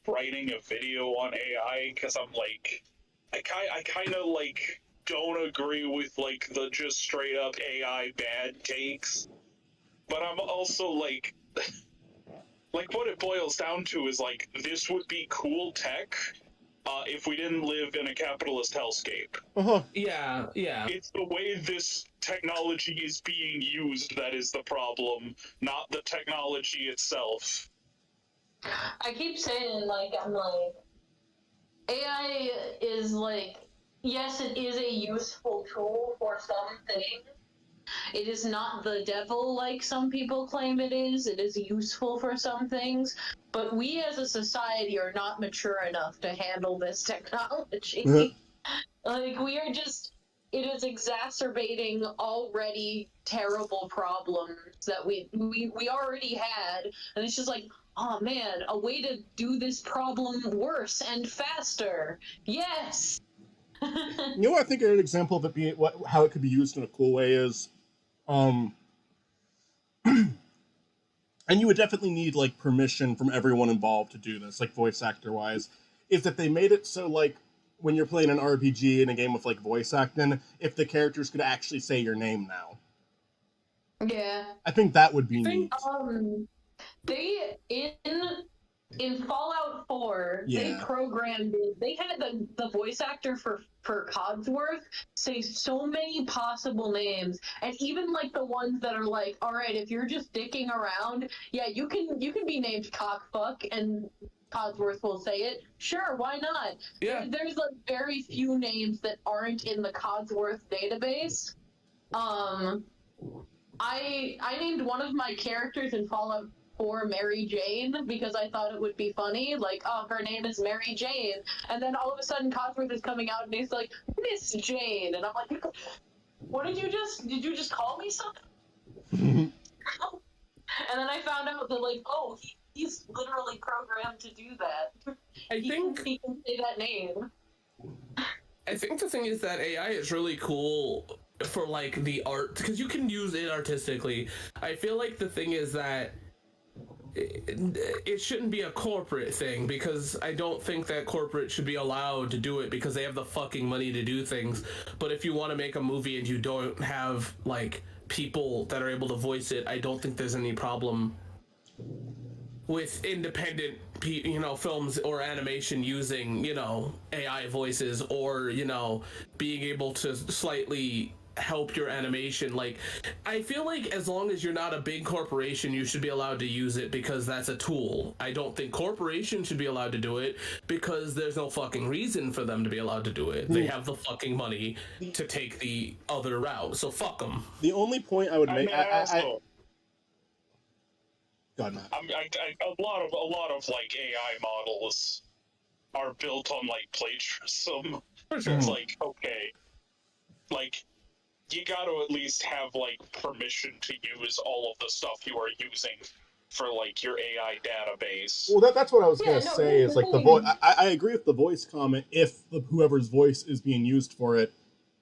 writing a video on AI because I'm like I kind of like don't agree with like the just straight up AI bad takes, but I'm also like like what it boils down to is like this would be cool tech if we didn't live in a capitalist hellscape. Uh-huh. Yeah. It's the way this technology is being used that is the problem, not the technology itself. I keep saying, like, I'm like, AI is like, yes, it is a useful tool for some things. It is not the devil like some people claim it is. It is useful for some things. But we as a society are not mature enough to handle this technology. Like, we are just, it is exacerbating already terrible problems that we already had. And it's just like, oh man, a way to do this problem worse and faster. Yes! You know what I think an example of it being how it could be used in a cool way is and you would definitely need like permission from everyone involved to do this, like voice actor wise, is that they made it so like when you're playing an RPG in a game with like voice acting, if the characters could actually say your name now. Yeah. I think that would be I neat. think, They in Fallout 4, they Yeah. programmed it. They had the voice actor for Codsworth say so many possible names, and even like the ones that are like, all right, if you're just dicking around, yeah, you can be named Cockfuck, and Codsworth will say it. Sure, why not? yeah. There's like very few names that aren't in the Codsworth database. I named one of my characters in Fallout 4 Mary Jane because I thought it would be funny. Like, oh, her name is Mary Jane. And then all of a sudden Codsworth is coming out and he's like, Miss Jane. And I'm like, what did you just call me something? And then I found out that, like, oh, he's literally programmed to do that. He can say that name. I think the thing is that AI is really cool for like the art, because you can use it artistically. I feel like the thing is that it shouldn't be a corporate thing, because I don't think that corporate should be allowed to do it because they have the fucking money to do things. But if you want to make a movie and you don't have like people that are able to voice it, I don't think there's any problem with independent films or animation using AI voices, or being able to slightly help your animation. Like, I feel like as long as you're not a big corporation, you should be allowed to use it because that's a tool. I don't think corporations should be allowed to do it because there's no fucking reason for them to be allowed to do it. They have the fucking money to take the other route, so fuck them. The only point I would make, God, Matt. A lot of like AI models are built on like plagiarism. For sure. It's like, okay, like you got to at least have like permission to use all of the stuff you are using for like your AI database. Well, that's what I was gonna say. Is like the voice. I agree with the voice comment if whoever's voice is being used for it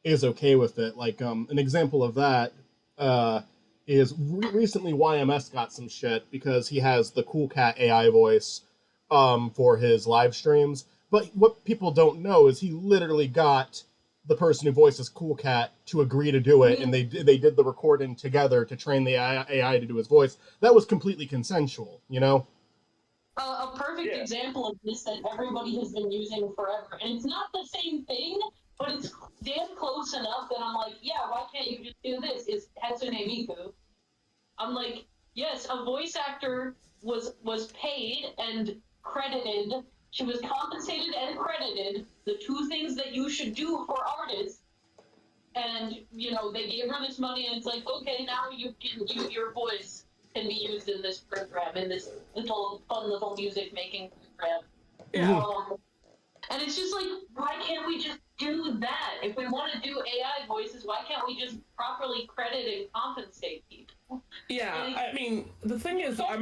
is okay with it. Like an example of that is recently YMS got some shit because he has the Cool Cat AI voice for his live streams. But what people don't know is he literally got the person who voices Cool Cat to agree to do it, and they did the recording together to train the AI to do his voice. That was completely consensual, A perfect example of this that everybody has been using forever, and it's not the same thing, but it's damn close enough that I'm like, yeah, why can't you just do this? Is Hatsune Miku. I'm like, yes, a voice actor was paid and credited. She was compensated and credited, the two things that you should do for artists. And, they gave her this money, and it's like, okay, now your voice can be used in this program, in this fun little music making program. Yeah. And it's just like, why can't we just do that? If we want to do AI voices, why can't we just properly credit and compensate people? Yeah, I mean, the thing is, at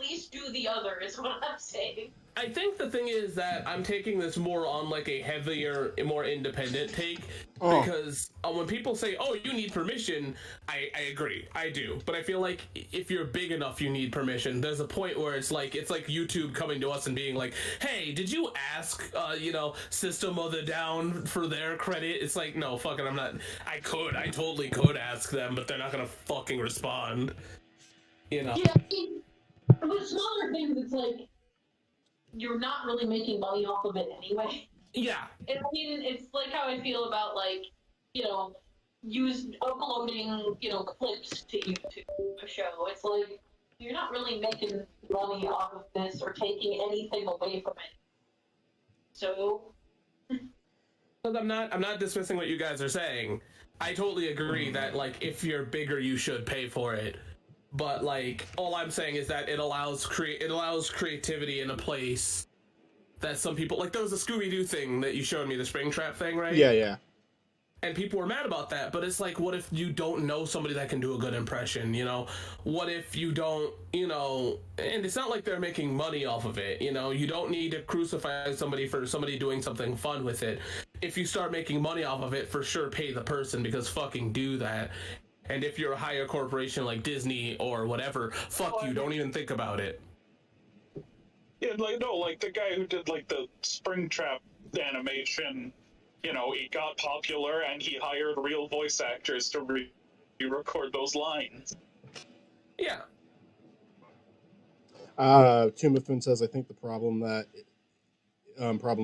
least do the other, is what I'm saying. I think the thing is that I'm taking this more on like a heavier, more independent take, because when people say, oh, you need permission, I agree, I do. But I feel like if you're big enough, you need permission. There's a point where it's like YouTube coming to us and being like, hey, did you ask, System of the Down for their credit? It's like, no, fucking, I totally could ask them, but they're not gonna fucking respond. Yeah, with smaller things, it's like, you're not really making money off of it anyway. Yeah. And I mean, it's like how I feel about, like, uploading, clips to YouTube, a show. It's like, you're not really making money off of this or taking anything away from it. So... I'm not dismissing what you guys are saying. I totally agree that, like, if you're bigger, you should pay for it. But, like, all I'm saying is that it allows creativity in a place that some people... Like, there was a Scooby-Doo thing that you showed me, the Springtrap thing, right? Yeah. And people were mad about that, but it's like, what if you don't know somebody that can do a good impression, What if you don't, and it's not like they're making money off of it, You don't need to crucify somebody for somebody doing something fun with it. If you start making money off of it, for sure pay the person, because fucking do that. And if you're a higher corporation like Disney or whatever, fuck you, don't even think about it. Yeah, like no, like the guy who did like the Springtrap animation, you know, he got popular and he hired real voice actors to re-record those lines. Yeah. Timothy says, I think the problem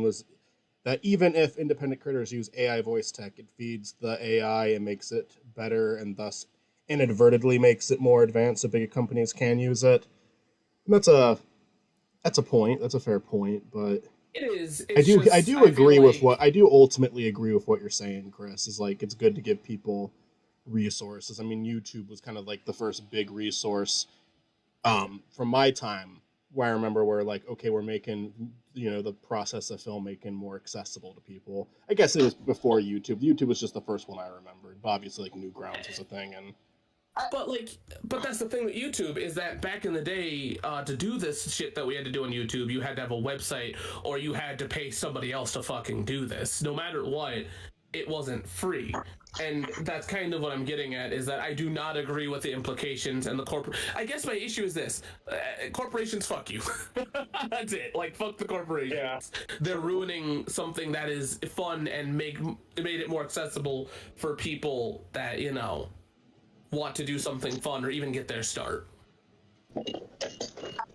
is that even if independent creators use AI voice tech, it feeds the AI and makes it better, and thus inadvertently makes it more advanced, so bigger companies can use it. And that's a point. That's a fair point, but it is. I do agree with what I do ultimately agree with what you're saying, Chris. Is like it's good to give people resources. I mean, YouTube was kind of like the first big resource from my time, where I remember where like, okay, we're making, the process of filmmaking more accessible to people. I guess it was before YouTube. YouTube was just the first one I remembered, but obviously like Newgrounds was a thing. And but that's the thing with YouTube is that back in the day, to do this shit that we had to do on YouTube, you had to have a website or you had to pay somebody else to fucking do this. No matter what, it wasn't free. And that's kind of what I'm getting at, is that I do not agree with the implications and the corporate. I guess my issue is this: corporations, fuck you. That's it. Like, fuck the corporations. Yeah. They're ruining something that is fun and made it more accessible for people that want to do something fun or even get their start.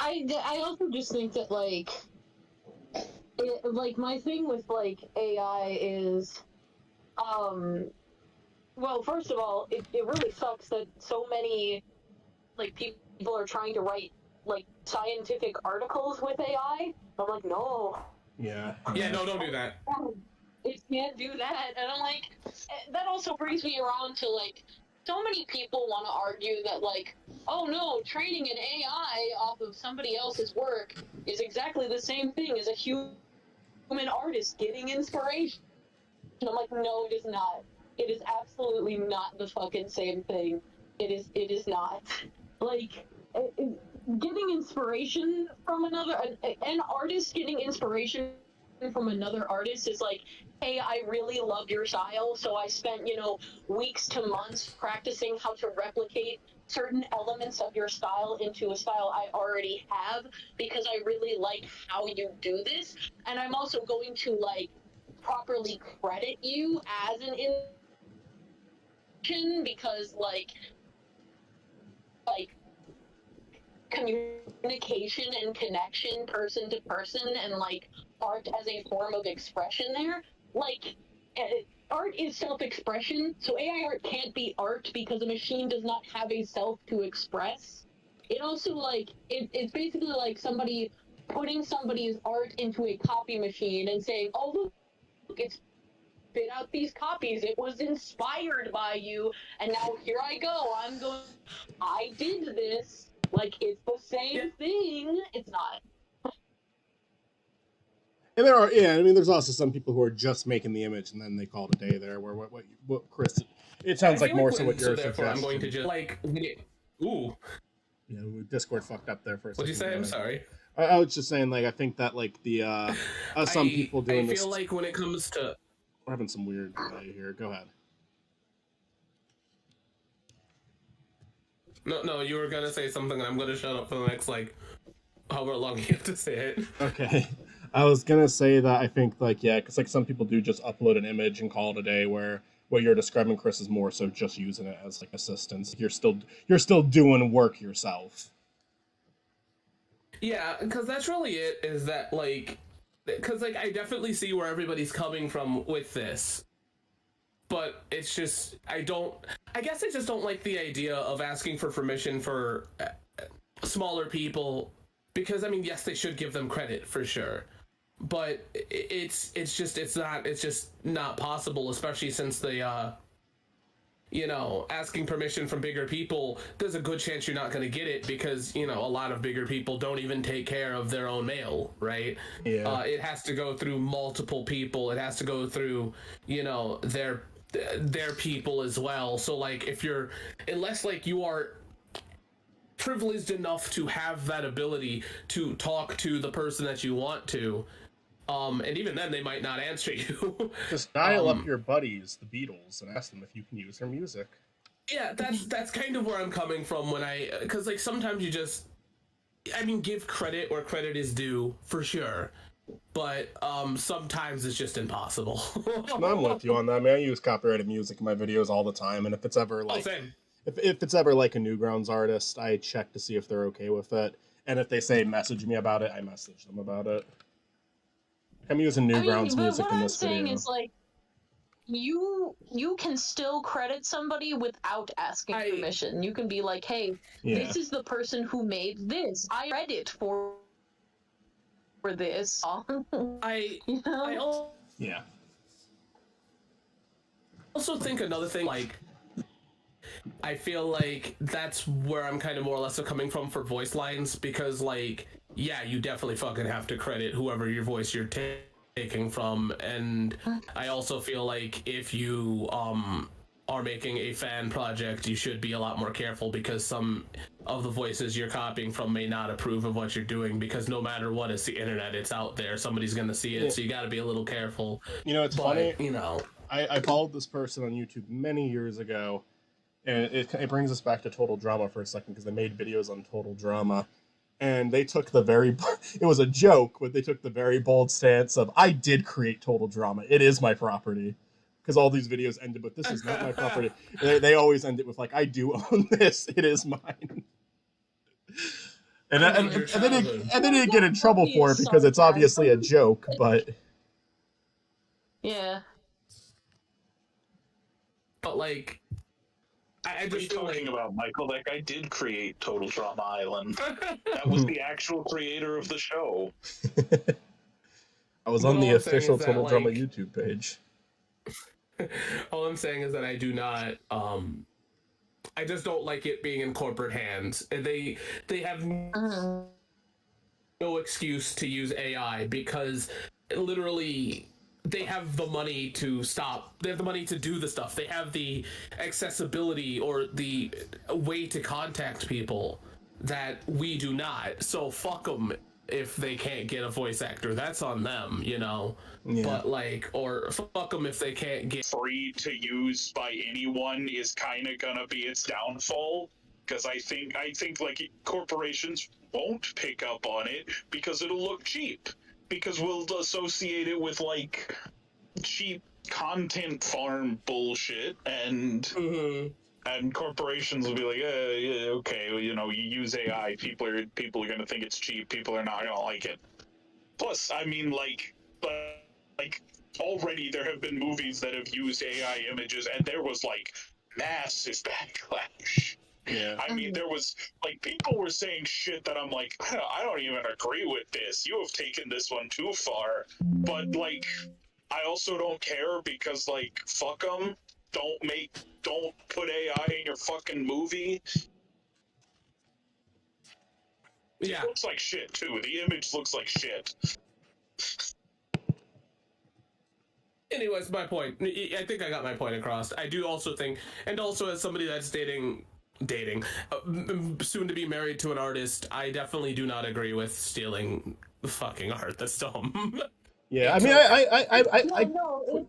I also just think that my thing with AI is, well, first of all, it really sucks that so many people are trying to write scientific articles with AI. I'm like, no. Yeah, no, don't do that. It can't do that. And I'm like, that also brings me around to so many people want to argue that oh no, training an AI off of somebody else's work is exactly the same thing as a human artist getting inspiration. And I'm like, no, it is not. It is absolutely not the fucking same thing. It is not. Getting inspiration from an artist getting inspiration from another artist is like, hey, I really love your style, so I spent, weeks to months practicing how to replicate certain elements of your style into a style I already have because I really like how you do this, and I'm also going to properly credit you as an because communication and connection person to person and art as a form of expression there. Art is self-expression, so AI art can't be art because a machine does not have a self to express. It also it's basically like somebody putting somebody's art into a copy machine and saying, oh look, it's spit out these copies, it was inspired by you, and now here I go, I did this. It's the same thing. It's not. And there's also some people who are just making the image and then they call it a day there. Where what Chris? It sounds like more so what you're suggesting. I'm going to just ooh. Yeah, Discord fucked up there for a second. What'd you say? I'm sorry. I was just saying, I think that the some people doing this. I feel like when it comes to, we're having some weird delay here. Go ahead. No, you were gonna say something, and I'm gonna shut up for the next however long you have to say it. Okay. I was gonna say that I think because some people do just upload an image and call it a day. Where what you're describing, Chris, is more so just using it as assistance. You're still doing work yourself. Yeah, because that's really it. Is that because I definitely see where everybody's coming from with this, but it's just I guess I just don't like the idea of asking for permission for smaller people, because I mean, yes, they should give them credit for sure, but it's just not possible, especially since they asking permission from bigger people, there's a good chance you're not going to get it because a lot of bigger people don't even take care of their own mail, right? Yeah. It has to go through multiple people. It has to go through their people as well. So unless you are privileged enough to have that ability to talk to the person that you want to, and even then they might not answer you. Just dial up your buddies, the Beatles, and ask them if you can use their music. Yeah, that's kind of where I'm coming from when because like sometimes you just, I mean, give credit where credit is due for sure, but sometimes it's just impossible. No, I'm with you on that, man. I use copyrighted music in my videos all the time, and if it's ever Oh, like, same. if it's ever like a Newgrounds artist, I check to see if they're okay with it, and if they say message me about it, I message them about it. I'm using I Newgrounds mean, but music what in I'm this saying video. is like you can still credit somebody without asking I permission. You can be like, "Hey, Yeah, this is the person who made this. I credit for this." I You I know? yeah, also think another thing, like, I feel like that's where I'm kind of more or less coming from for voice lines, because like, yeah, you definitely fucking have to credit whoever your voice you're taking from, and I also feel like if you are making a fan project, you should be a lot more careful, because some of the voices you're copying from may not approve of what you're doing, because no matter what, it's the internet, it's out there, somebody's gonna see it, yeah. so you got to be a little careful. You know, it's funny. But you know, I followed this person on YouTube many years ago, and it brings us back to Total Drama for a second because they made videos on Total Drama, and they took the very it was a joke, but they took the very bold stance of I did create Total Drama. It is my property. Because all these videos ended with this is not my property. They always end it with like I do own this. It is mine. And I and, made your and they didn't childhood. and they Well, didn't get in trouble definitely for it is because it's obviously a sarcasm. joke. But Yeah. But like, I What are you just feel talking like about, Michael? That guy did create Total Drama Island. That was the actual creator of the show. I was but on the all I'm saying official is that Total Drama like, YouTube page. all I'm saying is that I do not I just don't like it being in corporate hands. They have Mhm. no excuse to use AI, because literally they have the money to stop. They have the money to do the stuff. They have the accessibility or the way to contact people that we do not. So fuck them if they can't get a voice actor. That's on them, you know. Yeah. But like, or fuck them if they can't get. Free to use by anyone is kind of gonna be its downfall. Because I think like corporations won't pick up on it because it'll look cheap. Because we'll associate it with like cheap content farm bullshit, Mhm. and corporations will be like, yeah, okay, well, you know, you use AI, people are gonna think it's cheap. People are not gonna like it. Plus, I mean, like already there have been movies that have used AI images, and there was like massive backlash. Yeah. I mean, there was like people were saying shit that I'm like, I don't even agree with this. You have taken this one too far. But like, I also don't care because like, fuck them. Don't put AI in your fucking movie. It Yeah. looks like shit too. The image looks like shit. Anyways, my point. I think I got my point across. I do also think, and also as somebody that's dating, soon to be married to an artist, I definitely do not agree with stealing fucking art. That's dumb. Yeah. It I mean, took. Yeah, no,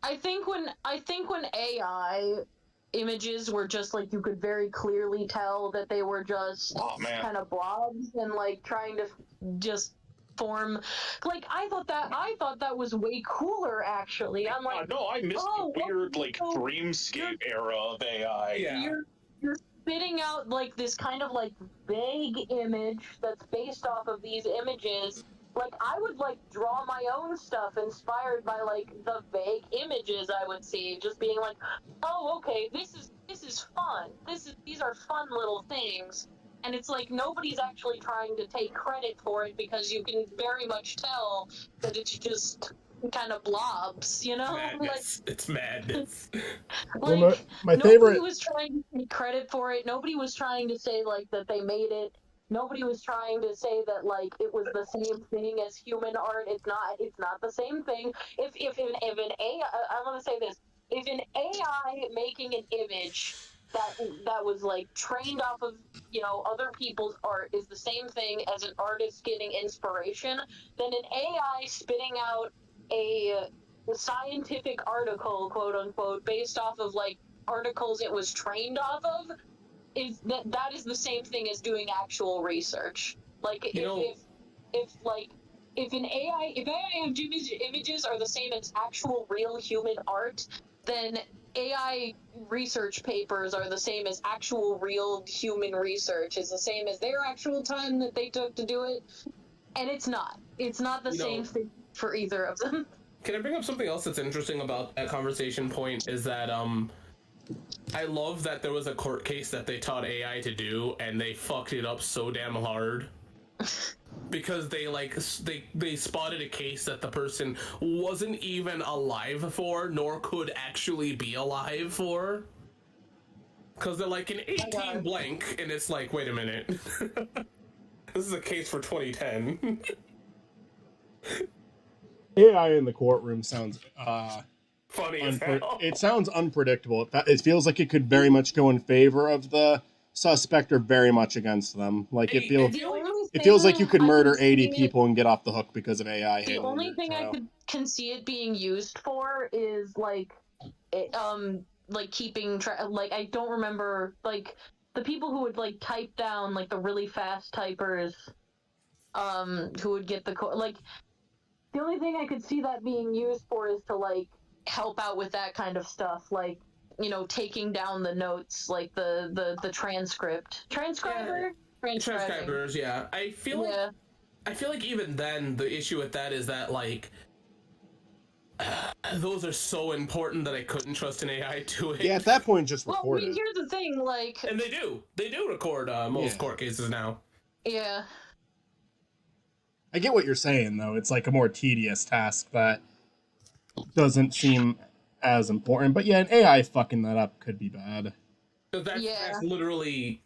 I think when AI images were just like you could very clearly tell that they were just Oh man. kind of blobs and like trying to just form like I thought that was way cooler actually. I'm like, No, I missed oh, the weird okay, like so dreamscape era of AI. Yeah. you're spitting out like this kind of like vague image that's based off of these images. Like I would like draw my own stuff inspired by like the vague images I would see, just being like, oh, okay, this is fun. These are fun little things. And it's like nobody's actually trying to take credit for it because you can very much tell that it's just kind of blobs, you know? Madness. It's madness. well, Like my nobody favorite. was trying to take credit for it. Nobody was trying to say like that they made it. Nobody was trying to say that like it was the same thing as human art. It's not the same thing. If an AI, I want to say this, if an AI making an image that was like trained off of other people's art is the same thing as an artist getting inspiration, then an AI spitting out a scientific article, quote unquote, based off of like articles it was trained off of, is that is the same thing as doing actual research. Like You know, if an AI if AI images are the same as actual real human art, then AI research papers are the same as actual real human research. It's the same as their actual time that they took to do it, and it's not. It's not the you same know, thing for either of them. can I bring up something else that's interesting about that conversation point? Is that I love that there was a court case that they taught AI to do, and they fucked it up so damn hard. Because they spotted a case that the person wasn't even alive for, nor could actually be alive for. Because they're like an 18 blank, and it's like, wait a minute. This is a case for 2010. AI in the courtroom sounds Funny as hell. it sounds unpredictable. It feels like it could very much go in favor of the suspect or very much against them. Like it feels like you could murder 80 people and get off the hook because of AI. The only thing I can see it being used for is like keeping track. Like I don't remember like the people who would like type down like the really fast typers, who would get the like. The only thing I could see that being used for is to like help out with that kind of stuff, like, you know, taking down the notes, like the transcribers. Yeah, I feel like even then the issue with that is that like those are so important that I couldn't trust an AI to it. Yeah, at that point, just record well, here's the thing, like, and they do record most court cases now. Yeah. I get what you're saying, though. It's like a more tedious task that doesn't seem as important. But yeah, an AI fucking that up could be bad. That's literally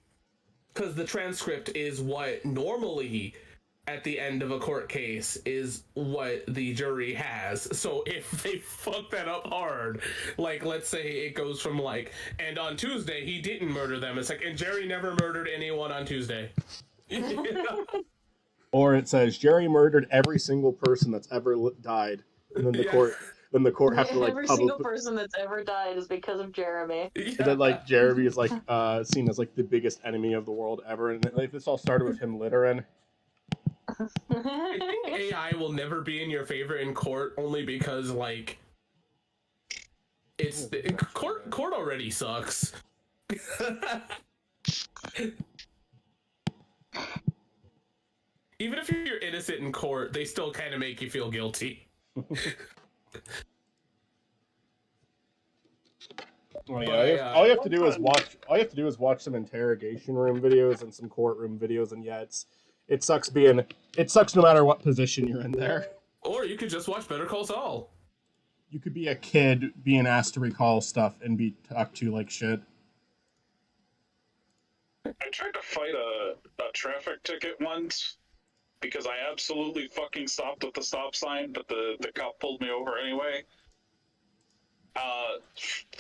because the transcript is what normally at the end of a court case is what the jury has. So if they fuck that up hard, like let's say it goes from like, and on Tuesday he didn't murder them. It's like, and Jerry never murdered anyone on Tuesday. Or it says Jerry murdered every single person that's ever died, and then the court have to like every single person that's ever died is because of Jeremy. And then like Jeremy is like seen as like the biggest enemy of the world ever, and like this all started with him littering. I think AI will never be in your favor in court only because like it's court already sucks. Even if you're innocent in court, they still kind of make you feel guilty. Well, yeah, all you have to do is watch some interrogation room videos and some courtroom videos, and yeah, it sucks no matter what position you're in there. Or you could just watch Better Call Saul. You could be a kid being asked to recall stuff and be talked to like shit. I tried to fight a traffic ticket once because I absolutely fucking stopped at the stop sign, but the cop pulled me over anyway.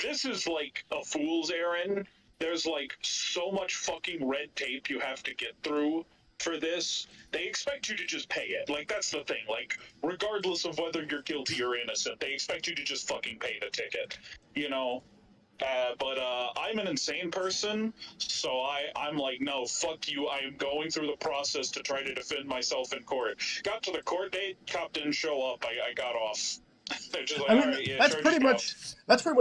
This is like a fool's errand. There's like so much fucking red tape you have to get through for this. They expect you to just pay it. Like, that's the thing. Like, regardless of whether you're guilty or innocent, they expect you to just fucking pay the ticket. You know? But I'm an insane person, so I'm like, no, fuck you. I am going through the process to try to defend myself in court. Got to the court date, cop didn't show up. I got off. They're just like, I mean, all right, yeah, that's pretty much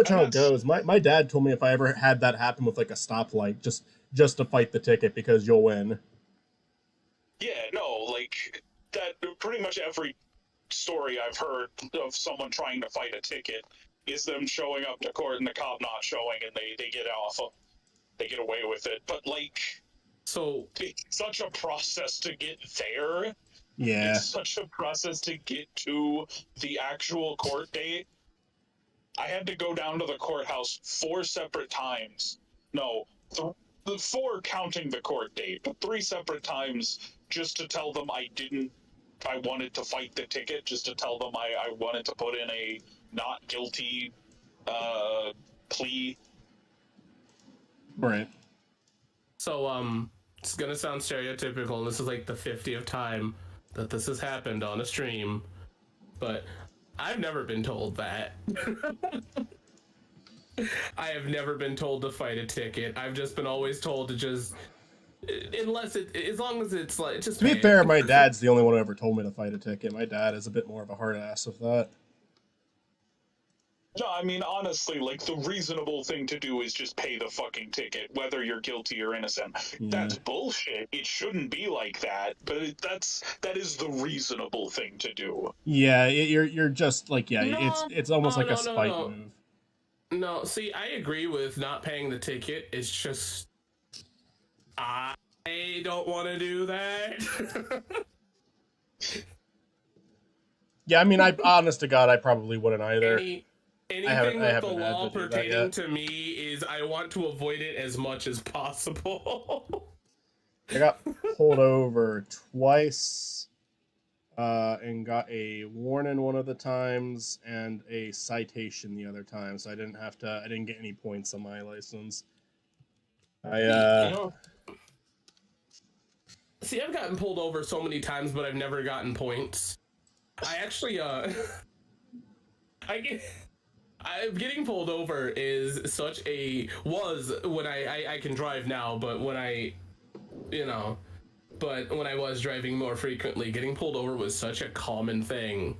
how it goes. My dad told me if I ever had that happen with like a stoplight, just to fight the ticket because you'll win. Yeah, no, like that. Pretty much every story I've heard of someone trying to fight a ticket is them showing up to court and the cop not showing, and they get off. They get away with it. But like, so it's such a process to get there. Yeah. It's such a process to get to the actual court date. I had to go down to the courthouse 4 separate times. No, 4 counting the court date, but 3 separate times just to tell them I wanted to fight the ticket, just to tell them I wanted to put in a not guilty plea. Right. So, it's gonna sound stereotypical, and this is like the 50th time that this has happened on a stream, but I've never been told that. I have never been told to fight a ticket. I've just been always told to just, unless it, as long as it's like, just To be pay fair, it. my dad's the only one who ever told me to fight a ticket. My dad is a bit more of a hard ass with that. No, I mean, honestly, like, the reasonable thing to do is just pay the fucking ticket, whether you're guilty or innocent. Yeah. That's bullshit. It shouldn't be like that, but that is the reasonable thing to do. Yeah, you're just like, yeah, No. it's almost Oh, like a no, spite no. move. No, see, I agree with not paying the ticket. It's just, I don't want to do that. Yeah, I mean, honest to God, I probably wouldn't either. Anything with the haven't had law to do that pertaining yet. to me is I want to avoid it as much as possible. I got pulled over twice, and got a warning one of the times and a citation the other time. So I didn't get any points on my license. See, I've gotten pulled over so many times, but I've never gotten points. I actually, getting pulled over is such a, was when I can drive now, but when but when I was driving more frequently, getting pulled over was such a common thing.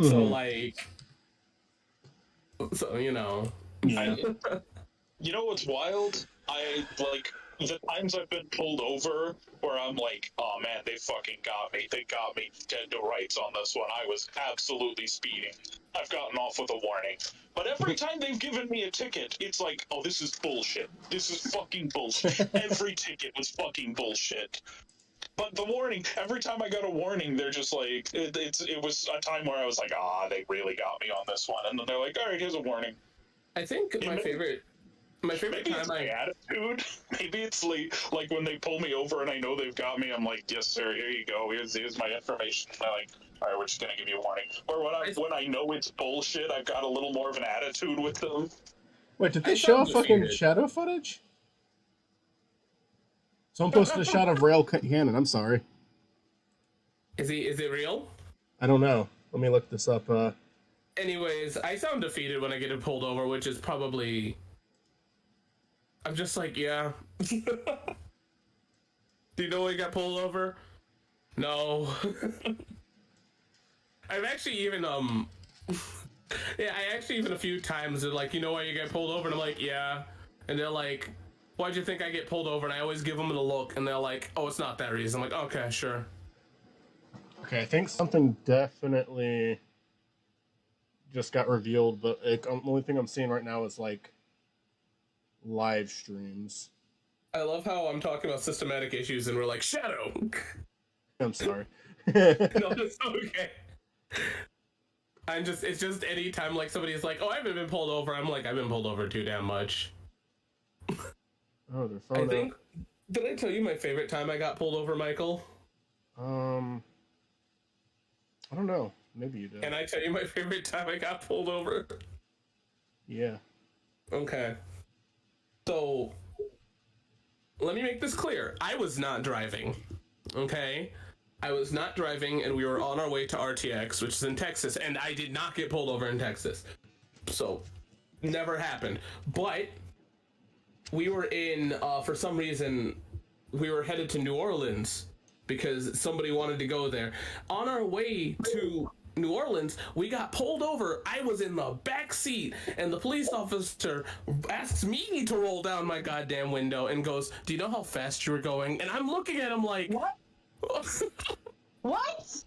So Yeah. You know what's wild? I, like, the times I've been pulled over where I'm like, oh man, they fucking got me. They got me dead to rights on this one. I was absolutely speeding. I've gotten off with a warning. But every time they've given me a ticket, it's like, oh, this is bullshit. This is fucking bullshit. Every ticket was fucking bullshit. But the warning, every time I got a warning, they're just like, it was a time where I was like, they really got me on this one. And then they're like, all right, here's a warning. I think my favorite Maybe time it's my attitude. Maybe it's like when they pull me over and I know they've got me, I'm like, yes, sir, here you go. Here's my information. And they're like, all right, we're just gonna give you a warning. Or when I know it's bullshit, I've got a little more of an attitude with them. Wait, did they show fucking shadow footage? Someone posted a shot of Rail Cannon. I'm sorry. Is it real? I don't know. Let me look this up. Anyways, I sound defeated when I get pulled over, which is probably, I'm just like, yeah. Do you know when you got pulled over? No. I've actually even, yeah, I actually even a few times, they're like, you know why you got pulled over? And I'm like, yeah. And they're like, why'd you think I get pulled over? And I always give them the look, and they're like, oh, it's not that reason. I'm like, okay, sure. Okay, I think something definitely just got revealed, but the only thing I'm seeing right now is like live streams. I love how I'm talking about systematic issues and we're like, Shadow! I'm sorry. No, it's okay. It's just any time like somebody's like, oh, I haven't been pulled over, I'm like, I've been pulled over too damn much. Oh, they're phone up. Did I tell you my favorite time I got pulled over, Michael? I don't know. Maybe you did. Can I tell you my favorite time I got pulled over? Yeah. Okay. So, let me make this clear. I was not driving. Okay? I was not driving, and we were on our way to RTX, which is in Texas, and I did not get pulled over in Texas. So, never happened. But, we were in, for some reason, we were headed to New Orleans because somebody wanted to go there. On our way to New Orleans, we got pulled over. I was in the back seat, and the police officer asks me to roll down my goddamn window and goes, do you know how fast you were going? And I'm looking at him like, what? What?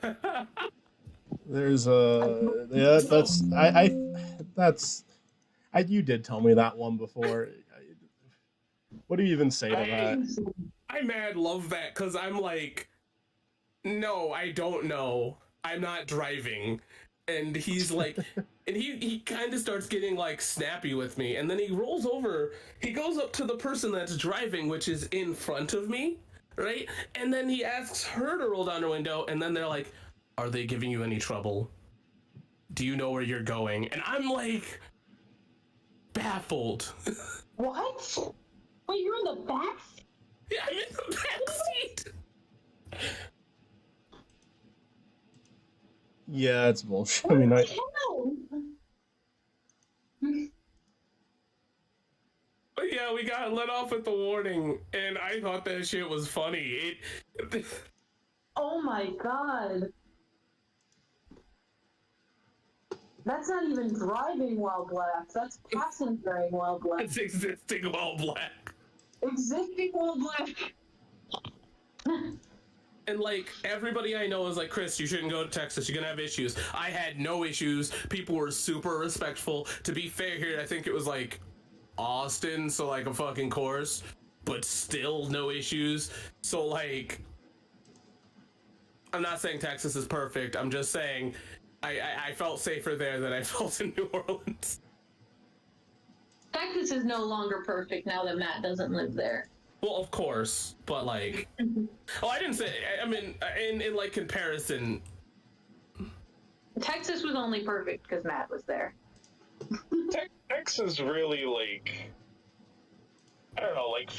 Yeah. There's you did tell me that one before. What do you even say to that? I mad love that because I'm like, no, I don't know. I'm not driving. And he's like, and he kind of starts getting like snappy with me. And then he rolls over, he goes up to the person that's driving, which is in front of me, right? And then he asks her to roll down her window. And then they're like, are they giving you any trouble? Do you know where you're going? And I'm like, baffled. What? Wait, you're in the back? Yeah, I'm in the back seat. Yeah, it's bullshit. What I mean, the I, hell? But yeah, we got let off with the warning, and I thought that shit was funny. Oh my god. That's not even driving while black. That's passengering while black. It's existing while black. Existing while black. And like everybody I know is like, Chris, you shouldn't go to Texas. You're gonna have issues. I had no issues. People were super respectful. To be fair here, I think it was like Austin, so like a fucking course, but still no issues. So like, I'm not saying Texas is perfect. I'm just saying I felt safer there than I felt in New Orleans. Texas is no longer perfect now that Matt doesn't live there. Well, of course, but like, oh, I didn't say. I mean, in like comparison, Texas was only perfect because Matt was there. Texas really like. I don't know, like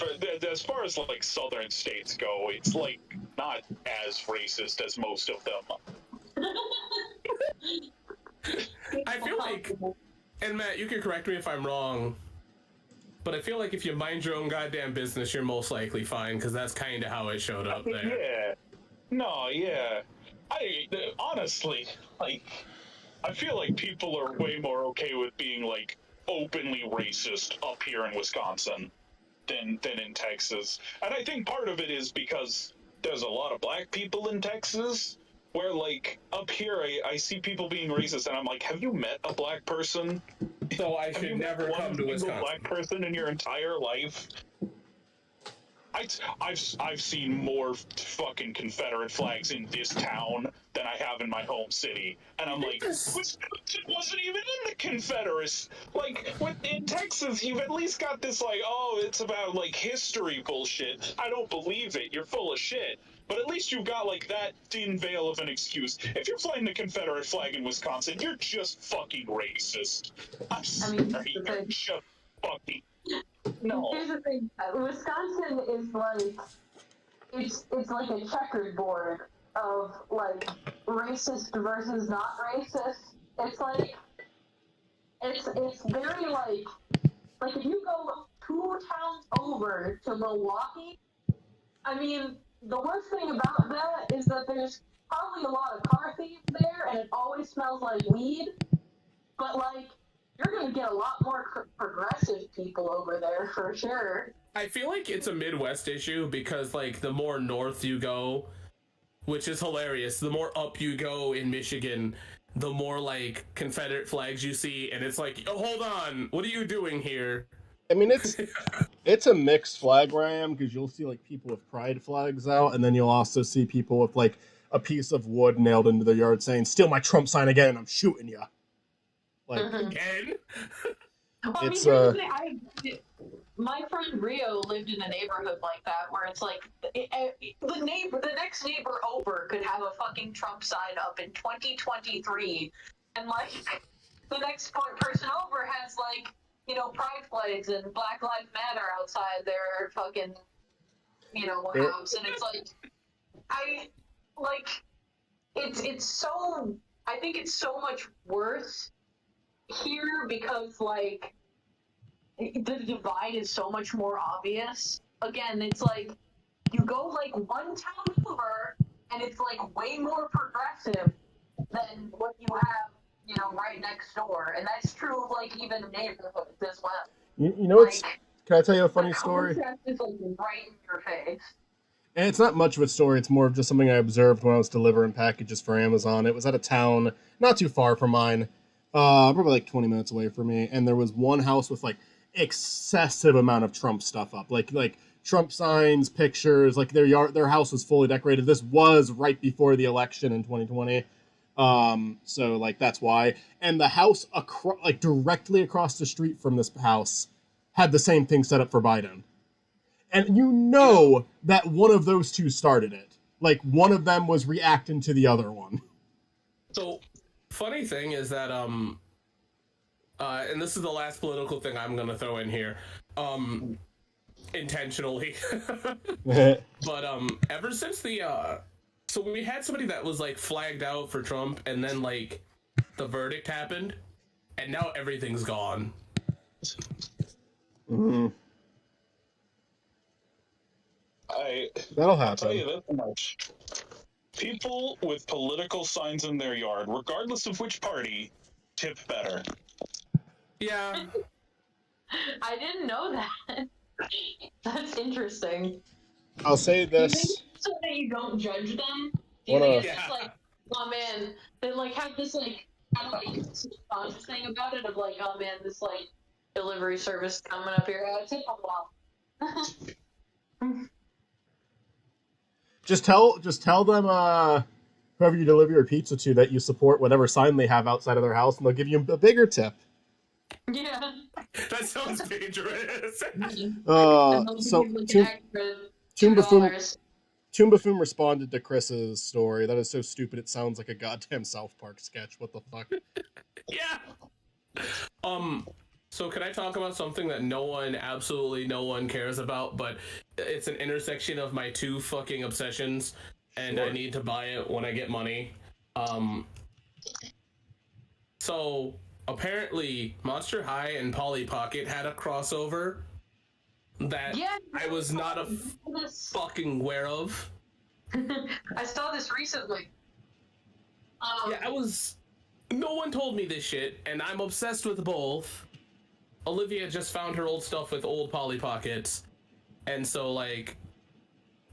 as far as like southern states go, it's like not as racist as most of them. I feel like, and Matt, you can correct me if I'm wrong, but I feel like if you mind your own goddamn business, you're most likely fine, because that's kind of how it showed up there. Yeah. No, yeah. Honestly, like, I feel like people are way more okay with being, like, openly racist up here in Wisconsin than in Texas. And I think part of it is because there's a lot of black people in Texas, where, like, up here I see people being racist, and I'm like, have you met a black person? So I should never come to Wisconsin. Black person in your entire life? I've seen more fucking Confederate flags in this town than I have in my home city, and I'm like, Wisconsin wasn't even in the Confederacy. Like, in Texas, you've at least got this like, oh, it's about like history bullshit. I don't believe it. You're full of shit. But at least you've got like that thin veil of an excuse. If you're flying the Confederate flag in Wisconsin, you're just fucking racist. I'm sorry, you're just fucking. No. Here's the thing: Wisconsin is like it's like a checkerboard of like racist versus not racist. It's like it's very like if you go 2 towns over to Milwaukee, I mean the worst thing about that is that there's probably a lot of car thieves there, and it always smells like weed. But like, you're gonna get a lot more progressive people over there for sure. I feel like it's a Midwest issue because like the more north you go, which is hilarious, the more up you go in Michigan, the more like Confederate flags you see, and it's like, oh, hold on, what are you doing here? I mean, it's a mixed flag where I am, because you'll see like people with pride flags out, and then you'll also see people with like a piece of wood nailed into their yard saying, "Steal my Trump sign again, I'm shooting you." Like, Again? Well, it's my friend Rio lived in a neighborhood like that where it's like the next neighbor over could have a fucking Trump sign up in 2023, and like the next person over has like pride flags and Black Lives Matter outside their fucking house, and it's like it's so I think it's so much worse here because like the divide is so much more obvious. Again, it's like you go like 1 town over and it's like way more progressive than what you have right next door, and that's true of like even neighborhoods as well. you know what's, can I tell you a funny story? The contrast is like right in your face. And it's not much of a story, it's more of just something I observed when I was delivering packages for Amazon. It was at a town not too far from mine, probably like 20 minutes away from me, and there was one house with like excessive amount of Trump stuff up, like Trump signs, pictures, like their house was fully decorated. This was right before the election in 2020, so like that's why. And the house like directly across the street from this house had the same thing set up for Biden. And that one of those two started it. Like, one of them was reacting to the other one. So, funny thing is that, and this is the last political thing I'm going to throw in here. intentionally. Mhm. But ever since so we had somebody that was like flagged out for Trump, and then like the verdict happened, and now everything's gone. That'll I'll tell happen. you this much. People with political signs in their yard, regardless of which party, tip better. Yeah. I didn't know that. That's interesting. I'll say Do you think this. it's so that you don't judge them? Do you Wanna- think it's Yeah. just like, oh man, they like have this like kind of like subconscious thing about it of like, oh man, this like delivery service coming up here. It's a while. Just tell them whoever you deliver your pizza to that you support whatever sign they have outside of their house, and they'll give you a bigger tip. Yeah. That sounds dangerous. So Toon responded to Chris's story. That is so stupid. It sounds like a goddamn South Park sketch. What the fuck? Yeah. So can I talk about something that absolutely no one cares about, but it's an intersection of my two fucking obsessions, and Sure. I need to buy it when I get money. So apparently Monster High and Polly Pocket had a crossover that Yeah, I was not fucking aware of. I saw this recently. Yeah, no one told me this shit, and I'm obsessed with both. Olivia just found her old stuff with old Polly Pockets, and so like,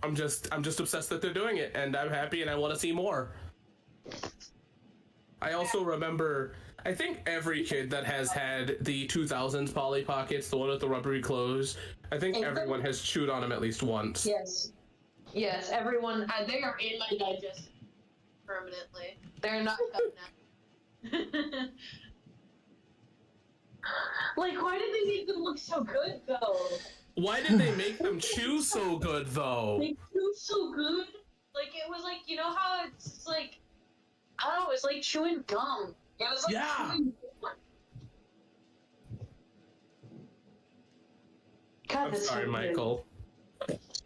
I'm just obsessed that they're doing it, and I'm happy, and I want to see more. I also remember, I think every kid that has had the 2000s Polly Pockets, the one with the rubbery clothes, I think everyone has chewed on them at least once. Yes, everyone. They are in my digestive permanently. They're not coming out. Like, why did they make them look so good, though? Why did they make them chew so good, though? They chew so good. Like, it was like, you know how it's like, I don't know, it's like chewing gum. It was like chewing gum. God, I'm that's sorry, so Michael.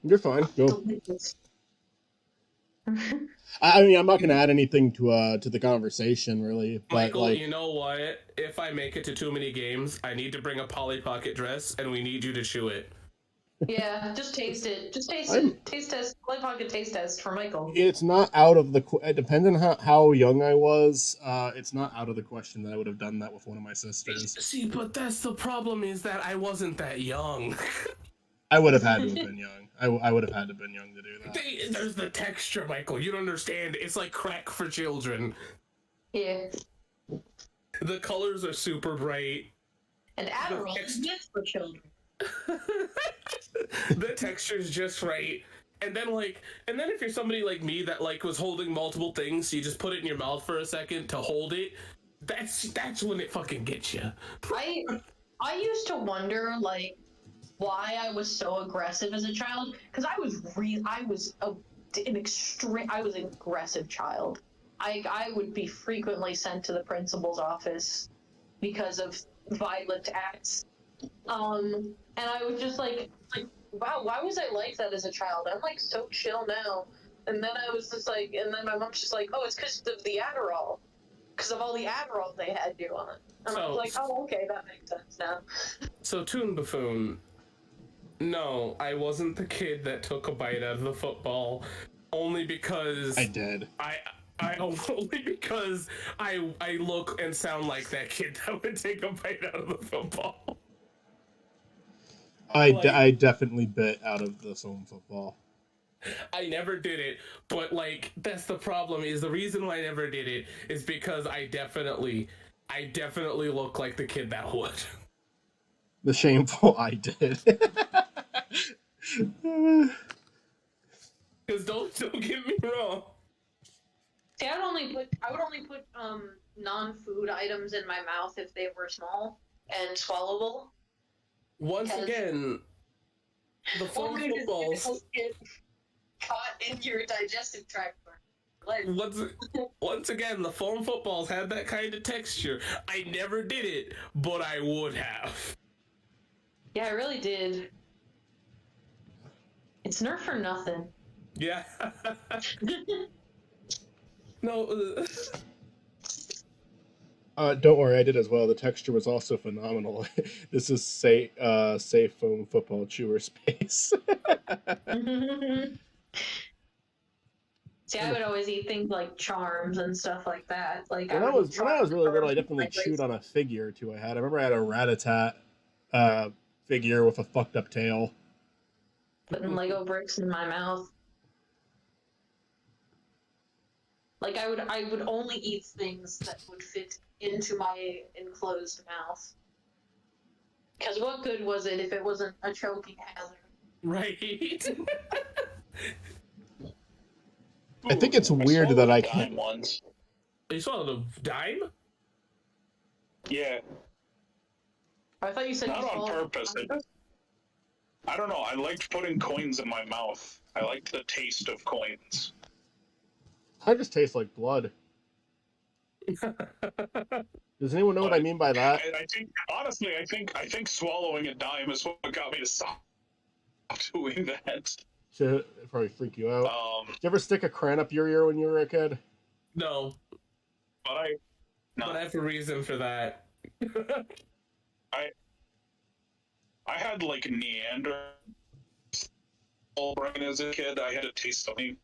You're fine. Go. Delicious. I mean, I'm not gonna add anything to the conversation, really. But Michael, like, you know what? If I make it to too many games, I need to bring a Polly Pocket dress, and we need you to chew it. Yeah, just taste it. Just taste it. Taste test. Polly Pocket taste test for Michael. it's not out of the. It depends on how young I was. It's not out of the question that I would have done that with one of my sisters. See, but that's the problem, is that I wasn't that young. I would have had to have been young. I would have had to have been young to do that. There's the texture, Michael. You don't understand. It's like crack for children. Yeah. The colors are super bright. And Adderall is good for children. The texture's just right. And then if you're somebody like me that like was holding multiple things, so you just put it in your mouth for a second to hold it, that's when it fucking gets you. I used to wonder like why I was so aggressive as a child, because I was an aggressive child. I would be frequently sent to the principal's office because of violent acts. And I was just like, wow, why was I like that as a child? I'm like so chill now. And then I was just like, and then my mom's just like, oh, it's because of the Adderall. Because of all the Adderall they had you on. And I was like, oh, okay, that makes sense now. So, Toon Buffoon, no, I wasn't the kid that took a bite out of the football. Only because... I did. Only because I look and sound like that kid that would take a bite out of the football. I definitely bit out of the foam football. I never did it, but like that's the problem. Is the reason why I never did it is because I definitely look like the kid that would. The shameful I did. Because don't get me wrong. See, I would only put non-food items in my mouth if they were small and swallowable. Once again, the foam footballs get caught in your digestive tract. Once again, the foam footballs had that kind of texture. I never did it, but I would have. Yeah, I really did. It's Nerf for nothing. Yeah. No. Don't worry, I did as well. The texture was also phenomenal. This is safe foam football chewer space. See, I would always eat things like charms and stuff like that. Like when I I would eat was really little, I charms. definitely chewed on a figure or two. I remember I had a Rat-a-tat figure with a fucked up tail. Putting Lego bricks in my mouth. Like I would only eat things that would fit into my enclosed mouth. Because what good was it if it wasn't a choking hazard? Right. I think it's Ooh, weird swallowed that I dime can't. Once. You saw the dime? Yeah, I thought you said not you on swallowed. purpose. I don't know. I liked putting coins in my mouth. I liked the taste of coins. I just taste like blood. Does anyone know what I mean by that? I think honestly, I think swallowing a dime is what got me to stop doing that. Should it probably freak you out. Did Um, you ever stick a crayon up your ear when you were a kid? No, but I but I have a reason for that. I had like Neanderthal brain as a kid. I had to taste something.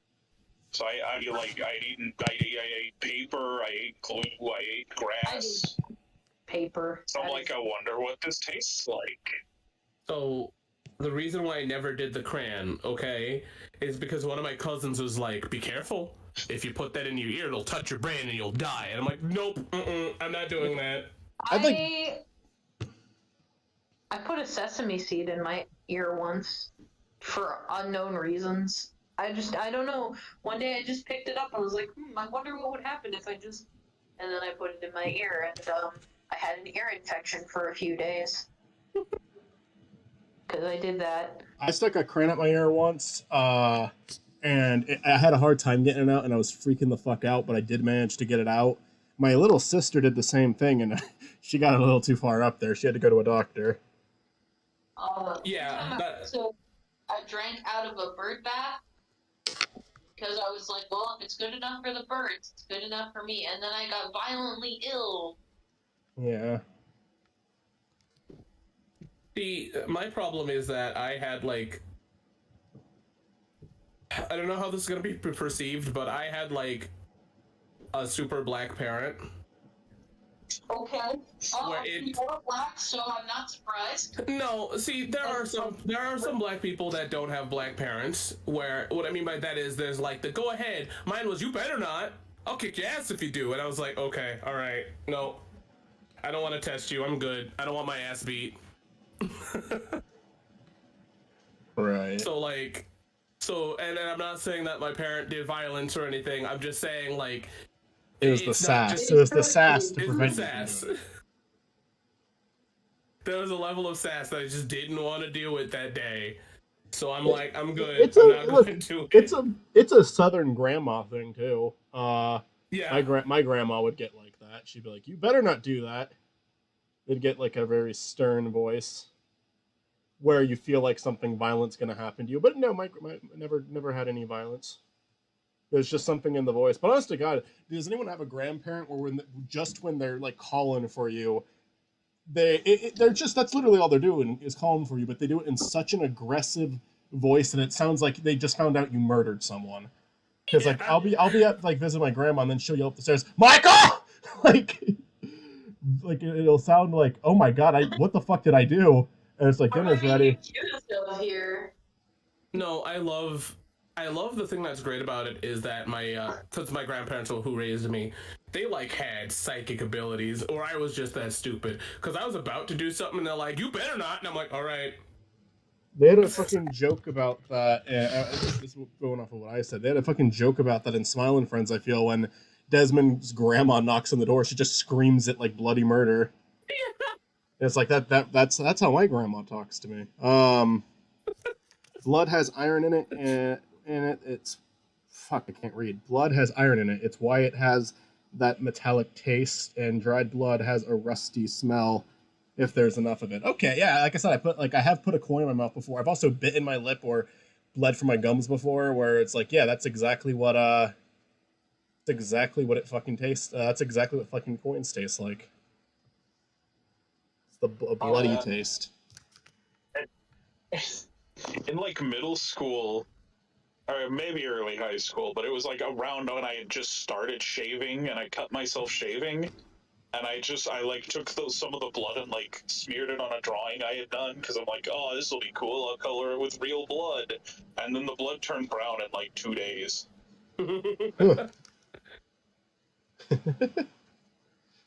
So I ate paper, I ate glue, I ate grass. Paper. So I'm like, I wonder what this tastes like. So the reason why I never did the crayon, okay, is because one of my cousins was like, "Be careful. If you put that in your ear, it'll touch your brain and you'll die." And I'm like, "Nope, I'm not doing that." I put a sesame seed in my ear once for unknown reasons. I don't know. One day I just picked it up and was like, I wonder what would happen if I just. And then I put it in my ear, and I had an ear infection for a few days. Because I did that. I stuck a crayon up my ear once, and I had a hard time getting it out, and I was freaking the fuck out, but I did manage to get it out. My little sister did the same thing, and she got a little too far up there. She had to go to a doctor. Yeah. So I drank out of a bird bath because I was like, well, if it's good enough for the birds, it's good enough for me. And then I got violently ill. Yeah. See, my problem is that I had like, I don't know how this is gonna be perceived, but I had like a super black parent. Okay. Where it- You're black, so I'm not surprised. No, see, there are some black people that don't have black parents. Where what I mean by that is there's like the go ahead. Mine was you better not. I'll kick your ass if you do. And I was like, okay, all right, no, I don't want to test you. I'm good. I don't want my ass beat. Right. And I'm not saying that my parent did violence or anything. I'm just saying like It was the it's not sass. just- It was the sass to it's prevent the you from sass. doing it. There was a level of sass that I just didn't want to deal with that day. So I'm like, I'm good. It's I'm a not look. going to. It's a Southern grandma thing too. Yeah. My grandma would get like that. She'd be like, "You better not do that." They'd get like a very stern voice, where you feel like something violent's gonna happen to you. But no, my never had any violence. There's just something in the voice. But honest to God, does anyone have a grandparent where when they're like calling for you, they're just that's literally all they're doing is calling for you, but they do it in such an aggressive voice that it sounds like they just found out you murdered someone. Because like I'll be at like visit my grandma and then she'll yell up the stairs, Michael, like it'll sound like, oh my God, what the fuck did I do? And it's like dinner's ready. Here. No, I love the thing that's great about it is that since my grandparents who raised me, they like had psychic abilities, or I was just that stupid because I was about to do something and they're like, "You better not," and I'm like, "All right." They had a fucking joke about that. This is going off of what I said. They had a fucking joke about that in Smiling Friends. I feel when Desmond's grandma knocks on the door, she just screams it like bloody murder. It's like that's how my grandma talks to me. Blood has iron in it. It's fuck. I can't read. Blood has iron in it. It's why it has that metallic taste, and dried blood has a rusty smell. If there's enough of it. Okay, yeah. Like I said, I have put a coin in my mouth before. I've also bitten my lip or bled from my gums before, where it's like, yeah, that's exactly what it fucking tastes. That's exactly what fucking coins taste like. It's the bloody taste. In like middle school, or maybe early high school, but it was like around when I had just started shaving and I cut myself shaving. And I like took some of the blood and like smeared it on a drawing I had done because I'm like, oh, this will be cool. I'll color it with real blood. And then the blood turned brown in like 2 days.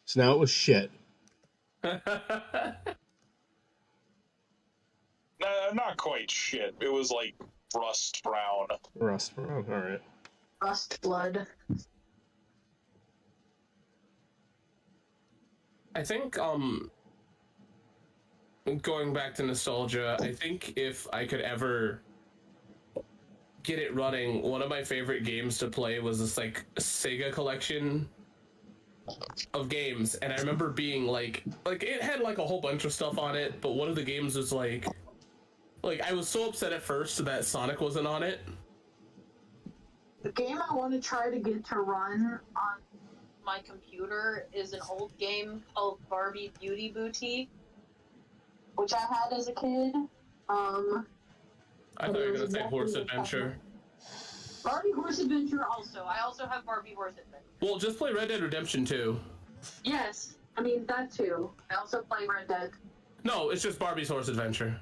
So now it was shit. Not quite shit. It was like rust brown. Rust brown, alright. Rust blood. I think, going back to nostalgia, I think if I could ever get it running, one of my favorite games to play was this, like, Sega collection of games, and I remember being, like, it had, like, a whole bunch of stuff on it, but one of the games was, like, I was so upset at first that Sonic wasn't on it. The game I want to try to get to run on my computer is an old game called Barbie Beauty Boutique, which I had as a kid. I thought you were gonna say Horse Adventure. Barbie Horse Adventure also. I also have Barbie Horse Adventure. Well, just play Red Dead Redemption 2. Yes, I mean that too. I also play Red Dead. No, it's just Barbie's Horse Adventure.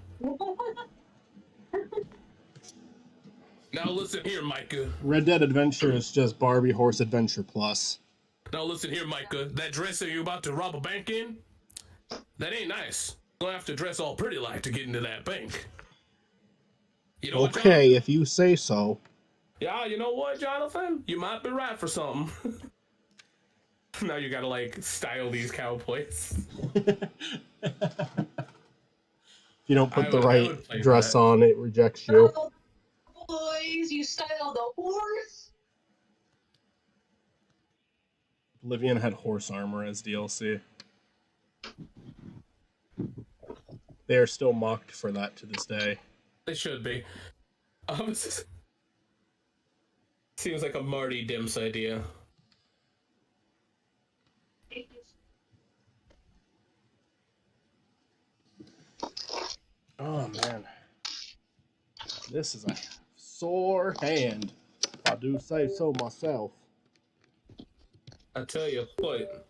Now listen here, Micah. Red Dead Adventure is just Barbie Horse Adventure Plus. Now listen here, Micah. That dress that you about to rob a bank in, that ain't nice. You're gonna have to dress all pretty like to get into that bank. You know okay, if you say so. Yeah, you know what, Jonathan? You might be right for something. Now you gotta, like, style these cowboys. If you don't put the right dress on, it rejects you. Boys, you style the horse. Oblivion had horse armor as DLC. They are still mocked for that to this day. They should be. Seems like a Marty Dimps idea. Oh man, this is a sore hand. I do say so myself. I tell you what.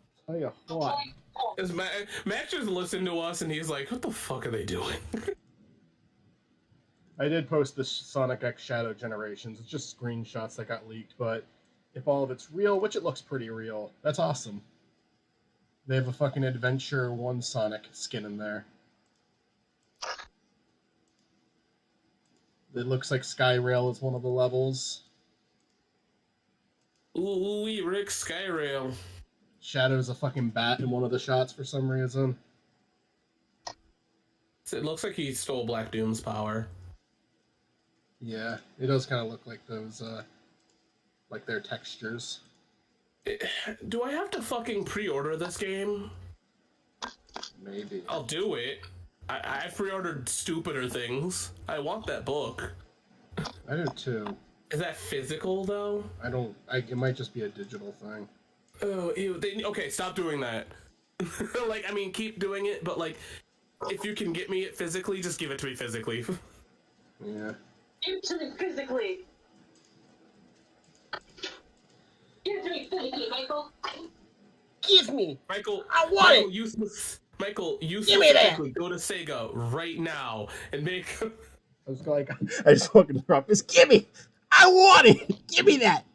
Max just listened to us and he's like, what the fuck are they doing? I did post the Sonic X Shadow Generations. It's just screenshots that got leaked, but if all of it's real, which it looks pretty real, that's awesome. They have a fucking Adventure 1 Sonic skin in there. It looks like Skyrail is one of the levels. Ooh, Rick Skyrail. Shadow's a fucking bat in one of the shots for some reason. It looks like he stole Black Doom's power. Yeah, it does kind of look like those, like their textures. Do I have to fucking pre-order this game? Maybe. I'll do it. I've pre-ordered stupider things. I want that book. I do too. Is that physical, though? It might just be a digital thing. Oh, ew. Okay, stop doing that. Like, I mean, keep doing it, but, like, if you can get me it physically, just give it to me physically. Yeah. Give it to me physically. Give it to me physically, Michael. Give me. Michael, I want it. Michael, you Give me that. specifically go to Sega right now and make... I just fucking drop this. Gimme! I want it! Give me that!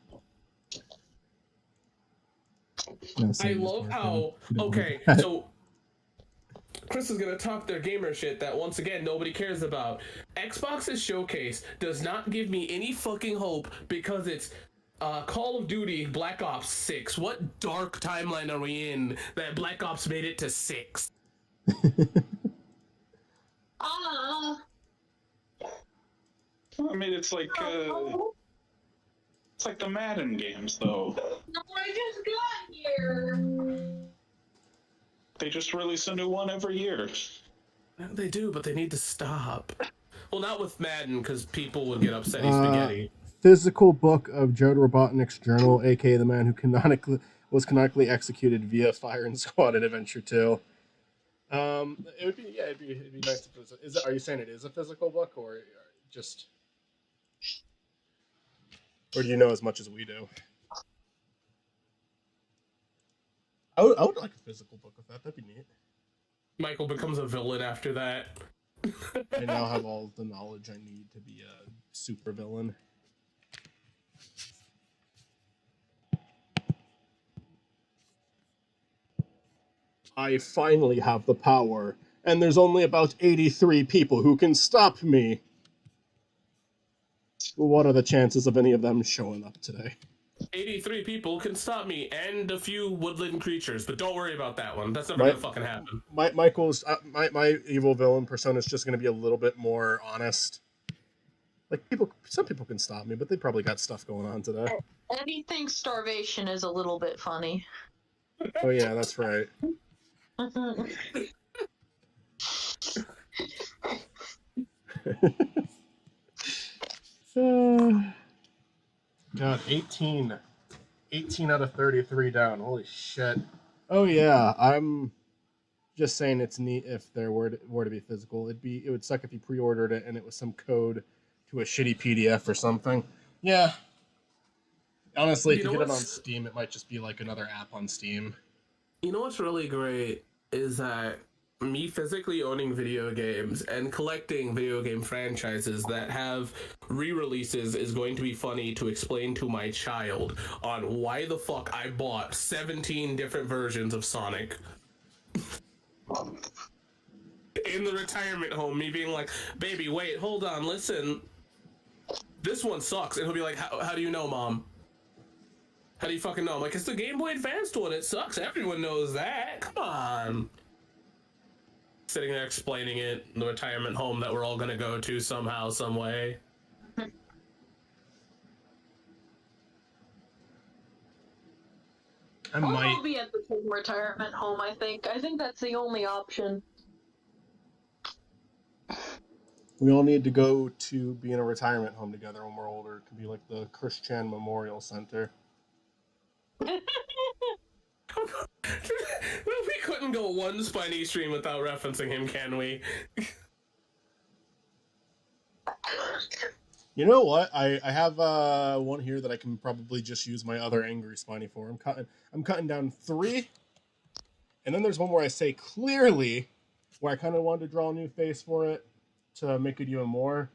I love how... Okay, so... Chris is gonna talk their gamer shit that, once again, nobody cares about. Xbox's showcase does not give me any fucking hope because it's Call of Duty Black Ops 6. What dark timeline are we in that Black Ops made it to 6? I mean, it's like the Madden games, though. No, I just got here. They just release a new one every year. They do, but they need to stop. Well, not with Madden, because people would get upsetty spaghetti. Physical book of Joe Robotnik's journal, aka the man who canonically executed via Firing Squad in Adventure 2. It would be it'd be nice if it was. Are you saying it is a physical book, or just, or do you know as much as we do? I would like a physical book of that. That'd be neat. Michael becomes a villain after that. I now have all the knowledge I need to be a super villain. I finally have the power, and there's only about 83 people who can stop me. What are the chances of any of them showing up today? 83 people can stop me, and a few woodland creatures, but don't worry about that one. That's never gonna fucking happen. My evil villain persona is just going to be a little bit more honest. Like, some people can stop me, but they probably got stuff going on today. Anything starvation is a little bit funny. Oh yeah, that's right. God, 18 out of 33 down. Holy shit. Oh yeah, I'm just saying it's neat if there were to be physical. It would suck if you pre-ordered it and it was some code to a shitty PDF or something. Yeah. Honestly, if you get it on Steam, it might just be like another app on Steam. You know what's really great is that me physically owning video games and collecting video game franchises that have re-releases is going to be funny to explain to my child on why the fuck I bought 17 different versions of Sonic. In the retirement home, me being like, baby, wait, hold on, listen. This one sucks. And he'll be like, how do you know, Mom? How do you fucking know? I'm like, it's the Game Boy Advanced one. It sucks. Everyone knows that. Come on. Sitting there explaining it in the retirement home that we're all gonna go to somehow, some way. I'll be at the same retirement home, I think. I think that's the only option. We all need to go to be in a retirement home together when we're older. It can be like the Christian Memorial Center. We couldn't go one Spiny stream without referencing him, can we? You know what? I have one here that I can probably just use my other angry Spiny for. I'm cutting down 3, and then there's one where I say clearly, where I kind of wanted to draw a new face for it to make it even more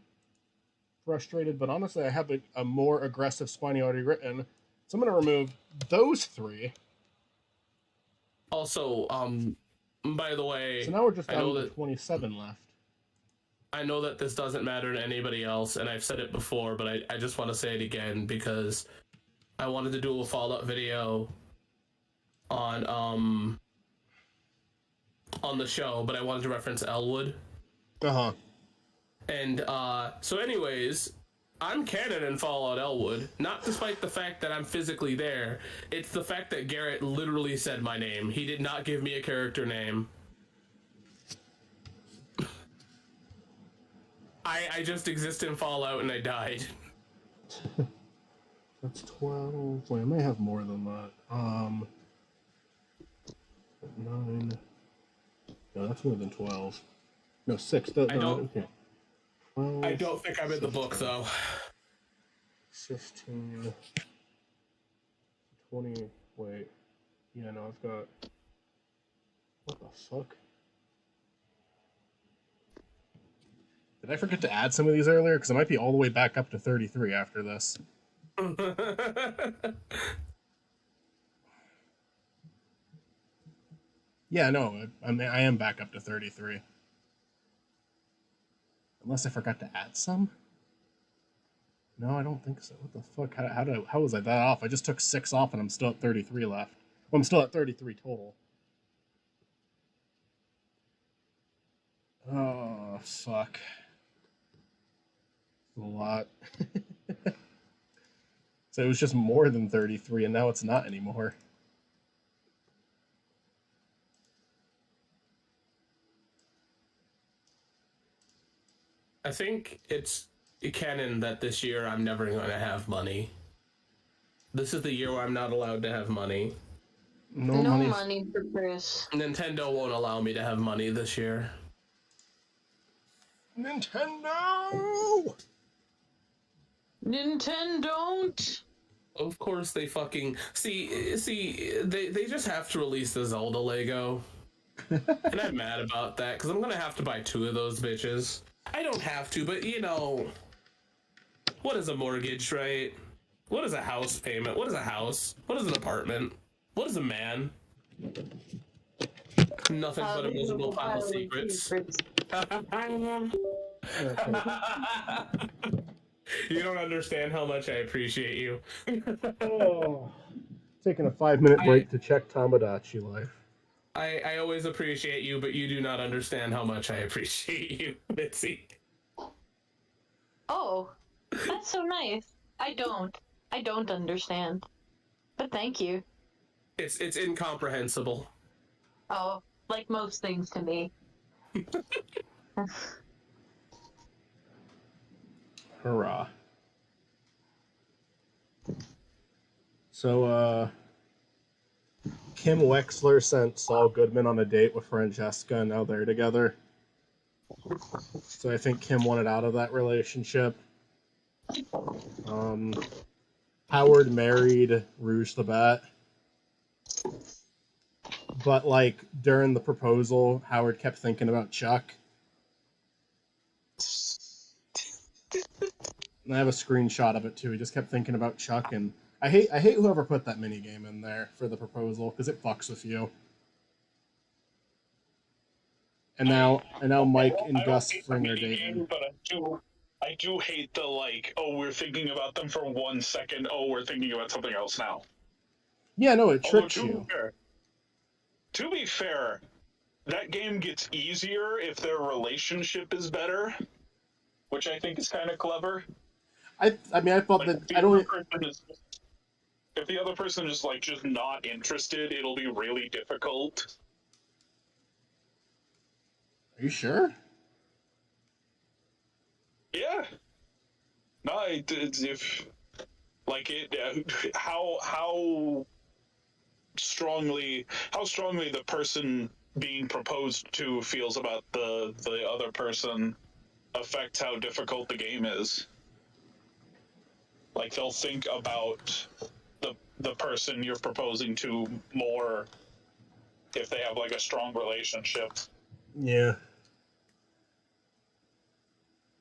frustrated. But honestly, I have a more aggressive Spiny already written, so I'm gonna remove those 3. Also, by the way, so now we're just down to 27 left. I know that this doesn't matter to anybody else, and I've said it before, but I just want to say it again because I wanted to do a follow-up video on the show, but I wanted to reference Elwood. Uh-huh. And so anyways, I'm canon in Fallout Elwood, not despite the fact that I'm physically there. It's the fact that Garrett literally said my name. He did not give me a character name. I just exist in Fallout and I died. That's 12. Wait, I may have more than that. 9. No, that's more than 12. No, 6. Okay. 12, I don't think I'm in the book, though. 15. 20. Wait. Yeah, no, I've got... What the fuck? Did I forget to add some of these earlier? Because I might be all the way back up to 33 after this. Yeah, no, I am back up to 33. Unless I forgot to add some? No, I don't think so. What the fuck? How was I that off? I just took 6 off and I'm still at 33 left. Well, I'm still at 33 total. Oh, fuck. A lot. So it was just more than 33, and now it's not anymore. I think it's canon that this year I'm never going to have money. This is the year where I'm not allowed to have money. No No money. money for Chris. Nintendo won't allow me to have money this year. Nintendo! Nintendo. Of course they fucking see they just have to release the Zelda Lego. And I'm mad about that because I'm gonna have to buy 2 of those bitches. I don't have to, but you know, what is a mortgage, right? What is a house payment? What is a house? What is an apartment? What is a man? Nothing but a miserable pile of secrets. You don't understand how much I appreciate you. Oh. Taking a 5-minute break to check Tamagotchi life. I always appreciate you, but you do not understand how much I appreciate you, Mitzi. Oh, that's so nice. I don't understand. But thank you. It's incomprehensible. Oh, like most things to me. Hurrah. So, Kim Wexler sent Saul Goodman on a date with Francesca, and now they're together. So I think Kim wanted out of that relationship. Howard married Rouge the Bat. But, like, during the proposal, Howard kept thinking about Chuck. And I have a screenshot of it, too. He just kept thinking about Chuck, and I hate whoever put that minigame in there for the proposal, because it fucks with you. And now Mike and Gus Fring are dating. But I do hate the, like, oh, we're thinking about them for 1 second, oh, we're thinking about something else now. Yeah, no, it Although, tricks you. To be fair, that game gets easier if their relationship is better, which I think is kind of clever. I mean, I thought Like, that I don't. if the other person is like just not interested, it'll be really difficult. Are you sure? Yeah. No, it's if like it, how strongly the person being proposed to feels about the other person affects how difficult the game is. Like they'll think about the person you're proposing to more if they have like a strong relationship. Yeah.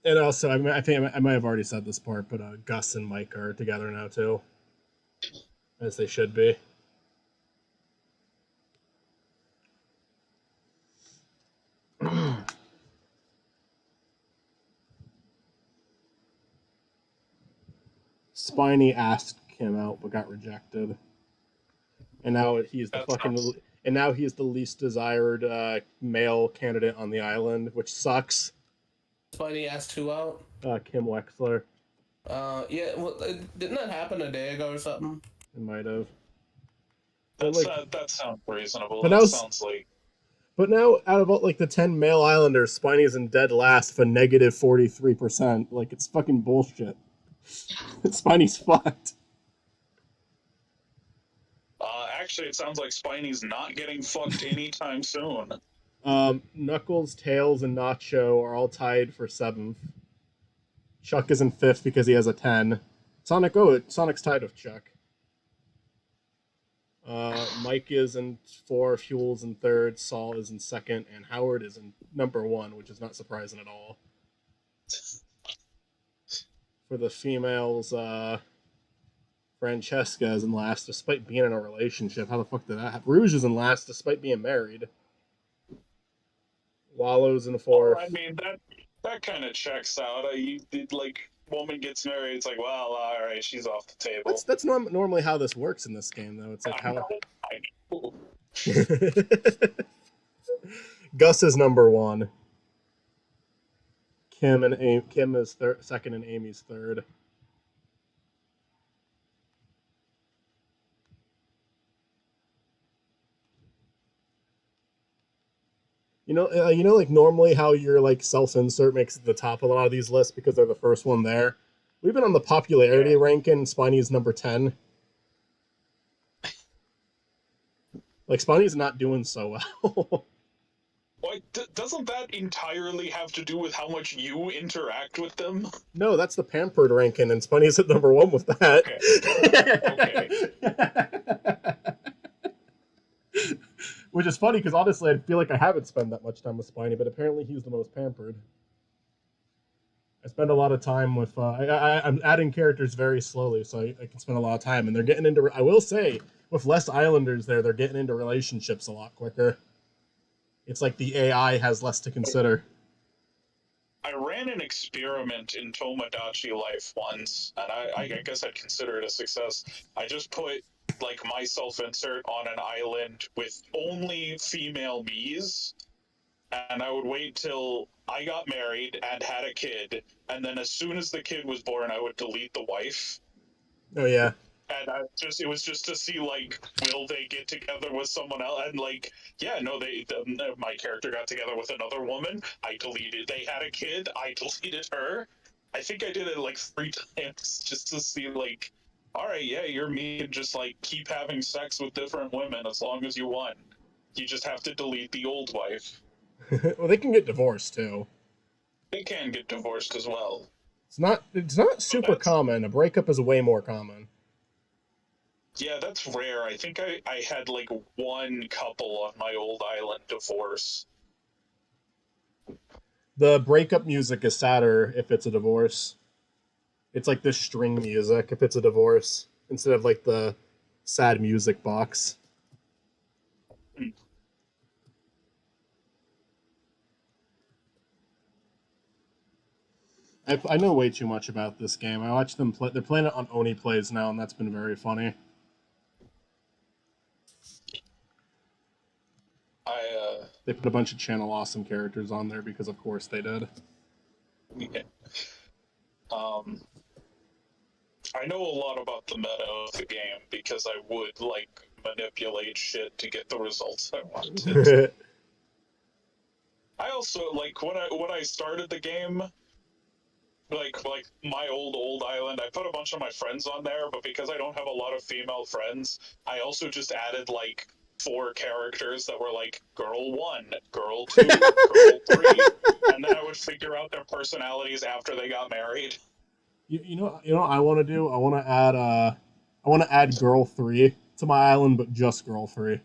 And also, I think I might have already said this part, but Gus and Mike are together now too, as they should be. Spiny asked Kim out but got rejected, and now he's the and now he's the least desired male candidate on the island, which sucks. Spiny asked who out? Kim Wexler. Yeah, well, didn't that happen a day ago or something? It might have. That sounds reasonable. But that now, sounds like. But now, out of like the 10 male islanders, Spiny's in dead last for negative 43%. Like, it's fucking bullshit. Spiny's fucked. Actually, it sounds like Spiny's not getting fucked anytime soon. Knuckles, Tails, and Nacho are all tied for 7th. Chuck is in 5th because he has a 10. Sonic's tied with Chuck. Mike is in 4th, Fuel's in 3rd, Saul is in 2nd, and Howard is in number 1, which is not surprising at all. For the females, Francesca is in last despite being in a relationship. How the fuck did that happen? Rouge is in last despite being married. Wallow's in 4th. I mean, that kind of checks out. Woman gets married, it's like, well, all right, she's off the table. That's normally how this works in this game, though. It's like how. Gus is number 1. Kim is 2nd, and Amy's 3rd. Like normally how your like self-insert makes it the top of a lot of these lists because they're the first one there. We've been on the popularity ranking. Spiny number 10. Like Spiny's not doing so well. Why doesn't that entirely have to do with how much you interact with them? No, that's the pampered ranking, and Spunny's at number 1 with that. Okay. Which is funny because honestly, I feel like I haven't spent that much time with Spiny, but apparently he's the most pampered. I spend a lot of time with. I'm adding characters very slowly, so I can spend a lot of time, and they're getting into. I will say, with less Islanders there, they're getting into relationships a lot quicker. It's like the AI has less to consider. I ran an experiment in Tomodachi Life once, and I guess I'd consider it a success. I just put like my self-insert on an island with only female me's, and I would wait till I got married and had a kid, and then as soon as the kid was born, I would delete the wife. Oh yeah. And it was just to see, like, will they get together with someone else? And, like, yeah, no, my character got together with another woman. I deleted, they had a kid. I deleted her. I think I did it, like, 3 times just to see, like, all right, yeah, you're me, and just, like, keep having sex with different women as long as you want. You just have to delete the old wife. Well, they can get divorced, too. They can get divorced as well. It's not super common. A breakup is way more common. Yeah, that's rare. I think I had like one couple on my old island divorce. The breakup music is sadder if it's a divorce. It's like the string music if it's a divorce, instead of like the sad music box. I know way too much about this game. I watch them play. They're playing it on Oni Plays now, and that's been very funny. They put a bunch of Channel Awesome characters on there because, of course, they did. Yeah. I know a lot about the meta of the game because I would like manipulate shit to get the results I wanted. I also like when I started the game, like my old island, I put a bunch of my friends on there, but because I don't have a lot of female friends, I also just added like 4 characters that were like girl 1, girl 2, girl 3, and then I would figure out their personalities after they got married. You know what I want to do? I want to add girl 3 to my island, but just girl 3.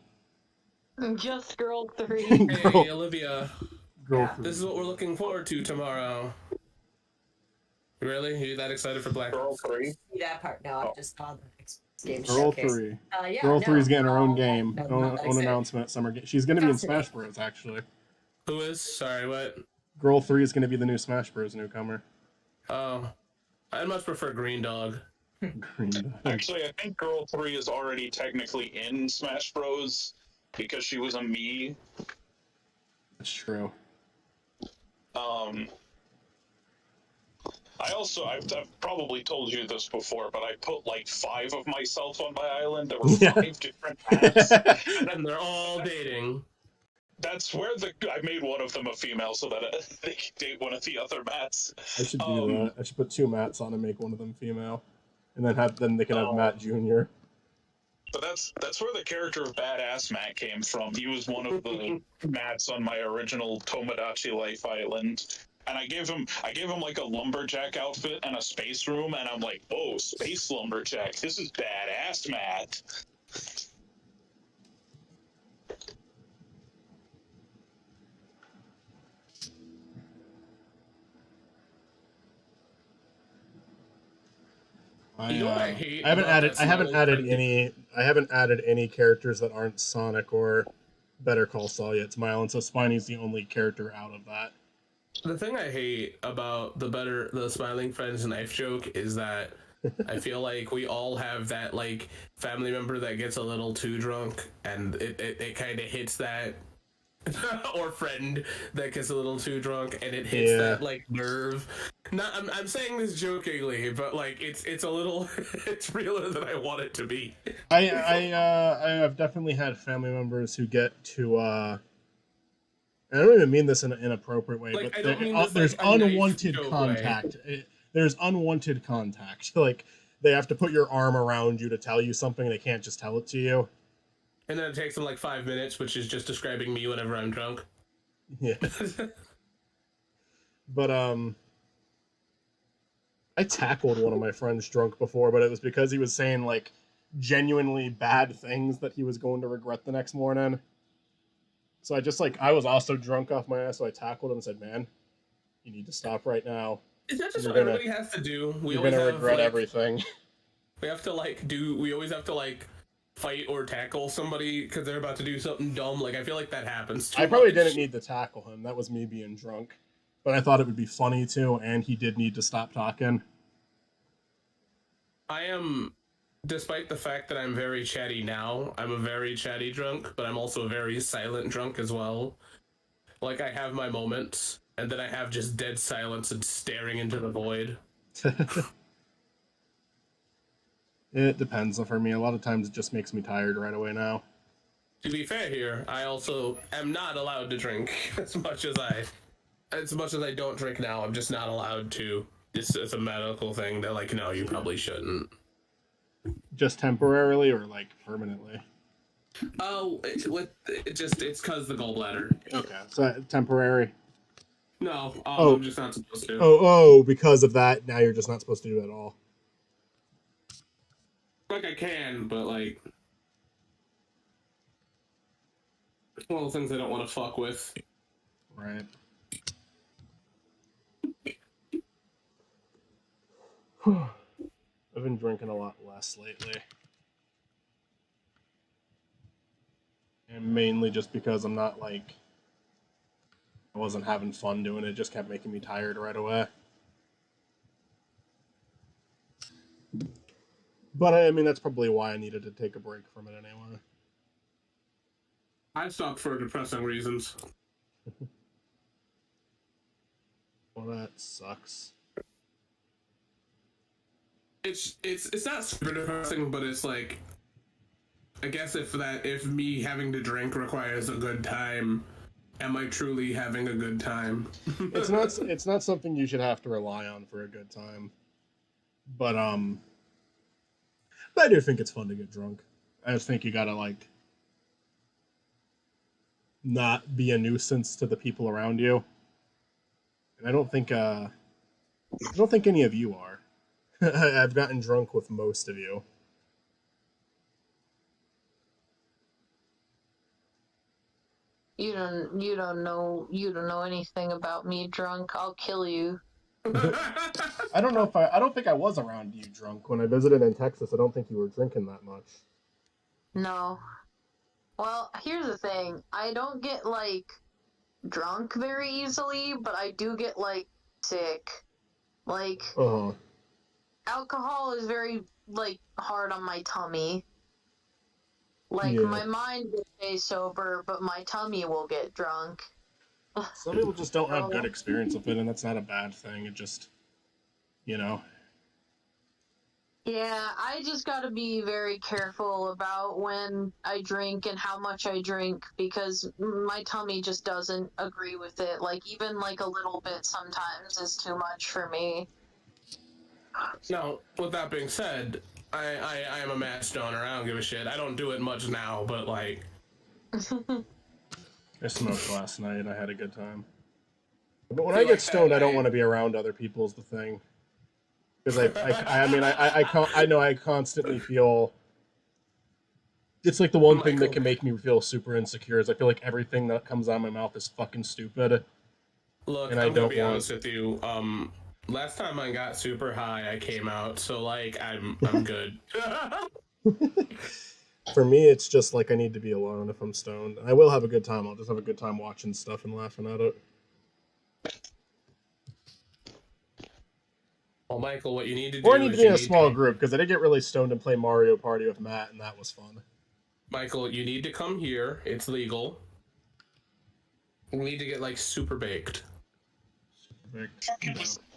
Just girl 3. Hey, Olivia. Girl 3. This is what we're looking forward to tomorrow. Really? You that excited for Black Girl 3? See that part? No, I'm just on the next game Girl showcase. 3. Yeah, Girl 3 is getting her own game, no, own announcement. Summer game. She's going to be in Smash Bros. Actually. Who is? Sorry, what? Girl 3 is going to be the new Smash Bros. Newcomer. Oh, I'd much prefer Green Dog. Green Dog. Actually, I think Girl 3 is already technically in Smash Bros. Because she was a me. That's true. I've probably told you this before, but I put like 5 of myself on my island. There were 5 different maps. And they're all dating. That's where I made one of them a female so that they could date one of the other mats. I should do that. I should put 2 mats on and make one of them female. And then they can have Matt Jr. But that's where the character of Badass Matt came from. He was one of the mats on my original Tomodachi Life island. And I gave him like a lumberjack outfit and a space room, and I'm like, oh, space lumberjack, this is badass, Matt. You know what I hate I haven't about added any characters that aren't Sonic or Better Call Saul yet to my island, so Spiny's the only character out of that. The thing I hate about the Smiling Friends knife joke is that I feel like we all have that like family member that gets a little too drunk, and it kind of hits that, or friend that gets a little too drunk, and it hits that like nerve. Not, I'm saying this jokingly, but like it's a little it's realer than I want it to be. I have definitely had family members who get to And I don't even mean this in an inappropriate way, Like, but I don't mean this, there's like, a nice unwanted joke contact. There's unwanted contact. Like, they have to put your arm around you to tell you something. They can't just tell it to you. And then it takes them like 5 minutes, which is just describing me whenever I'm drunk. Yeah. But, I tackled one of my friends drunk before, but it was because he was saying, like, genuinely bad things that he was going to regret the next morning. So I just, like, I was also drunk off my ass, so I tackled him and said, man, you need to stop right now. Is that just You're what gonna- everybody has to do? We You're always gonna have, regret like, everything. We have to, like, we always have to, like, fight or tackle somebody because they're about to do something dumb. Like, I feel like that happens too I probably much. didn't need to tackle him. That was me being drunk. But I thought it would be funny, too, and he did need to stop talking. I am, despite the fact that I'm very chatty now, I'm a very chatty drunk, but I'm also a very silent drunk as well. Like, I have my moments, and then I have just dead silence and staring into the void. It depends for me. A lot of times it just makes me tired right away now. To be fair here, I also am not allowed to drink as much as I don't drink now. I'm just not allowed to. It's a medical thing. They're like, no, you probably shouldn't. Just temporarily or, like, permanently? Oh, it's because the gallbladder. Okay. So, temporary? No, Oh. I'm just not supposed to. Oh, because of that, now you're just not supposed to do it at all. Like, I can, but, like, it's one of the things I don't want to fuck with. Right. I've been drinking a lot less lately. And mainly just because I'm not, like, I wasn't having fun doing it. It just kept making me tired right away. But, I mean, that's probably why I needed to take a break from it anyway. I stopped for depressing reasons. Well, that sucks. It's not super depressing, but it's like, I guess if me having to drink requires a good time, am I truly having a good time? It's not something you should have to rely on for a good time. But I do think it's fun to get drunk. I just think you gotta, like, not be a nuisance to the people around you. And I don't think any of you are. I've gotten drunk with most of you. You don't know anything about me drunk. I'll kill you. I don't think I was around you drunk when I visited in Texas. I don't think you were drinking that much. No. Well, here's the thing. I don't get, like, drunk very easily, but I do get, like, sick. Like, alcohol is very, like, hard on my tummy. Like, Yeah. my mind will stay sober, but my tummy will get drunk. Some people just don't have good experience with it, and that's not a bad thing. It just, you know. Yeah, I just gotta be very careful about when I drink and how much I drink, because my tummy just doesn't agree with it. Like, even, like, a little bit sometimes is too much for me. Now, with that being said, I am a mass stoner. I don't give a shit. I don't do it much now, but, like, I smoked last night. I had a good time. But when I get stoned, I don't want to be around other people is the thing. Because I know I constantly feel. It's like the one thing that can make me feel super insecure is I feel like everything that comes out of my mouth is fucking stupid. Look, and I I'm don't gonna be want... honest with you. Last time I got super high, I came out, so, like, I'm good. For me, it's just like I need to be alone if I'm stoned. I will have a good time. I'll just have a good time watching stuff and laughing at it. Well, Michael, what you need to do Or I need to be in a small group, because I did get really stoned and play Mario Party with Matt, and that was fun. Michael, you need to come here. It's legal. We need to get, like, super baked.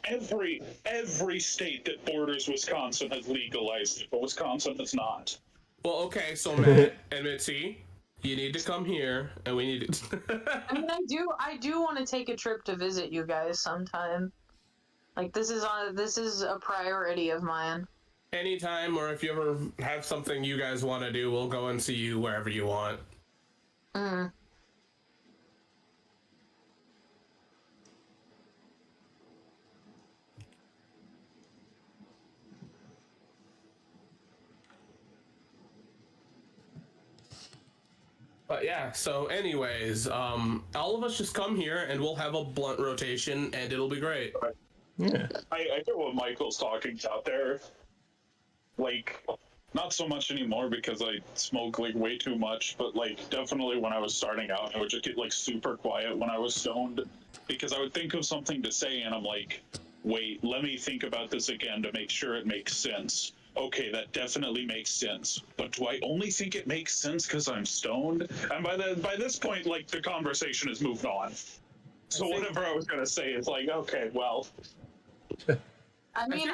Every state that borders Wisconsin has legalized it, but Wisconsin has not. Well, okay, so Matt and Mitzi, You need to come here, and we need to. I mean, I do want to take a trip to visit you guys sometime. Like this is a priority of mine. Anytime, or if you ever have something you guys want to do, we'll go and see you wherever you want. Mm. But yeah, so anyways, all of us just come here and we'll have a blunt rotation and it'll be great. Yeah. I get what Michael's talking about there. Like, not so much anymore because I smoke like way too much, but like definitely when I was starting out, I would just get like super quiet when I was stoned because I would think of something to say and I'm like, wait, let me think about this again to make sure it makes sense. Okay, that definitely makes sense. But do I only think it makes sense because I'm stoned? And by this point, like the conversation has moved on. So whatever I was gonna say is like, okay, well. I mean,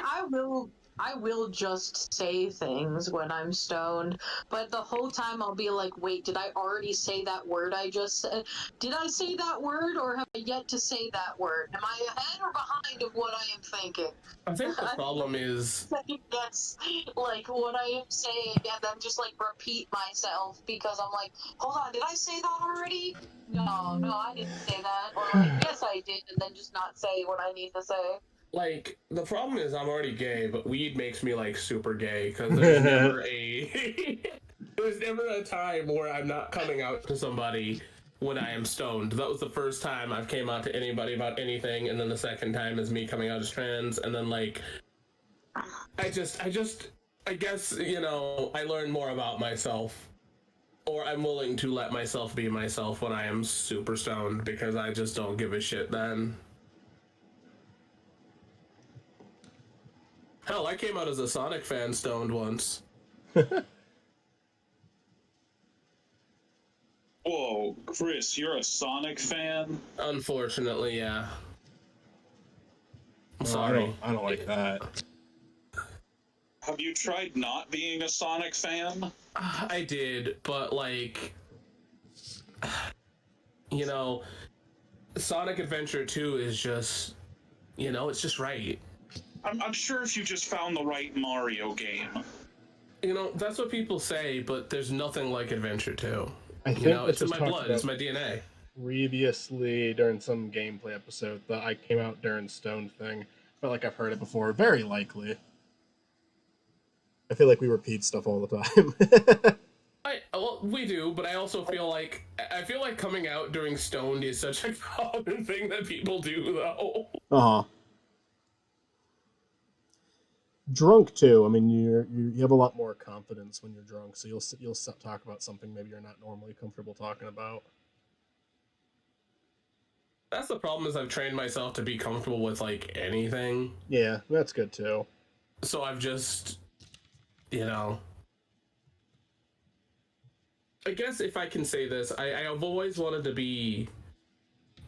I will just say things when I'm stoned, but the whole time I'll be like, wait, did I already say that word I just said? Did I say that word, or have I yet to say that word? Am I ahead or behind of what I am thinking? I think the problem is... That's like what I am saying, and then just like repeat myself because I'm like, hold on, did I say that already? No, I didn't say that. Or like, yes, I did, and then just not say what I need to say. Like, the problem is I'm already gay, but weed makes me, like, super gay, because there's never a... there's never a time where I'm not coming out to somebody when I am stoned. That was the first time I've came out to anybody about anything, and then the second time is me coming out as trans, and then, like... I guess, you know, I learn more about myself. Or I'm willing to let myself be myself when I am super stoned, because I just don't give a shit then. Hell, I came out as a Sonic fan stoned once. Whoa, Chris, you're a Sonic fan? Unfortunately, yeah. I'm No, sorry. I don't like that. Have you tried not being a Sonic fan? I did, but like, you know, Sonic Adventure 2 is just, you know, it's just right. I'm sure if you just found the right Mario game. You know, that's what people say, but there's nothing like Adventure 2. I think You know, this it's in was my talked blood, about it's my DNA. previously during some gameplay episode that I came out during Stone thing. Felt like I've heard it before. Very likely. I feel like we repeat stuff all the time. Well, we do, but I also feel like coming out during stoned is such a common thing that people do, though. Uh-huh. Drunk too. I mean, you have a lot more confidence when you're drunk, so you'll talk about something maybe you're not normally comfortable talking about. That's the problem, is I've trained myself to be comfortable with, like, anything. Yeah, that's good too. So I've just, you know... I guess if I can say this, I've always wanted to be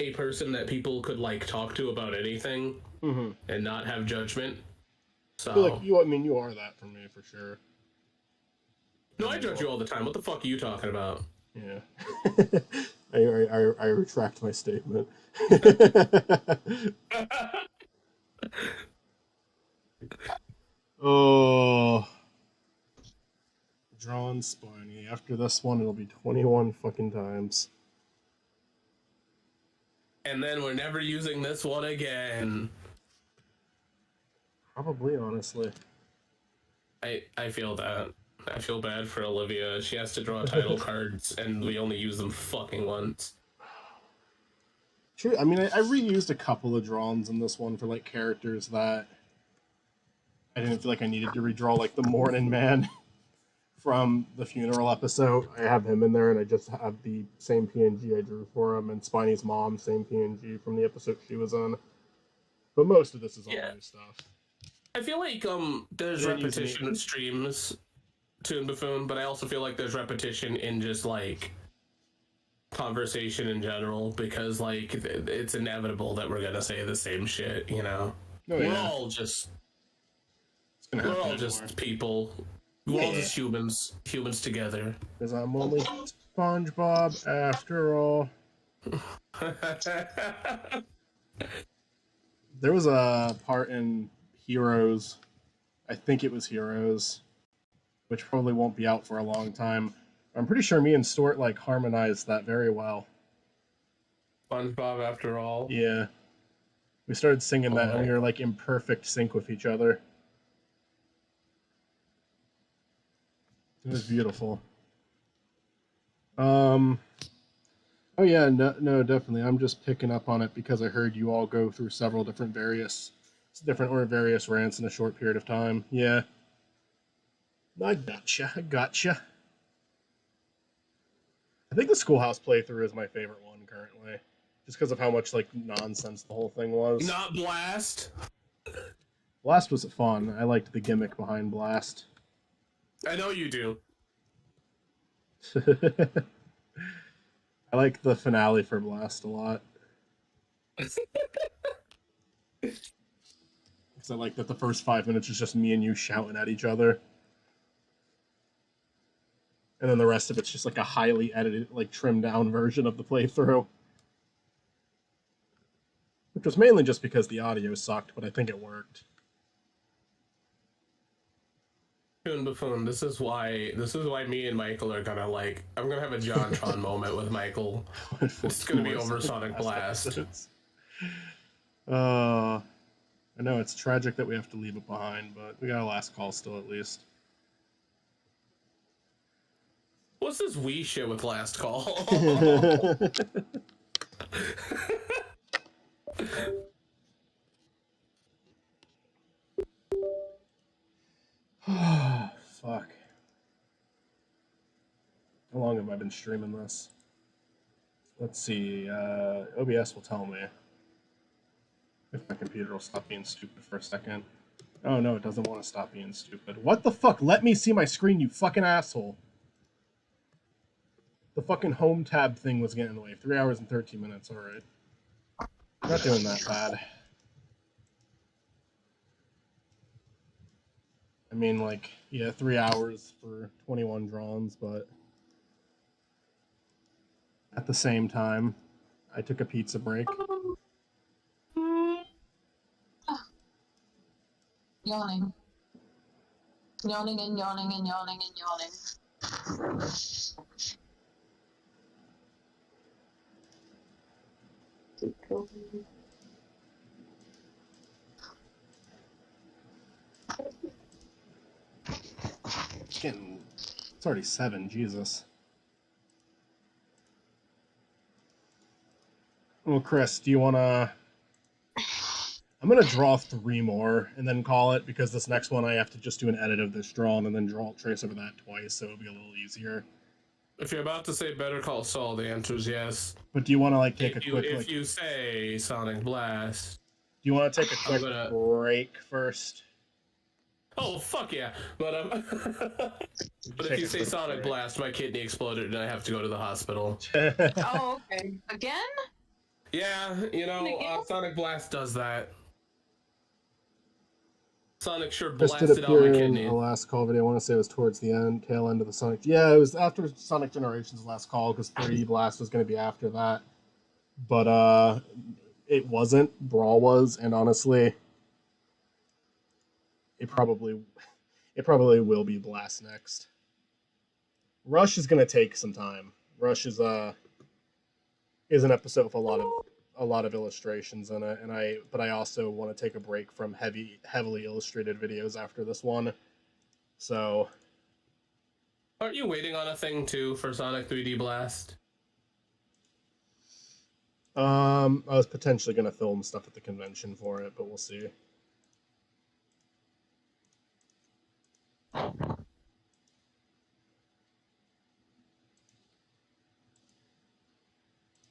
a person that people could, like, talk to about anything and not have judgment. So... I feel like you are that for me, for sure. No, I judge you all the time. What the fuck are you talking about? Yeah. I retract my statement. Oh. Drawn Spiny. After this one, it'll be 21 fucking times. And then we're never using this one again. Probably, honestly. I feel that. I feel bad for Olivia. She has to draw title cards, and we only use them fucking once. True. I mean, I reused a couple of drawings in this one for, like, characters that I didn't feel like I needed to redraw, like the Morning Man from the funeral episode. I have him in there, and I just have the same PNG I drew for him, and Spiny's mom, same PNG from the episode she was on. But most of this is all new stuff. I feel like there's repetition in streams to Buffoon, but I also feel like there's repetition in just, like, conversation in general, because, like, it's inevitable that we're gonna say the same shit, you know? Oh, yeah. We're all just people. We're all just humans together. Because I'm only SpongeBob after all. There was a part in Heroes, I think it was Heroes, which probably won't be out for a long time. I'm pretty sure me and Stuart like harmonized that very well. SpongeBob after all. Yeah. We started singing that and we Alright. were like in perfect sync with each other. It was beautiful. Oh yeah, no, definitely. I'm just picking up on it because I heard you all go through several various rants in a short period of time. Yeah. I gotcha. I think the Schoolhouse playthrough is my favorite one currently, just because of how much like nonsense the whole thing was. Not Blast. Blast was fun. I liked the gimmick behind Blast. I know you do. I like the finale for Blast a lot. Because I like that the first 5 minutes is just me and you shouting at each other. And then the rest of it's just like a highly edited, like trimmed down version of the playthrough. Which was mainly just because the audio sucked, but I think it worked. Buffoon, this is why me and Michael are gonna like. I'm gonna have a JonTron moment with Michael. It's gonna be over Sonic Blast. I know it's tragic that we have to leave it behind, but we got a last call still at least. What's this Wii shit with last call? Fuck. How long have I been streaming this? Let's see. OBS will tell me if my computer will stop being stupid for a second. Oh no, it doesn't want to stop being stupid. What the fuck? Let me see my screen, you fucking asshole. The fucking home tab thing was getting in the way. 3 hours and 13 minutes, alright. Not doing that bad. I mean, like, yeah, 3 hours for 21 drawings, but at the same time, I took a pizza break. Yawning. Yawning and yawning and yawning and yawning. It's already 7, Jesus. Well, Chris, do you want to... I'm going to draw 3 more and then call it, because this next one I have to just do an edit of this drawn and then trace over that twice, so it'll be a little easier. If you're about to say Better Call Saul, the answer is yes. But do you want to like take If you say Sonic Blast, do you want to take a quick break first? Oh fuck yeah! But but if you say Sonic Blast, my kidney exploded and I have to go to the hospital. Oh, okay. Again? Yeah, you know, Sonic Blast does that. Sonic sure blasted out my kidney. The last call video, I want to say it was towards the tail end of the Sonic. Yeah, it was after Sonic Generations' last call, because 3D Blast was going to be after that. But it wasn't. Brawl was, and honestly, it probably will be Blast next. Rush is going to take some time. Rush is an episode with a lot of illustrations in it, but I also want to take a break from heavily illustrated videos after this one. So, aren't you waiting on a thing too for Sonic 3D Blast? I was potentially going to film stuff at the convention for it, but we'll see.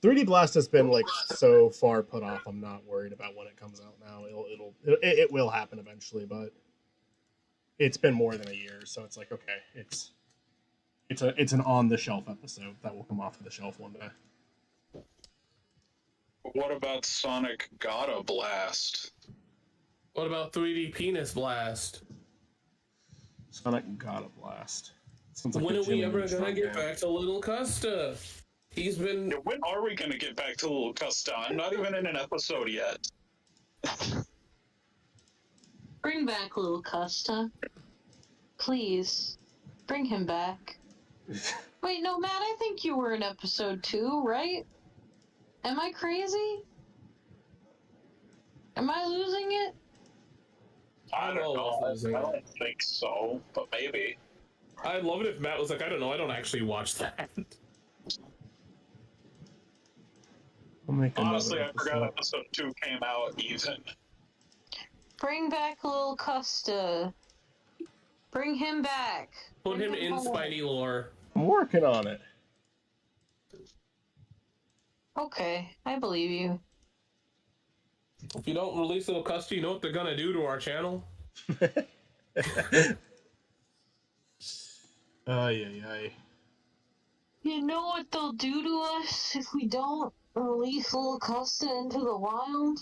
"3D Blast" has been like so far put off. I'm not worried about when it comes out now. It will happen eventually, but it's been more than a year, so it's like, okay, it's an on the shelf episode that will come off of the shelf one day. What about Sonic Gotta Blast? What about 3D Penis Blast? Sonic Gotta Blast. Sounds like When a are we Jimmy ever Neutron gonna get game. back to Little Custa? He's been. Yeah, when are we going to get back to Little Custa? I'm not even in an episode yet. Bring back little Custa. Please. Bring him back. Wait, no, Matt, I think you were in episode 2, right? Am I crazy? Am I losing it? I don't almost know. losing I it. don't think so, but maybe. I'd love it if Matt was like, I don't know, I don't actually watch that. I'll make another Honestly, I forgot episode. episode 2 came out even. Bring back little Custa. Bring him back. Put Bring him in home. Spiny lore. I'm working on it. Okay, I believe you. If you don't release Little Custa, you know what they're gonna do to our channel? Ay, ay, ay. You know what they'll do to us if we don't release little Custa into the wild?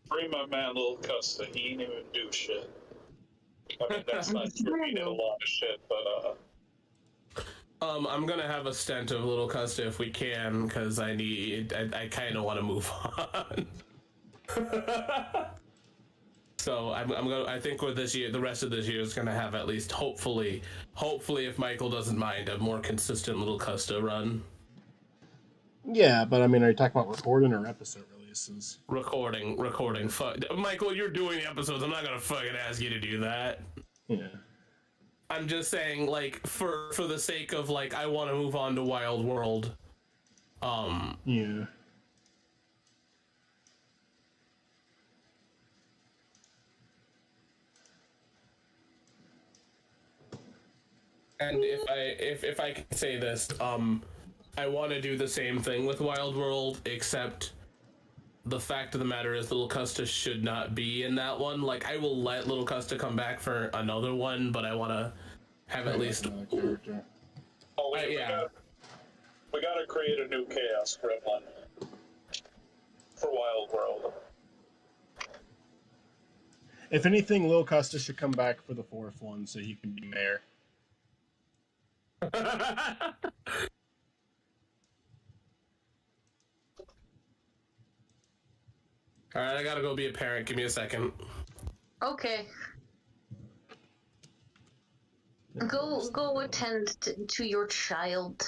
Bring my man Little Custa. He ain't even do shit. I mean, that's not true. He did a lot of shit, but, I'm gonna have a stent of Little Custa if we can, because I kind of want to move on. So I think with this year, the rest of this year is gonna have at least, hopefully, if Michael doesn't mind, a more consistent Little Custa run. Yeah, but I mean, are you talking about recording or episode releases? Recording. Fuck, Michael, you're doing the episodes. I'm not gonna fucking ask you to do that. Yeah. I'm just saying, like, for the sake of, like, I want to move on to Wild World. Yeah. And if I can say this, I want to do the same thing with Wild World, except the fact of the matter is Little Custa should not be in that one. Like, I will let Little Custa come back for another one, but I want to have at least... Another character. oh, yeah. we gotta create a new Chaos Gremlin for Wild World. If anything, Lil Custa should come back for the 4th one so he can be mayor. Alright, I gotta go be a parent. Give me a second. Okay. Go attend to your child.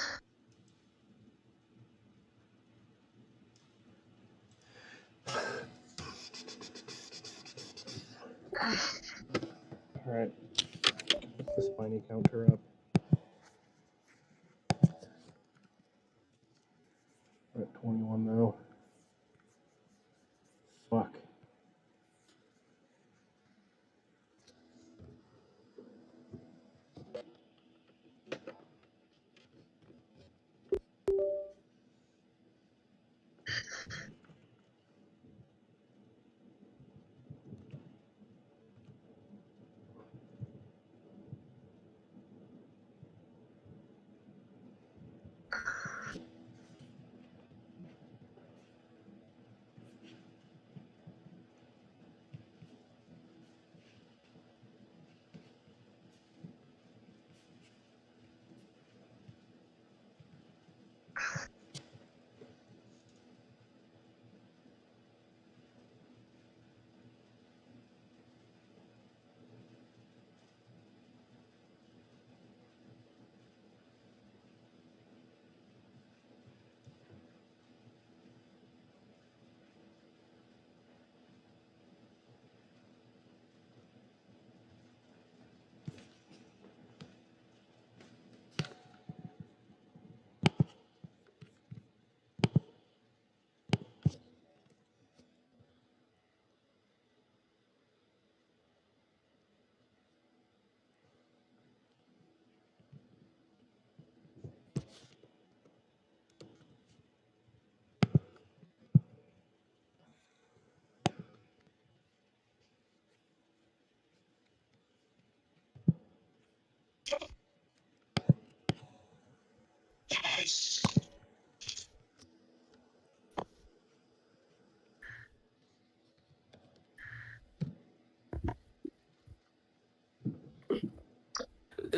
Alright. Get the Spiny counter up. We're at 21 now. Fuck.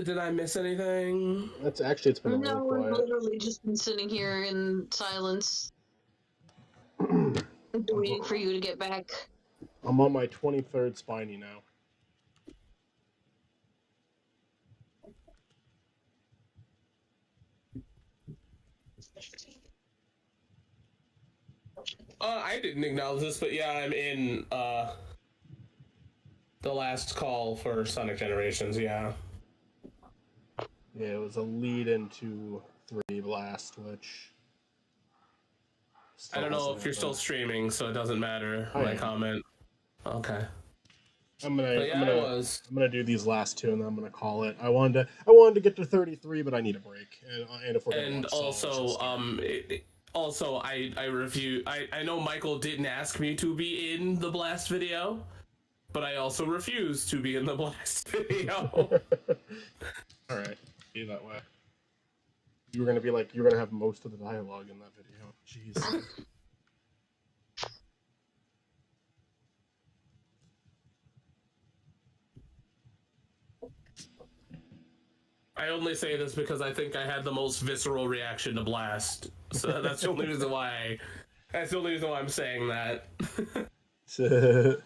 Did I miss anything? That's actually, it's been really No, we've quiet. literally just been sitting here in silence, waiting for you to get back. I'm on my 23rd Spiny now. I didn't acknowledge this, but yeah, I'm in the last call for Sonic Generations. Yeah. Yeah, it was a lead into 3 Blast, which I still don't know hasn't if you're still happened. streaming, so it doesn't matter. I My am. comment. Okay. I'm But yeah, I was. gonna do these last 2 and then I'm gonna call it. I wanted to get to 33, but I need a break. And if we're gonna And watch Saw, we should also, start. also, I review. I know Michael didn't ask me to be in the Blast video, but I also refuse to be in the Blast video. All right, be that way. You were gonna have most of the dialogue in that video. Jeez. I only say this because I think I had the most visceral reaction to Blast, so that's the only reason why. That's the only reason why I'm saying that. Because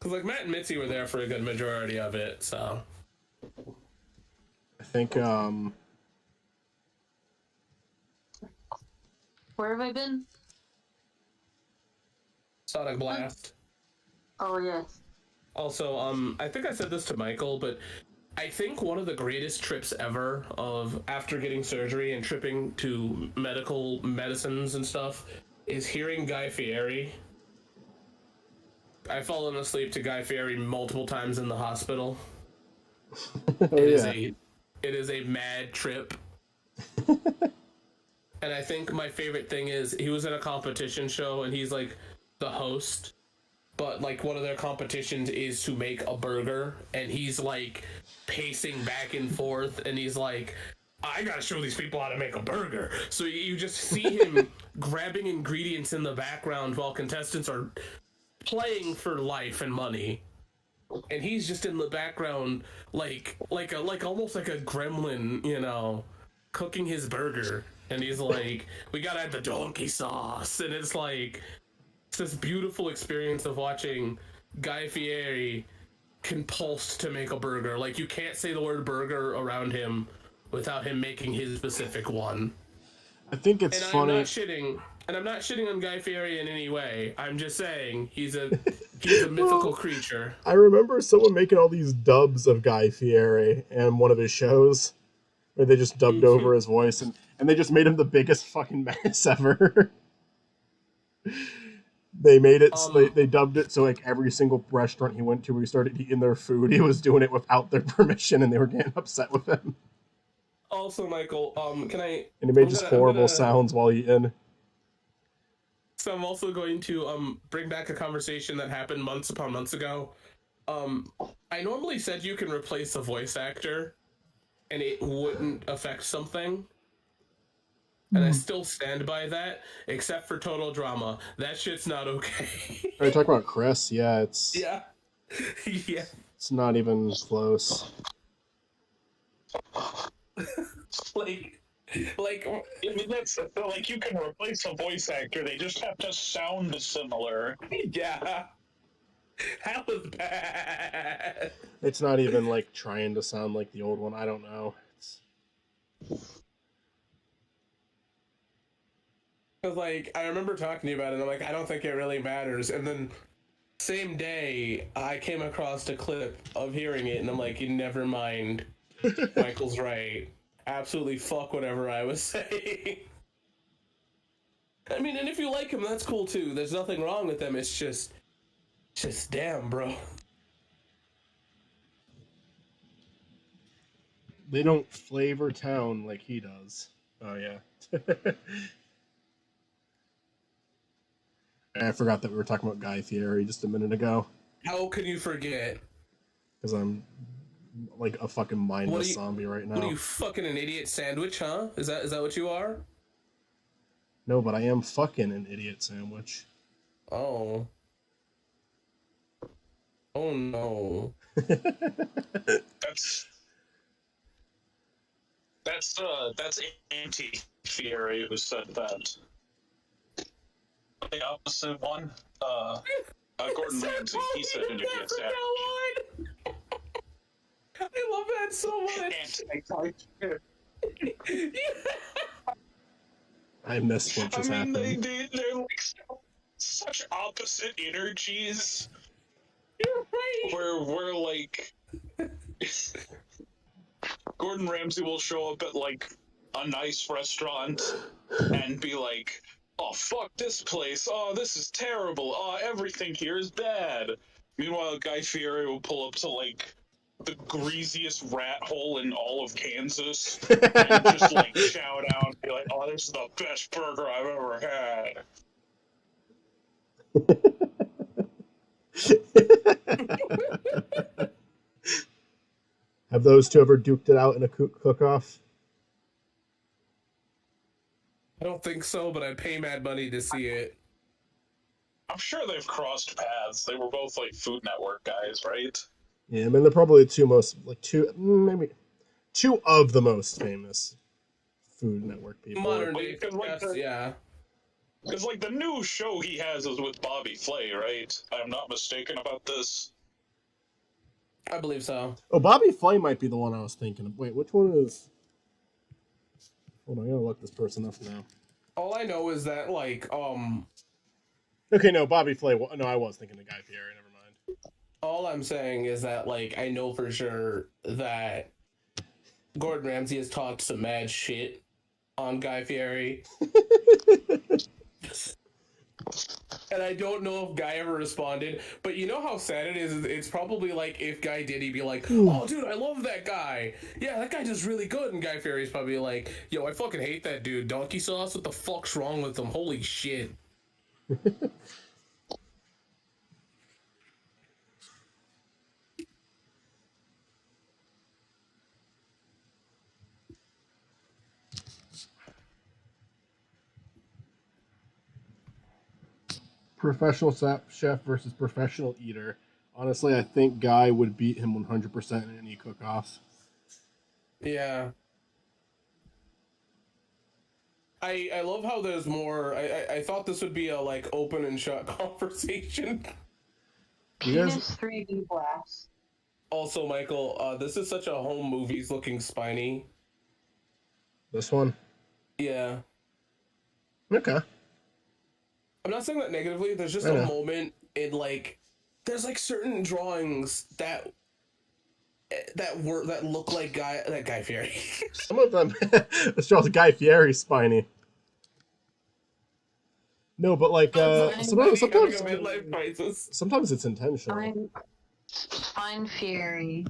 like Matt and Mitzi were there for a good majority of it, so. I think Where have I been? Sonic Blast. Oh, yes. Also, I think I said this to Michael, but I think one of the greatest trips ever of after getting surgery and tripping to medical medicines and stuff is hearing Guy Fieri. I've fallen asleep to Guy Fieri multiple times in the hospital. It is a mad trip. And I think my favorite thing is he was in a competition show and he's like the host, but like one of their competitions is to make a burger and he's like pacing back and forth and he's like, I gotta show these people how to make a burger. So you just see him grabbing ingredients in the background while contestants are playing for life and money. And he's just in the background like almost like a gremlin, you know, cooking his burger. And he's like, we gotta add the donkey sauce. And it's like, it's this beautiful experience of watching Guy Fieri compulsed to make a burger. Like, you can't say the word burger around him without him making his specific one. I think it's And funny. I'm not shitting on Guy Fieri in any way. I'm just saying he's a mythical creature. I remember someone making all these dubs of Guy Fieri in one of his shows, where they just dubbed over his voice, and they just made him the biggest fucking menace ever. They made it. They dubbed it so like every single restaurant he went to, where he started eating their food, he was doing it without their permission, and they were getting upset with him. Also, Michael, can I? And he made just horrible sounds while eating. So I'm also going to bring back a conversation that happened months upon months ago. I normally said you can replace a voice actor, and it wouldn't affect something. And I still stand by that, except for Total Drama. That shit's not okay. Are you talking about Chris? Yeah, it's yeah. Yeah. It's not even close. like I mean, that's like you can replace a voice actor; they just have to sound similar. Yeah, that was bad. It's not even like trying to sound like the old one. I don't know. Cause like I remember talking to you about it, and I'm like, I don't think it really matters. And then same day, I came across a clip of hearing it, and I'm like, never mind. Michael's right. Absolutely fuck whatever I was saying. I mean, and if you like him, that's cool too. There's nothing wrong with them. It's just damn, bro. They don't flavor town like he does. Oh yeah. I forgot that we were talking about Guy Fieri just a minute ago. How can you forget? Because I'm like a fucking mindless zombie right now. What are you, fucking an idiot sandwich, huh? Is that what you are? No, but I am fucking an idiot sandwich. Oh. Oh no. That's anti-Fury who said that. The opposite one, Gordon Ramsay, he said it'd be a savage. I love that so much. I missed what just happened. They're like such opposite energies. You're right. Where like Gordon Ramsay will show up at like a nice restaurant and be like, "Oh fuck this place! Oh, this is terrible! Oh, everything here is bad." Meanwhile, Guy Fieri will pull up to like the greasiest rat hole in all of Kansas and just like shout out and be like, "Oh, this is the best burger I've ever had." Have those two ever duked it out in a cook-off? I don't think so, but I'd pay mad money to see it. I'm sure they've crossed paths. They were both like Food Network guys, right? Yeah, I mean they're probably maybe two of the most famous Food Network people. Modern day chefs, yeah. Because like the new show he has is with Bobby Flay, right? I'm not mistaken about this. I believe so. Oh, Bobby Flay might be the one I was thinking of. Wait, which one is? Hold on, I gotta look this person up now. All I know is that like Okay, no, Bobby Flay. No, I was thinking of Guy Fieri. Never mind. all I'm saying is that like I know for sure that Gordon Ramsay has talked some mad shit on Guy Fieri. And I don't know if Guy ever responded, but you know how sad it is? It's probably like if Guy did, he'd be like, "Oh, dude, I love that guy. Yeah, that guy does really good." And Guy Fieri's probably like, "Yo, I fucking hate that dude. Donkey sauce? What the fuck's wrong with him? Holy shit." Professional chef versus professional eater. Honestly, I think Guy would beat him 100% in any cook-off. Yeah. I love how there's more. I thought this would be a like open and shut conversation. You guys- Penis 3D blast. Also, Michael, this is such a home movies looking Spiny. This one? Yeah. Okay. I'm not saying that negatively. There's just a moment in like, there's like certain drawings that look like Guy Fieri. Some of them, let's draw the Guy Fieri Spiny. No, but like sometimes it's intentional. Spine Fury.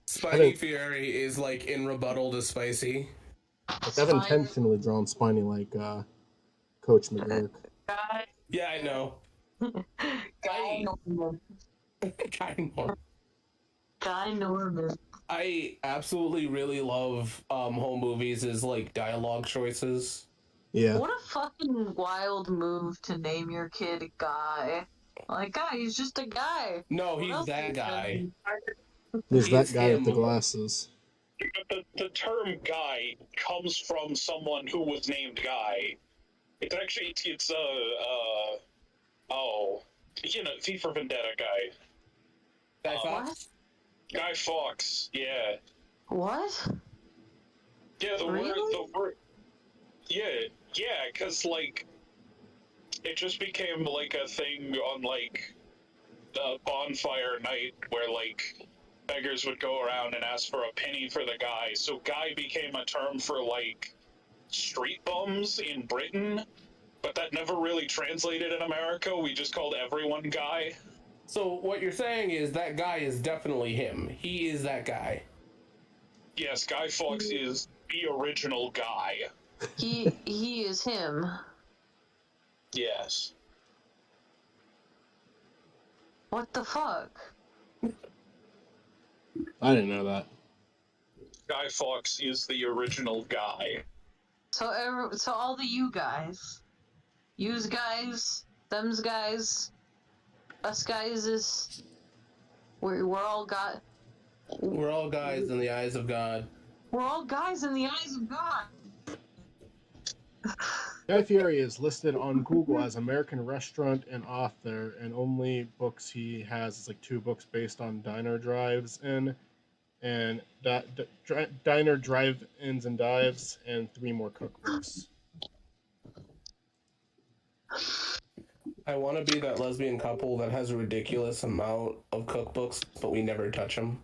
Spiny Fieri is like in rebuttal to Spicy. Like, I've intentionally drawn Spiny like Coach McGurk. Yeah, I know. Guy Norman. Guy Norman. I absolutely really love home movies as like dialogue choices. Yeah. What a fucking wild move to name your kid Guy. Like, Guy, he's just a guy. No, he's that guy. He's that guy him. with the glasses. The term guy comes from someone who was named Guy. It's actually, V for Vendetta guy. Guy Fawkes? Guy Fawkes, yeah. What? Yeah, the word, because, like, it just became, like, a thing on, like, the bonfire night where, like, beggars would go around and ask for a penny for the guy. So guy became a term for, like, street bums in Britain, but that never really translated in America. We just called everyone Guy. So what you're saying is that guy is definitely him. He is that guy. Yes, Guy Fawkes is the original Guy. He is him. Yes. What the fuck? I didn't know that. Guy Fawkes is the original Guy. So all the you guys, yous guys, thems guys, us guys is We're all got. We're all guys in the eyes of God. We're all guys in the eyes of God. Guy Fieri is listed on Google as American restaurant and author, and only books he has is like 2 books based on diner drives and diner drive-ins and dives, and 3 more cookbooks. I want to be that lesbian couple that has a ridiculous amount of cookbooks, but we never touch them.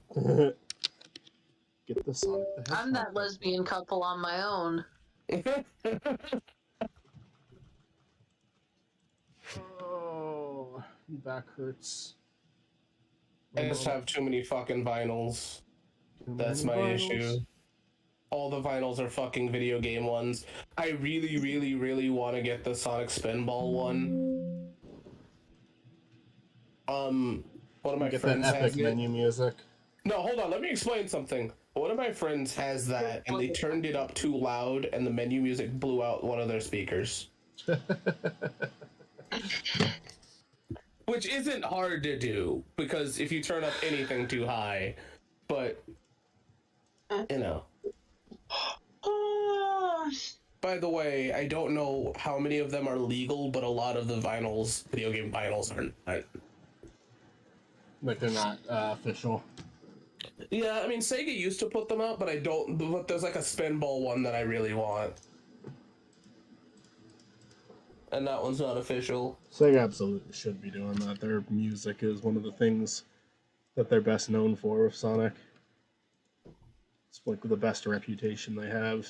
Get the Sonic the Hedgehog. I'm that lesbian couple on my own. Oh, back hurts. I just have too many fucking vinyls. Too That's many my vinyls. issue. All the vinyls are fucking video game ones. I really, really, really want to get the Sonic Spinball one. One of my Get friends that has epic it. menu music. No, hold on. Let me explain something. One of my friends has that, and they turned it up too loud, and the menu music blew out one of their speakers. Which isn't hard to do, because if you turn up anything too high, but, you know. By the way, I don't know how many of them are legal, but a lot of the vinyls, video game vinyls, aren't. Like they're not official. Yeah, I mean, Sega used to put them out, but I don't. But there's like a Spinball one that I really want. And that one's not official. Sega absolutely should be doing that. Their music is one of the things that they're best known for with Sonic. It's like the best reputation they have.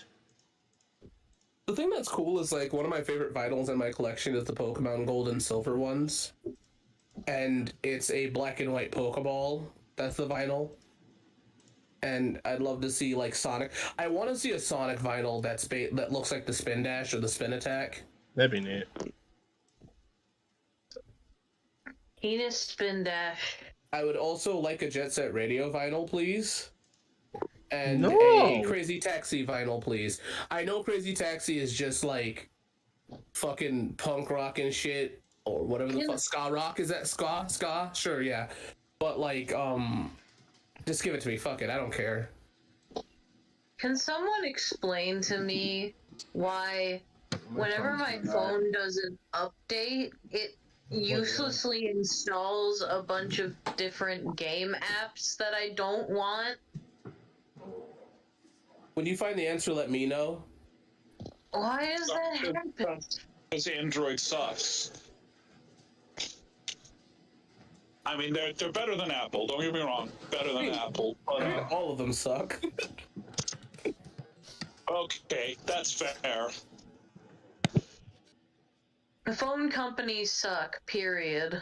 The thing that's cool is, like, one of my favorite vinyls in my collection is the Pokemon Gold and Silver ones. And it's a black and white Pokeball. That's the vinyl. And I'd love to see, like, Sonic. I want to see a Sonic vinyl that looks like the Spin Dash or the Spin Attack. That'd be neat. Penis Spin Dash. I would also like a Jet Set Radio vinyl, please. And No! a Crazy Taxi vinyl, please. I know Crazy Taxi is just, like, fucking punk rock and shit. Or whatever the fuck. Ska rock? Is that ska? Ska? Sure, yeah. But, like, just give it to me. Fuck it. I don't care. Can someone explain to me why whenever my phone doesn't update, it uselessly installs a bunch of different game apps that I don't want? When you find the answer, let me know. Why does that happen? Because Android sucks. I mean, they're better than Apple. Don't get me wrong, better than Apple. But, All of them suck. okay, that's fair. The phone companies suck, period.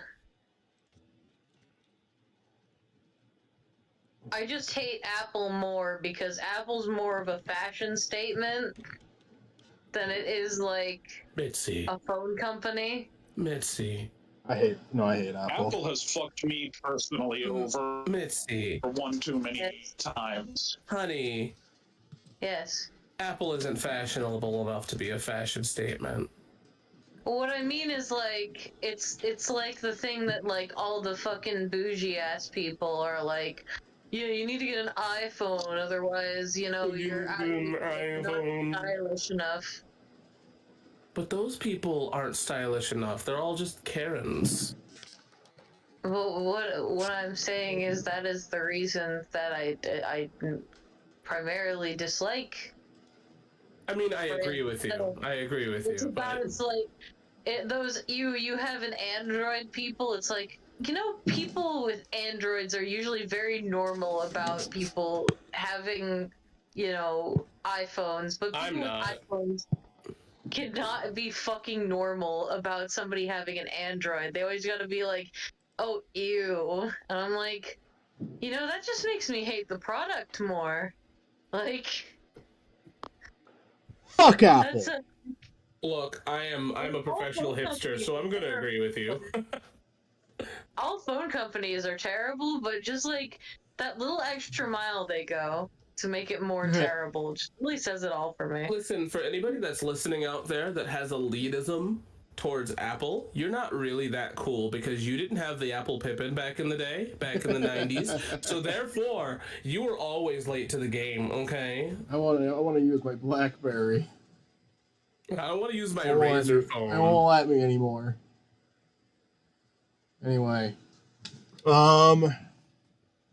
I just hate Apple more because Apple's more of a fashion statement than it is like Mitzi. a phone company. Mitzi. I hate Apple. Apple has fucked me personally over Mitzi. one too many times. Honey, Yes. Apple isn't fashionable enough to be a fashion statement. What I mean is, like, it's like the thing that, like, all the fucking bougie-ass people are like, yeah, you need to get an iPhone, otherwise, you know, you're not stylish enough. But those people aren't stylish enough. They're all just Karens. Well, what I'm saying is that is the reason that I primarily dislike. I mean, I agree with you. I agree with It's you. about But it's like those you have an Android people. It's like, you know, people with Androids are usually very normal about people having, you know, iPhones, but people I'm not. with iPhones cannot be fucking normal about somebody having an Android. They always gotta be like, oh, ew. And I'm like, you know, that just makes me hate the product more. Like, Fuck Apple. that's a, look, I'm a professional hipster, so I'm gonna agree with you. all phone companies are terrible, but just like that little extra mile they go to make it more terrible just really says it all for me. Listen, for anybody that's listening out there that has elitism, towards Apple, you're not really that cool because you didn't have the Apple Pippin back in the day, back in the 90s. So therefore, you were always late to the game, okay? I want to use my BlackBerry. I don't want to use my It won't let Razor me- phone. It won't let me anymore. Anyway,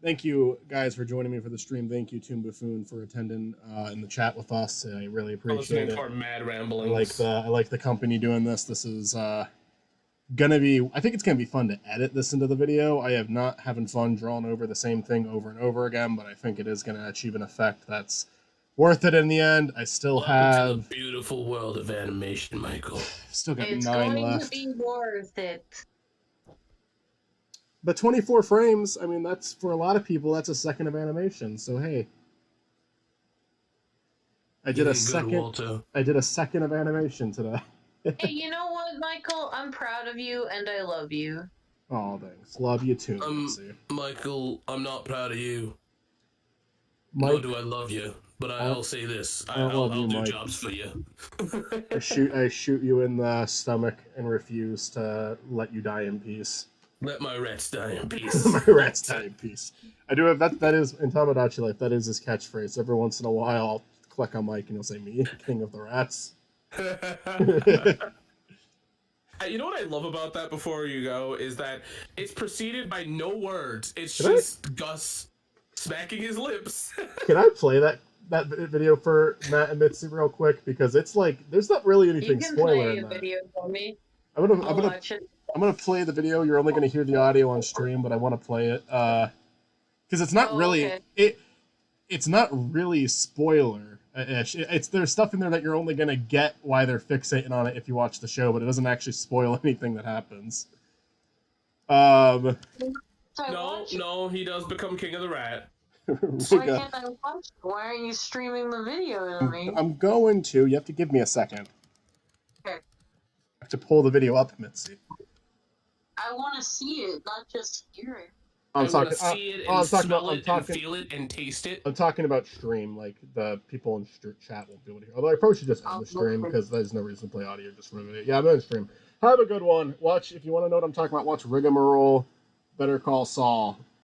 thank you guys for joining me for the stream. Thank you, Toon Buffoon, for attending in the chat with us. I really appreciate Listening it. to our mad ramblings. I like the company doing this. This is gonna be. I think it's gonna be fun to edit this into the video. I have not having fun drawing over the same thing over and over again, but I think it is gonna achieve an effect that's worth it in the end. I still Welcome have to the beautiful world of animation, Michael. still got It's 9 going left. to be worth it. But 24 frames, I mean, that's for a lot of people, that's a second of animation. So hey, I did a second. I did a second of animation today. Hey, you know what, Michael? I'm proud of you and I love you. Oh, thanks. Love you too, Nancy. Michael, I'm not proud of you. Mike, Nor do I love you. But I'll say this: I'll love you, do Mike. jobs for you. I shoot you in the stomach and refuse to let you die in peace. Let my rats die in peace. My rats die in peace. I do have that. That is in Tamagotchi life. That is his catchphrase. Every once in a while, I'll click on Mike and he'll say, "Me, king of the rats." You know what I love about that before you go is that it's preceded by no words. It's Can I- just Gus smacking his lips. Can I play that video for Matt and Mitzi real quick, because it's like there's not really You anything can spoiler play in a that. video for me. I'm I'll gonna watch it. play the video. You're only gonna hear the audio on stream, but I want to play it because it's not really okay. it's not really spoiler-ish. There's stuff in there that you're only gonna get why they're fixating on it if you watch the show, but it doesn't actually spoil anything that happens. So I No, watch it. no, he does become king of the rat. we Why got- can't I watch it? Why aren't you streaming the video to me? I'm going to. You have to give me a second. Okay. I have to pull the video up, Mitzi. I want to see it, not just hear it. I I'm want talking. to see it I'm and talking smell about. I'm it and talking. feel it and taste it. I'm talking about stream. Like the people in chat won't be able to hear. Although I probably should just end the stream because there's no reason to play audio just for a minute. Yeah, I'm in the stream. Have a good one. Watch if you want to know what I'm talking about. Watch Rigmarole, Better Call Saul.